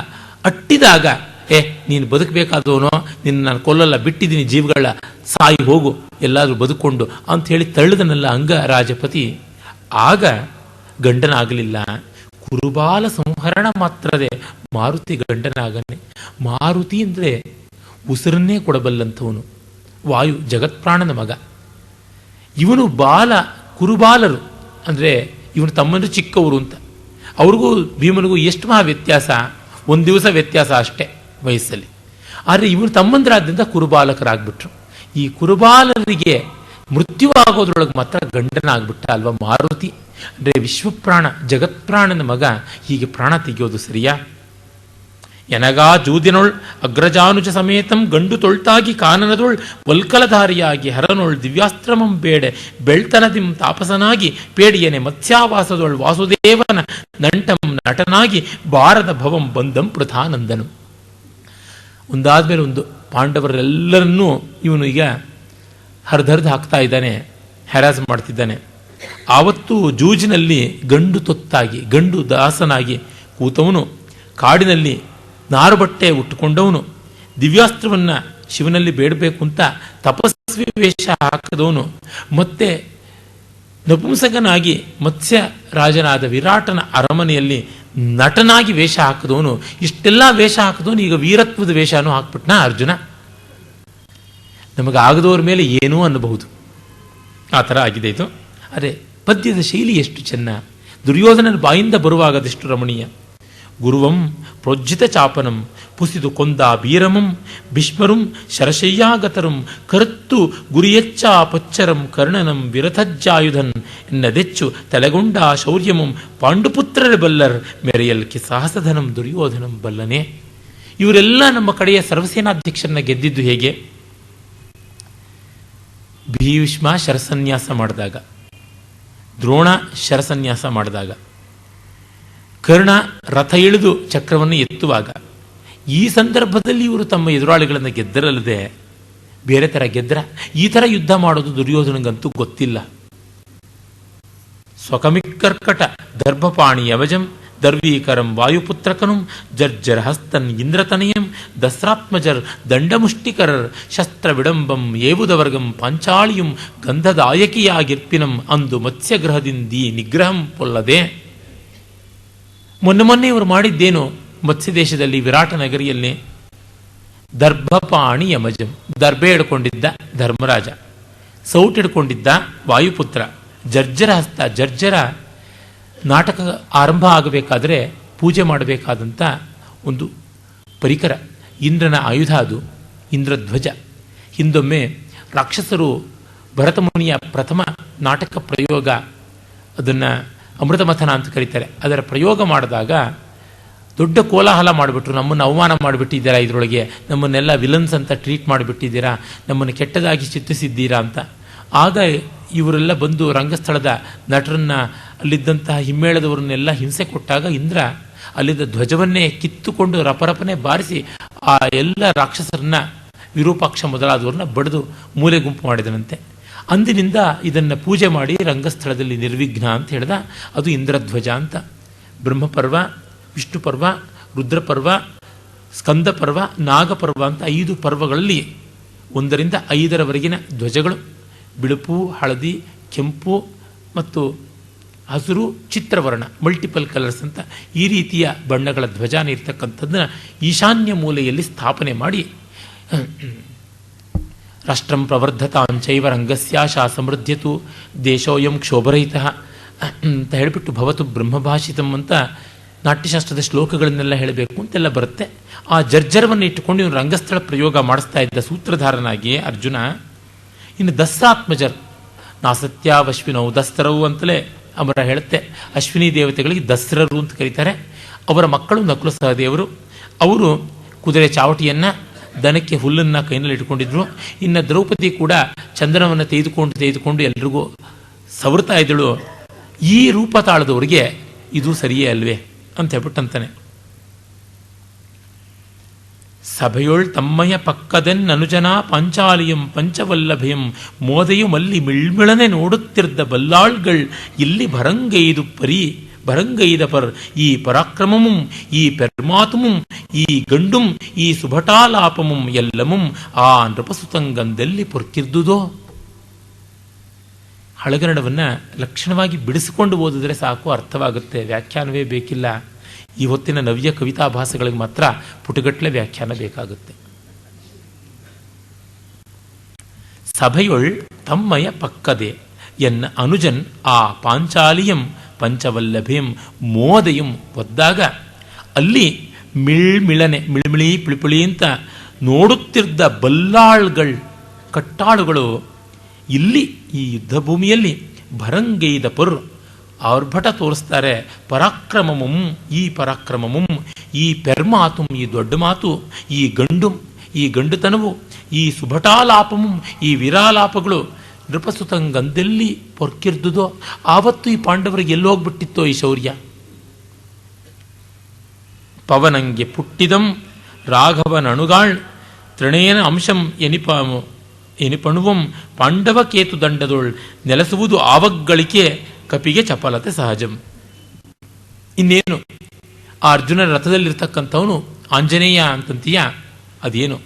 S2: ಅಟ್ಟಿದಾಗ, ನೀನು ಬದುಕಬೇಕಾದವನೋ, ನಿನ್ನ ನಾನು ಕೊಲ್ಲಲ್ಲ, ಬಿಟ್ಟಿದ್ದೀನಿ, ಜೀವಗಳ ಸಾಯಿ ಹೋಗು, ಎಲ್ಲಾದರೂ ಬದುಕೊಂಡು ಅಂತ ಹೇಳಿ ತಳ್ಳಿದನಲ್ಲ ಅಂಗರಾಜಪತಿ. ಆಗ ಗಂಡನಾಗಲಿಲ್ಲ. ಕುರುಬಾಲ ಸಂಹರಣ ಮಾತ್ರದೇ ಮಾರುತಿ ಗಂಡನಾಗನೆ. ಮಾರುತಿ ಅಂದರೆ ಉಸಿರನ್ನೇ ಕೊಡಬಲ್ಲಂಥವನು, ವಾಯು, ಜಗತ್ಪ್ರಾಣನ ಮಗ. ಇವನು ಕುರುಬಾಲರು ಅಂದರೆ ಇವನು ತಮ್ಮಂದು ಚಿಕ್ಕವರು ಅಂತ. ಅವ್ರಿಗೂ ಭೀಮನಿಗೂ ಎಷ್ಟು ಮಹಾ ವ್ಯತ್ಯಾಸ, ಒಂದು ದಿವಸ ವ್ಯತ್ಯಾಸ ಅಷ್ಟೇ ವಯಸ್ಸಲ್ಲಿ. ಆದರೆ ಇವನು ತಮ್ಮಂದ್ರಾದ್ರಿಂದ ಕುರುಬಾಲಕರಾಗ್ಬಿಟ್ರು. ಈ ಕುರುಬಾಲರಿಗೆ ಮೃತ್ಯುವಾಗೋದ್ರೊಳಗೆ ಮಾತ್ರ ಗಂಡನಾಗ್ಬಿಟ್ಟ ಅಲ್ವಾ ಮಾರುತಿ. ಅಂದರೆ ವಿಶ್ವಪ್ರಾಣ, ಜಗತ್ಪ್ರಾಣನ ಮಗ ಹೀಗೆ ಪ್ರಾಣ ತೆಗೆಯೋದು ಸರಿಯಾ? ಎನಗಾ ಜೂದಿನೊಳ್ ಅಗ್ರಜಾನುಜ ಸಮೇತಂ ಗಂಡು ತೊಳ್ತಾಗಿ ಕಾನನದೊಳ್ ವಲ್ಕಲಧಾರಿಯಾಗಿ ಹರನೊಳ್ ದಿವ್ಯಾಸ್ತ್ರಮಂ ಬೇಡೆ ಬೆಳ್ತನದಿಂ ತಾಪಸನಾಗಿ ಪೇಡಿಯನೆ ಮತ್ಸ್ಯಾವಾಸದೊಳ್ ವಾಸುದೇವನ ನಂಟಂ ನಟನಾಗಿ ಬಾರದ ಭವಂ ಬಂದಂ ಪೃಥಾನಂದನು. ಒಂದಾದ್ಮೇಲೆ ಒಂದು ಪಾಂಡವರೆಲ್ಲರನ್ನೂ ಇವನು ಈಗ ಹರಿದು ಹಾಕ್ತಾ ಇದ್ದಾನೆ, ಹ್ಯಾರಾಸ್ ಮಾಡ್ತಿದ್ದಾನೆ. ಆವತ್ತು ಜೂಜಿನಲ್ಲಿ ಗಂಡು ತೊತ್ತಾಗಿ, ಗಂಡು ದಾಸನಾಗಿ ಕೂತವನು, ಕಾಡಿನಲ್ಲಿ ನಾರುಬಟ್ಟೆ ಉಟ್ಟುಕೊಂಡವನು, ದಿವ್ಯಾಸ್ತ್ರವನ್ನು ಶಿವನಲ್ಲಿ ಬೇಡಬೇಕು ಅಂತ ತಪಸ್ವಿ ವೇಷ ಹಾಕಿದವನು, ಮತ್ತೆ ನಪುಂಸಕನಾಗಿ ಮತ್ಸ್ಯ ರಾಜನಾದ ವಿರಾಟನ ಅರಮನೆಯಲ್ಲಿ ನಟನಾಗಿ ವೇಷ ಹಾಕಿದವನು. ಇಷ್ಟೆಲ್ಲ ವೇಷ ಹಾಕಿದವನು ಈಗ ವೀರತ್ವದ ವೇಷನೂ ಹಾಕ್ಬಿಟ್ನ ಅರ್ಜುನ. ನಮಗಾಗದವ್ರ ಮೇಲೆ ಏನೂ ಅನ್ನಬಹುದು, ಆ ಥರ ಆಗಿದೆ ಇದು. ಅರೆ ಪದ್ಯದ ಶೈಲಿ ಎಷ್ಟು ಚೆನ್ನ! ದುರ್ಯೋಧನನ ಬಾಯಿಂದ ಬರುವಾಗ ಅದೆಷ್ಟು ರಮಣೀಯ. ಗುರುವಂ ಪ್ರೋಜ್ಜಿತ ಚಾಪನಂ ಪುಸಿದು ಕೊಂದ ಬೀರಮಂ ಭೀಷ್ಮರುಂ ಶರಶಯ್ಯಾಗತರುಂ ಕರುತ್ತು ಗುರಿಯೆಚ್ಚ ಪೊಚ್ಚರಂ ಕರ್ಣನಂ ವಿರಥಜ್ಜಾಯುಧನ್ ಎನ್ನದೆಚ್ಚು ತಲೆಗೊಂಡ ಶೌರ್ಯಮಂ ಪಾಂಡುಪುತ್ರರ ಬಲ್ಲರ್ ಮೆರೆಯಲ್ಕಿ ಸಾಹಸಧನಂ ದುರ್ಯೋಧನಂ ಬಲ್ಲನೆ. ಇವರೆಲ್ಲ ನಮ್ಮ ಕಡೆಯ ಸರ್ವಸೇನಾಧ್ಯಕ್ಷರನ್ನ ಗೆದ್ದಿದ್ದು ಹೇಗೆ? ಭೀಷ್ಮ ಶರಸನ್ಯಾಸ ಮಾಡಿದಾಗ, ದ್ರೋಣ ಶರಸನ್ಯಾಸ ಮಾಡಿದಾಗ, ಕರ್ಣ ರಥ ಇಳಿದು ಚಕ್ರವನ್ನು ಎತ್ತುವಾಗ, ಈ ಸಂದರ್ಭದಲ್ಲಿ ಇವರು ತಮ್ಮ ಎದುರಾಳಿಗಳನ್ನು ಗೆದ್ದರಲ್ಲದೆ ಬೇರೆ ಥರ ಗೆದ್ದರ? ಈ ಥರ ಯುದ್ಧ ಮಾಡೋದು ದುರ್ಯೋಧನಗಂತೂ ಗೊತ್ತಿಲ್ಲ. ಸ್ವಕಮಿಕರ್ಕಟ ದರ್ಭಪಾಣಿ ಯವಜಂ ದರ್ವೀಕರಂ ವಾಯುಪುತ್ರಕನು ಜರ್ಜರ್ ಹಸ್ತನ್ ಇಂದ್ರತನಯಂ ದಸ್ರಾತ್ಮಜರ್ ದಂಡಮುಷ್ಟಿಕರರ್ ಶಸ್ತ್ರ ವಿಡಂಬಂ ಏವುದವರ್ಗಂ ಪಾಂಚಾಳಿಯಂ ಗಂಧದಾಯಕಿಯಾಗಿರ್ಪಿನಂ ಅಂದು ಮತ್ಸ್ಯಗ್ರಹದಿಂದೀ ನಿಗ್ರಹಂ ಪೊಲ್ಲದೆ. ಮೊನ್ನೆ ಇವರು ಮಾಡಿದ್ದೇನು? ಮತ್ಸ್ಯ ದೇಶದಲ್ಲಿ ವಿರಾಟ ನಗರಿಯಲ್ಲಿ ದರ್ಭಪಾಣಿ ಯಮಜಂ, ದರ್ಬೆ ಹಿಡ್ಕೊಂಡಿದ್ದ ಧರ್ಮರಾಜ, ಸೌಟ್ ಹಿಡ್ಕೊಂಡಿದ್ದ ವಾಯುಪುತ್ರ, ಜರ್ಜರ ಹಸ್ತ, ಜರ್ಜರ ನಾಟಕ ಆರಂಭ ಆಗಬೇಕಾದರೆ ಪೂಜೆ ಮಾಡಬೇಕಾದಂಥ ಒಂದು ಪರಿಕರ, ಇಂದ್ರನ ಆಯುಧ ಅದು, ಇಂದ್ರಧ್ವಜ. ಹಿಂದೊಮ್ಮೆ ರಾಕ್ಷಸರು ಭರತಮುನಿಯ ಪ್ರಥಮ ನಾಟಕ ಪ್ರಯೋಗ, ಅದನ್ನು ಅಮೃತಮಥನ ಅಂತ ಕರೀತಾರೆ, ಅದರ ಪ್ರಯೋಗ ಮಾಡಿದಾಗ ದೊಡ್ಡ ಕೋಲಾಹಲ ಮಾಡಿಬಿಟ್ರು. ನಮ್ಮನ್ನು ಅವಮಾನ ಮಾಡಿಬಿಟ್ಟಿದ್ದೀರಾ, ಇದರೊಳಗೆ ನಮ್ಮನ್ನೆಲ್ಲ ವಿಲನ್ಸ್ ಅಂತ ಟ್ರೀಟ್ ಮಾಡಿಬಿಟ್ಟಿದ್ದೀರಾ, ನಮ್ಮನ್ನು ಕೆಟ್ಟದಾಗಿ ಚಿತ್ರಿಸಿದ್ದೀರಾ ಅಂತ. ಆಗ ಇವರೆಲ್ಲ ಬಂದು ರಂಗಸ್ಥಳದ ನಟರನ್ನ, ಅಲ್ಲಿದ್ದಂತಹ ಹಿಮ್ಮೇಳದವರನ್ನೆಲ್ಲ ಹಿಂಸೆ ಕೊಟ್ಟಾಗ ಇಂದ್ರ ಅಲ್ಲಿದ್ದ ಧ್ವಜವನ್ನೇ ಕಿತ್ತುಕೊಂಡು ರಪರಪನೆ ಬಾರಿಸಿ ಆ ಎಲ್ಲ ರಾಕ್ಷಸರನ್ನ, ವಿರೂಪಾಕ್ಷ ಮೊದಲಾದವ್ರನ್ನ ಬಡಿದು ಮೂಲೆ ಗುಂಪು ಮಾಡಿದನಂತೆ. ಅಂದಿನಿಂದ ಇದನ್ನು ಪೂಜೆ ಮಾಡಿ ರಂಗಸ್ಥಳದಲ್ಲಿ ನಿರ್ವಿಘ್ನ ಅಂತ ಹೇಳ್ದ. ಅದು ಇಂದ್ರಧ್ವಜ ಅಂತ. ಬ್ರಹ್ಮಪರ್ವ, ವಿಷ್ಣುಪರ್ವ, ರುದ್ರಪರ್ವ, ಸ್ಕಂದಪರ್ವ, ನಾಗಪರ್ವ ಅಂತ 5 ಪರ್ವಗಳಲ್ಲಿ 1ರಿಂದ 5ರವರೆಗಿನ ಧ್ವಜಗಳು, ಬಿಳುಪು, ಹಳದಿ, ಕೆಂಪು ಮತ್ತು ಹಸಿರು, ಚಿತ್ರವರ್ಣ, ಮಲ್ಟಿಪಲ್ ಕಲರ್ಸ್ ಅಂತ ಈ ರೀತಿಯ ಬಣ್ಣಗಳ ಧ್ವಜಾನ ಇರ್ತಕ್ಕಂಥದ್ದನ್ನ ಈಶಾನ್ಯ ಮೂಲೆಯಲ್ಲಿ ಸ್ಥಾಪನೆ ಮಾಡಿ ರಾಷ್ಟ್ರಂ ಪ್ರವರ್ಧತಾಂಚೈವ ರಂಗಸ್ಯಾಶಾ ಸಮೃದ್ಧತು ದೇಶೋಯಂ ಕ್ಷೋಭರಹಿತ ಅಂತ ಹೇಳಿಬಿಟ್ಟು ಭವತು ಬ್ರಹ್ಮಭಾಷಿತಂ ಅಂತ ನಾಟ್ಯಶಾಸ್ತ್ರದ ಶ್ಲೋಕಗಳನ್ನೆಲ್ಲ ಹೇಳಬೇಕು ಅಂತೆಲ್ಲ ಬರುತ್ತೆ. ಆ ಜರ್ಜರವನ್ನು ಇಟ್ಟುಕೊಂಡು ಇವನು ರಂಗಸ್ಥಳ ಪ್ರಯೋಗ ಮಾಡಿಸ್ತಾ ಇದ್ದ ಸೂತ್ರಧಾರನಾಗಿ ಅರ್ಜುನ. ಇನ್ನು ದಸ್ರಾತ್ಮಜರ್, ನಾಸತ್ಯಾವಶ್ವಿನೌ ದಸ್ತರವು ಅಂತಲೇ ಅಮರ ಹೇಳುತ್ತೆ. ಅಶ್ವಿನಿ ದೇವತೆಗಳಿಗೆ ದಸ್ರರು ಅಂತ ಕರೀತಾರೆ. ಅವರ ಮಕ್ಕಳು ನಕುಲ ಸಹದೇವರು. ಅವರು ಕುದುರೆ ಚಾವಟಿಯನ್ನು, ದನಕ್ಕೆ ಹುಲ್ಲನ್ನು ಕೈನಲ್ಲಿ ಇಟ್ಕೊಂಡಿದ್ರು. ಇನ್ನು ದ್ರೌಪದಿ ಕೂಡ ಚಂದನವನ್ನು ತೆಗೆದುಕೊಂಡು ಎಲ್ರಿಗೂ ಸವರ್ತಾ ಇದ್ದಳು. ಈ ರೂಪ ತಾಳದವರಿಗೆ ಇದು ಸರಿಯೇ ಅಲ್ವೇ ಅಂತ ಹೇಳ್ಬಿಟ್ಟಂತಾನೆ. ಸಭೆಯೊಳ್ ತಮ್ಮಯ ಪಕ್ಕದೆನ್ ಅನುಜನ ಪಾಂಚಾಲಿಯಂ ಪಂಚವಲ್ಲಭಯಂ ಮೋದೆಯು ಮಲ್ಲಿ ಮಿಳ್ಮಿಳನೆ ನೋಡುತ್ತಿದ್ದ ಬಲ್ಲಾಳ್ಗಳ್ ಇಲ್ಲಿ ಭರಂಗೈದ ಪರ್ ಈ ಪರಾಕ್ರಮಮುಂ ಈ ಪೆರ್ಮಾತುಮುಂ ಈ ಗಂಡುಂ ಈ ಸುಭಟಾಲಾಪಮುಂ ಎಲ್ಲಮುಂ ಆ ನೃಪಸುತಂಗಂದಲ್ಲಿ ಪೊರ್ಕಿರ್ದುದೋ. ಹಳಗನ್ನಡವನ್ನು ಲಕ್ಷಣವಾಗಿ ಬಿಡಿಸಿಕೊಂಡು ಓದಿದ್ರೆ ಸಾಕು, ಅರ್ಥವಾಗುತ್ತೆ, ವ್ಯಾಖ್ಯಾನವೇ ಬೇಕಿಲ್ಲ. ಈ ಹೊತ್ತಿನ ನವ್ಯ ಕವಿತಾಭಾಸಗಳಿಗೆ ಮಾತ್ರ ಪುಟಗಟ್ಟಲೆ ವ್ಯಾಖ್ಯಾನ ಬೇಕಾಗುತ್ತೆ. ಸಭೆಯೊಳ್ ತಮ್ಮಯ ಪಕ್ಕದೆ ಎನ್ನ ಅನುಜನ್ ಆ ಪಾಂಚಾಲಿಯಂ ಪಂಚವಲ್ಲಭೆಯಂ ಮೋದೆಯಂ ಒದ್ದಾಗ ಅಲ್ಲಿ ಮಿಳ್ಮಿಳಿ ಪಿಳಿಪಿಳಿ ಅಂತ ನೋಡುತ್ತಿದ್ದ ಬಲ್ಲಾಳ್ಗಳ್ ಕಟ್ಟಾಳುಗಳು ಇಲ್ಲಿ ಈ ಯುದ್ಧ ಭೂಮಿಯಲ್ಲಿ ಭರಂಗೈದ ಪರ್ ಆರ್ಭಟ ತೋರಿಸ್ತಾರೆ. ಪರಾಕ್ರಮಮುಂ ಈ ಪರಾಕ್ರಮಮುಂ ಈ ಪೆರ್ಮಾತುಂ ಈ ದೊಡ್ಡ ಮಾತು, ಈ ಗಂಡುಂ ಈ ಗಂಡುತನವು, ಈ ಸುಭಟಾಲಾಪಮುಂ ಈ ವಿರಾಲಾಪಗಳು ನೃಪಸುತಂಗಂದೆಲ್ಲಿ ಪೊರ್ಕಿರ್ದುದೋ. ಆವತ್ತು ಈ ಪಾಂಡವರಿಗೆ ಎಲ್ಲೋಗ್ಬಿಟ್ಟಿತ್ತೋ ಈ ಶೌರ್ಯ. ಪವನಂಗೆ ಪುಟ್ಟಿದಂ ರಾಘವನಣುಗಾಳ್ ತೃಣೇನ ಅಂಶಂ ಎನಿಪಣುವಂ ಪಾಂಡವ ಕೇತು ದಂಡದೊಳ್ ನೆಲೆಸುವುದು ಆವಗ್ಗಳಿಕೆ ಕಪಿಗೆ ಚಪಲತೆ ಸಹಜಂ. ಇನ್ನೇನು ಆ ಅರ್ಜುನ ರಥದಲ್ಲಿರ್ತಕ್ಕಂಥವನು ಆಂಜನೇಯ ಅಂತಂತೀಯ, ಅದೇನು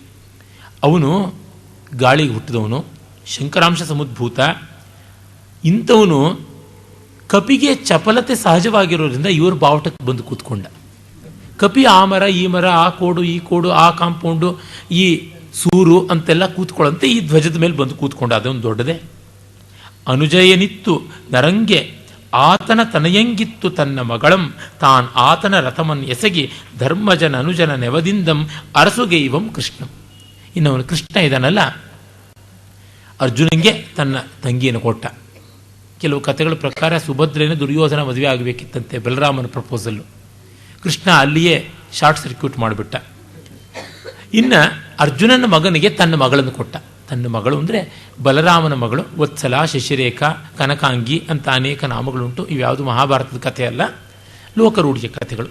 S2: ಅವನು ಗಾಳಿಗೆ ಹುಟ್ಟಿದವನು, ಶಂಕರಾಂಶ ಸಮುದ್ಭೂತ. ಇಂಥವನು ಕಪಿಗೆ ಚಪಲತೆ ಸಹಜವಾಗಿರೋದ್ರಿಂದ ಇವರು ಬಾವಟಕ್ಕೆ ಬಂದು ಕೂತ್ಕೊಂಡ. ಕಪಿ ಆ ಮರ ಈ ಮರ, ಆ ಕೋಡು ಈ ಕೋಡು, ಆ ಕಾಂಪೌಂಡು ಈ ಸೂರು ಅಂತೆಲ್ಲ ಕೂತ್ಕೊಳ್ಳಂತೆ ಈ ಧ್ವಜದ ಮೇಲೆ ಬಂದು ಕೂತ್ಕೊಂಡ. ಅದೊಂದು ದೊಡ್ಡದೇ. ಅನುಜಯನಿತ್ತು ನರಂಗೆ ಆತನ ತನಯಂಗಿತ್ತು ತನ್ನ ಮಗಳಂ ತಾನ್ ಆತನ ರಥಮನ್ ಎಸಗಿ ಧರ್ಮಜನ ಅನುಜನ ನೆವದಿಂದಂ ಅರಸುಗೈವಂ ಕೃಷ್ಣಂ. ಇನ್ನು ಅವನು ಕೃಷ್ಣ ಇದಾನಲ್ಲ, ಅರ್ಜುನಂಗೆ ತನ್ನ ತಂಗಿಯನ್ನು ಕೊಟ್ಟ. ಕೆಲವು ಕಥೆಗಳ ಪ್ರಕಾರ ಸುಭದ್ರೇನ ದುರ್ಯೋಧನ ಮದುವೆ ಆಗಬೇಕಿತ್ತಂತೆ, ಬಲರಾಮನ ಪ್ರಪೋಸಲ್ಲು. ಕೃಷ್ಣ ಅಲ್ಲಿಯೇ ಶಾರ್ಟ್ ಸರ್ಕ್ಯೂಟ್ ಮಾಡಿಬಿಟ್ಟ. ಇನ್ನು ಅರ್ಜುನನ ಮಗನಿಗೆ ತನ್ನ ಮಗಳನ್ನು ಕೊಟ್ಟ. ತನ್ನ ಮಗಳು ಅಂದರೆ ಬಲರಾಮನ ಮಗಳು. ವತ್ಸಲ, ಶಶಿರೇಖಾ, ಕನಕಾಂಗಿ ಅಂತ ಅನೇಕ ನಾಮಗಳುಂಟು. ಇವ್ಯಾವುದು ಮಹಾಭಾರತದ ಕಥೆ ಅಲ್ಲ, ಲೋಕರೂಢಿಯ ಕಥೆಗಳು.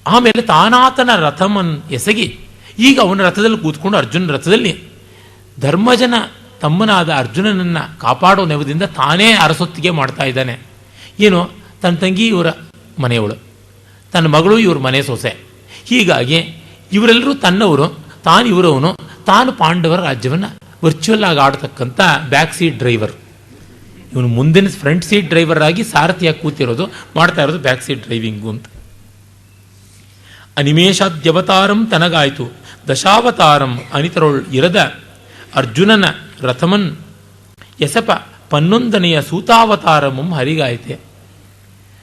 S2: ಆಮೇಲೆ ತಾನಾತನ ರಥಮನ್ ಎಸಗಿ, ಈಗ ಅವನ ರಥದಲ್ಲಿ ಕೂತ್ಕೊಂಡು ಅರ್ಜುನ ರಥದಲ್ಲಿ ಧರ್ಮಜನ ತಮ್ಮನಾದ ಅರ್ಜುನನನ್ನು ಕಾಪಾಡೋ ನೆವದಿಂದ ತಾನೇ ಅರಸೊತ್ತಿಗೆ ಮಾಡ್ತಾ ಇದ್ದಾನೆ. ಏನು, ತನ್ನ ತಂಗಿ ಇವರ ಮನೆಯವಳು, ತನ್ನ ಮಗಳು ಇವ್ರ ಮನೆ ಸೊಸೆ. ಹೀಗಾಗಿ ಇವರೆಲ್ಲರೂ ತನ್ನವರು, ತಾನು ಇವರವನು, ತಾನು ಪಾಂಡವರ ರಾಜ್ಯವನ್ನು ವರ್ಚುವಲ್ ಆಗಿ ಆಡತಕ್ಕಂಥ ಬ್ಯಾಕ್ ಸೀಟ್ ಡ್ರೈವರ್. ಇವನು ಮುಂದಿನ ಫ್ರಂಟ್ ಸೀಟ್ ಡ್ರೈವರ್ ಆಗಿ ಸಾರಥಿಯಾಗಿ ಕೂತಿರೋದು, ಮಾಡ್ತಾ ಇರೋದು ಬ್ಯಾಕ್ ಸೀಟ್ ಡ್ರೈವಿಂಗು ಅಂತ. ಅನಿಮೇಷಾದ್ಯವತಾರಂ ತನಗಾಯ್ತು ದಶಾವತಾರಂ ಅನಿತರೊಳ್ ಇರದ ಅರ್ಜುನನ ರಥಮನ್ ಎಸಪ ಪನ್ನೊಂದನೆಯ ಸೂತಾವತಾರಮಂ ಹರಿಗಾಯ್ತೆ.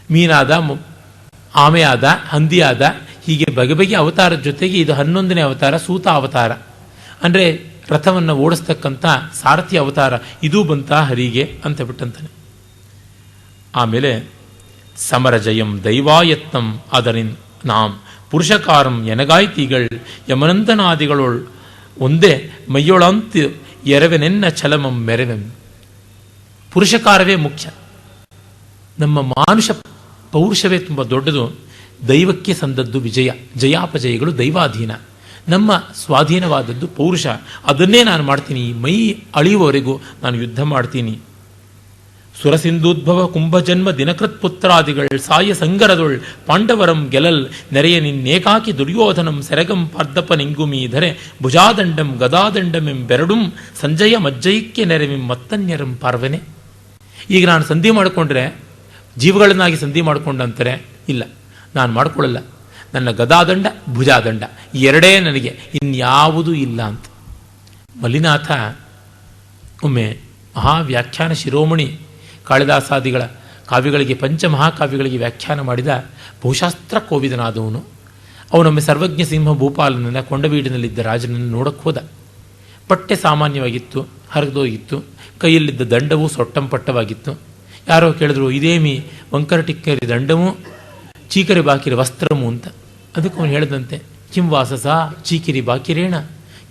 S2: ಮೀನಾದ, ಆಮೆಯಾದ, ಹಂದಿಯಾದ, ಹೀಗೆ ಬಗೆ ಬಗೆಯ ಅವತಾರದ ಜೊತೆಗೆ ಇದು 11ನೇ ಅವತಾರ ಸೂತ ಅವತಾರ, ಅಂದರೆ ರಥವನ್ನು ಓಡಿಸ್ತಕ್ಕಂಥ ಸಾರಥಿ ಅವತಾರ, ಇದೂ ಬಂತ ಹರಿಗೆ ಅಂತ ಬಿಟ್ಟಂತಾನೆ. ಆಮೇಲೆ ಸಮರಜಯಂ ದೈವಾಯತ್ನಂ ಅದರಿನ್ ನಾಂ ಪುರುಷಕಾರಂ ಎನಗಾಯ್ತಿಗಳ್ ಯಮನಂದನಾದಿಗಳೊಳ್ ಒಂದೇ ಮೈಯೊಳಂತ ಎರವೆನೆನ್ನ ಛಲಮಂ ಮೆರೆವೆಂ. ಪುರುಷಕಾರವೇ ಮುಖ್ಯ. ನಮ್ಮ ಮಾನುಷ ಪೌರುಷವೇ ತುಂಬ ದೊಡ್ಡದು. ದೈವಕ್ಕೆ ಸಂದದ್ದು ವಿಜಯ, ಜಯಾಪಜಯಗಳು ದೈವಾಧೀನ. ನಮ್ಮ ಸ್ವಾಧೀನವಾದದ್ದು ಪೌರುಷ. ಅದನ್ನೇ ನಾನು ಮಾಡ್ತೀನಿ, ಮೈ ಅಳಿಯುವವರೆಗೂ ನಾನು ಯುದ್ಧ ಮಾಡ್ತೀನಿ. ಸುರಸಿಂಧೂದ್ಭವ ಕುಂಭಜನ್ಮ ದಿನಕೃತ್ ಪುತ್ರಾದಿಗಳ್ ಸಾಯ ಸಂಗರದೊಳ್ ಪಾಂಡವರಂ ಗೆಲಲ್ ನೆರೆಯ ನಿನ್ನೇಕಾಕಿ ದುರ್ಯೋಧನಂ ಸೆರಗಂ ಪಾರ್ದಪ ನಿಂಗುಮೀಧರೆ ಭುಜಾದಂಡಂ ಗದಾದಂಡಮೆಂ ಬೆರಡುಂ ಸಂಜಯ ಮಜ್ಜೈಕ್ಯ ನೆರೆವಿಂ ಮತ್ತನ್ಯರಂ ಪಾರ್ವನೆ. ಈಗ ನಾನು ಸಂಧಿ ಮಾಡಿಕೊಂಡ್ರೆ ಜೀವಗಳನ್ನಾಗಿ ಸಂಧಿ ಮಾಡಿಕೊಂಡಂತಾರೆ, ಇಲ್ಲ ನಾನು ಮಾಡಿಕೊಳ್ಳಲ್ಲ, ನನ್ನ ಗದಾದಂಡ ಭುಜಾದಂಡ ಎರಡೇ ನನಗೆ, ಇನ್ಯಾವುದೂ ಇಲ್ಲ ಅಂತ. ಮಲ್ಲಿನಾಥ ಒಮ್ಮೆ ಮಹಾವ್ಯಾಖ್ಯಾನ ಶಿರೋಮಣಿ ಕಾಳಿದಾಸಾದಿಗಳ ಕಾವ್ಯಗಳಿಗೆ, ಪಂಚಮಹಾಕಾವ್ಯಗಳಿಗೆ ವ್ಯಾಖ್ಯಾನ ಮಾಡಿದ ಬಹುಶಾಸ್ತ್ರ ಕೋವಿದನಾದವನು. ಅವನೊಮ್ಮೆ ಸರ್ವಜ್ಞ ಸಿಂಹ ಭೂಪಾಲನನ್ನ ಕೊಂಡವೀಡಿನಲ್ಲಿದ್ದ ರಾಜನನ್ನು ನೋಡಕ್ಕೆ ಹೋದ. ಪಟ್ಟೆ ಸಾಮಾನ್ಯವಾಗಿತ್ತು, ಹರಿದೋಗಿತ್ತು, ಕೈಯಲ್ಲಿದ್ದ ದಂಡವು ಸೊಟ್ಟಂಪಟ್ಟವಾಗಿತ್ತು. ಯಾರೋ ಕೇಳಿದ್ರು, ಇದೇಮಿ ವಂಕರ ಟಿಕ್ಕರಿ ದಂಡಮು ಚೀಕರಿ ಬಾಕಿರಿ ವಸ್ತ್ರಮು ಅಂತ. ಅದಕ್ಕೆ ಅವನು ಹೇಳಿದಂತೆ, ಕಿಂ ವಾಸಸ ಚೀಕಿರಿ ಬಾಕಿರೇಣ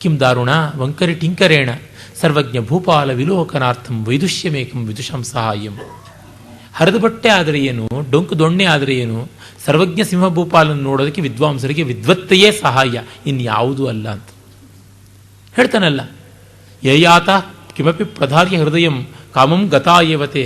S2: ಕಿಂ ದಾರುಣ ವಂಕರಿ ಟಿಂಕರೇಣ ಸರ್ವಜ್ಞ ಭೂಪಾಲ ವಿಲೋಕನಾರ್ಥಂ ವೈದುಷ್ಯಮೇಕಂ ವಿದುಷಂ ಸಹಾಯಂ. ಹರಿದ ಬಟ್ಟೆ ಆದರೆ ಏನು, ಡೊಂಕು ದೊಣ್ಣೆ ಆದರೆ ಏನು, ಸರ್ವಜ್ಞ ಸಿಂಹ ಭೂಪಾಲನ್ನು ನೋಡೋದಕ್ಕೆ ವಿದ್ವಾಂಸರಿಗೆ ವಿದ್ವತ್ತೆಯೇ ಸಹಾಯ, ಇನ್ಯಾವುದೂ ಅಲ್ಲ ಅಂತ ಹೇಳ್ತಾನಲ್ಲ. ಯಯಾತ ಕಿಮಪಿ ಪ್ರಧಾರ್ಯ ಹೃದಯಂ ಕಾಮಂ ಗತಾಯೇವತೆ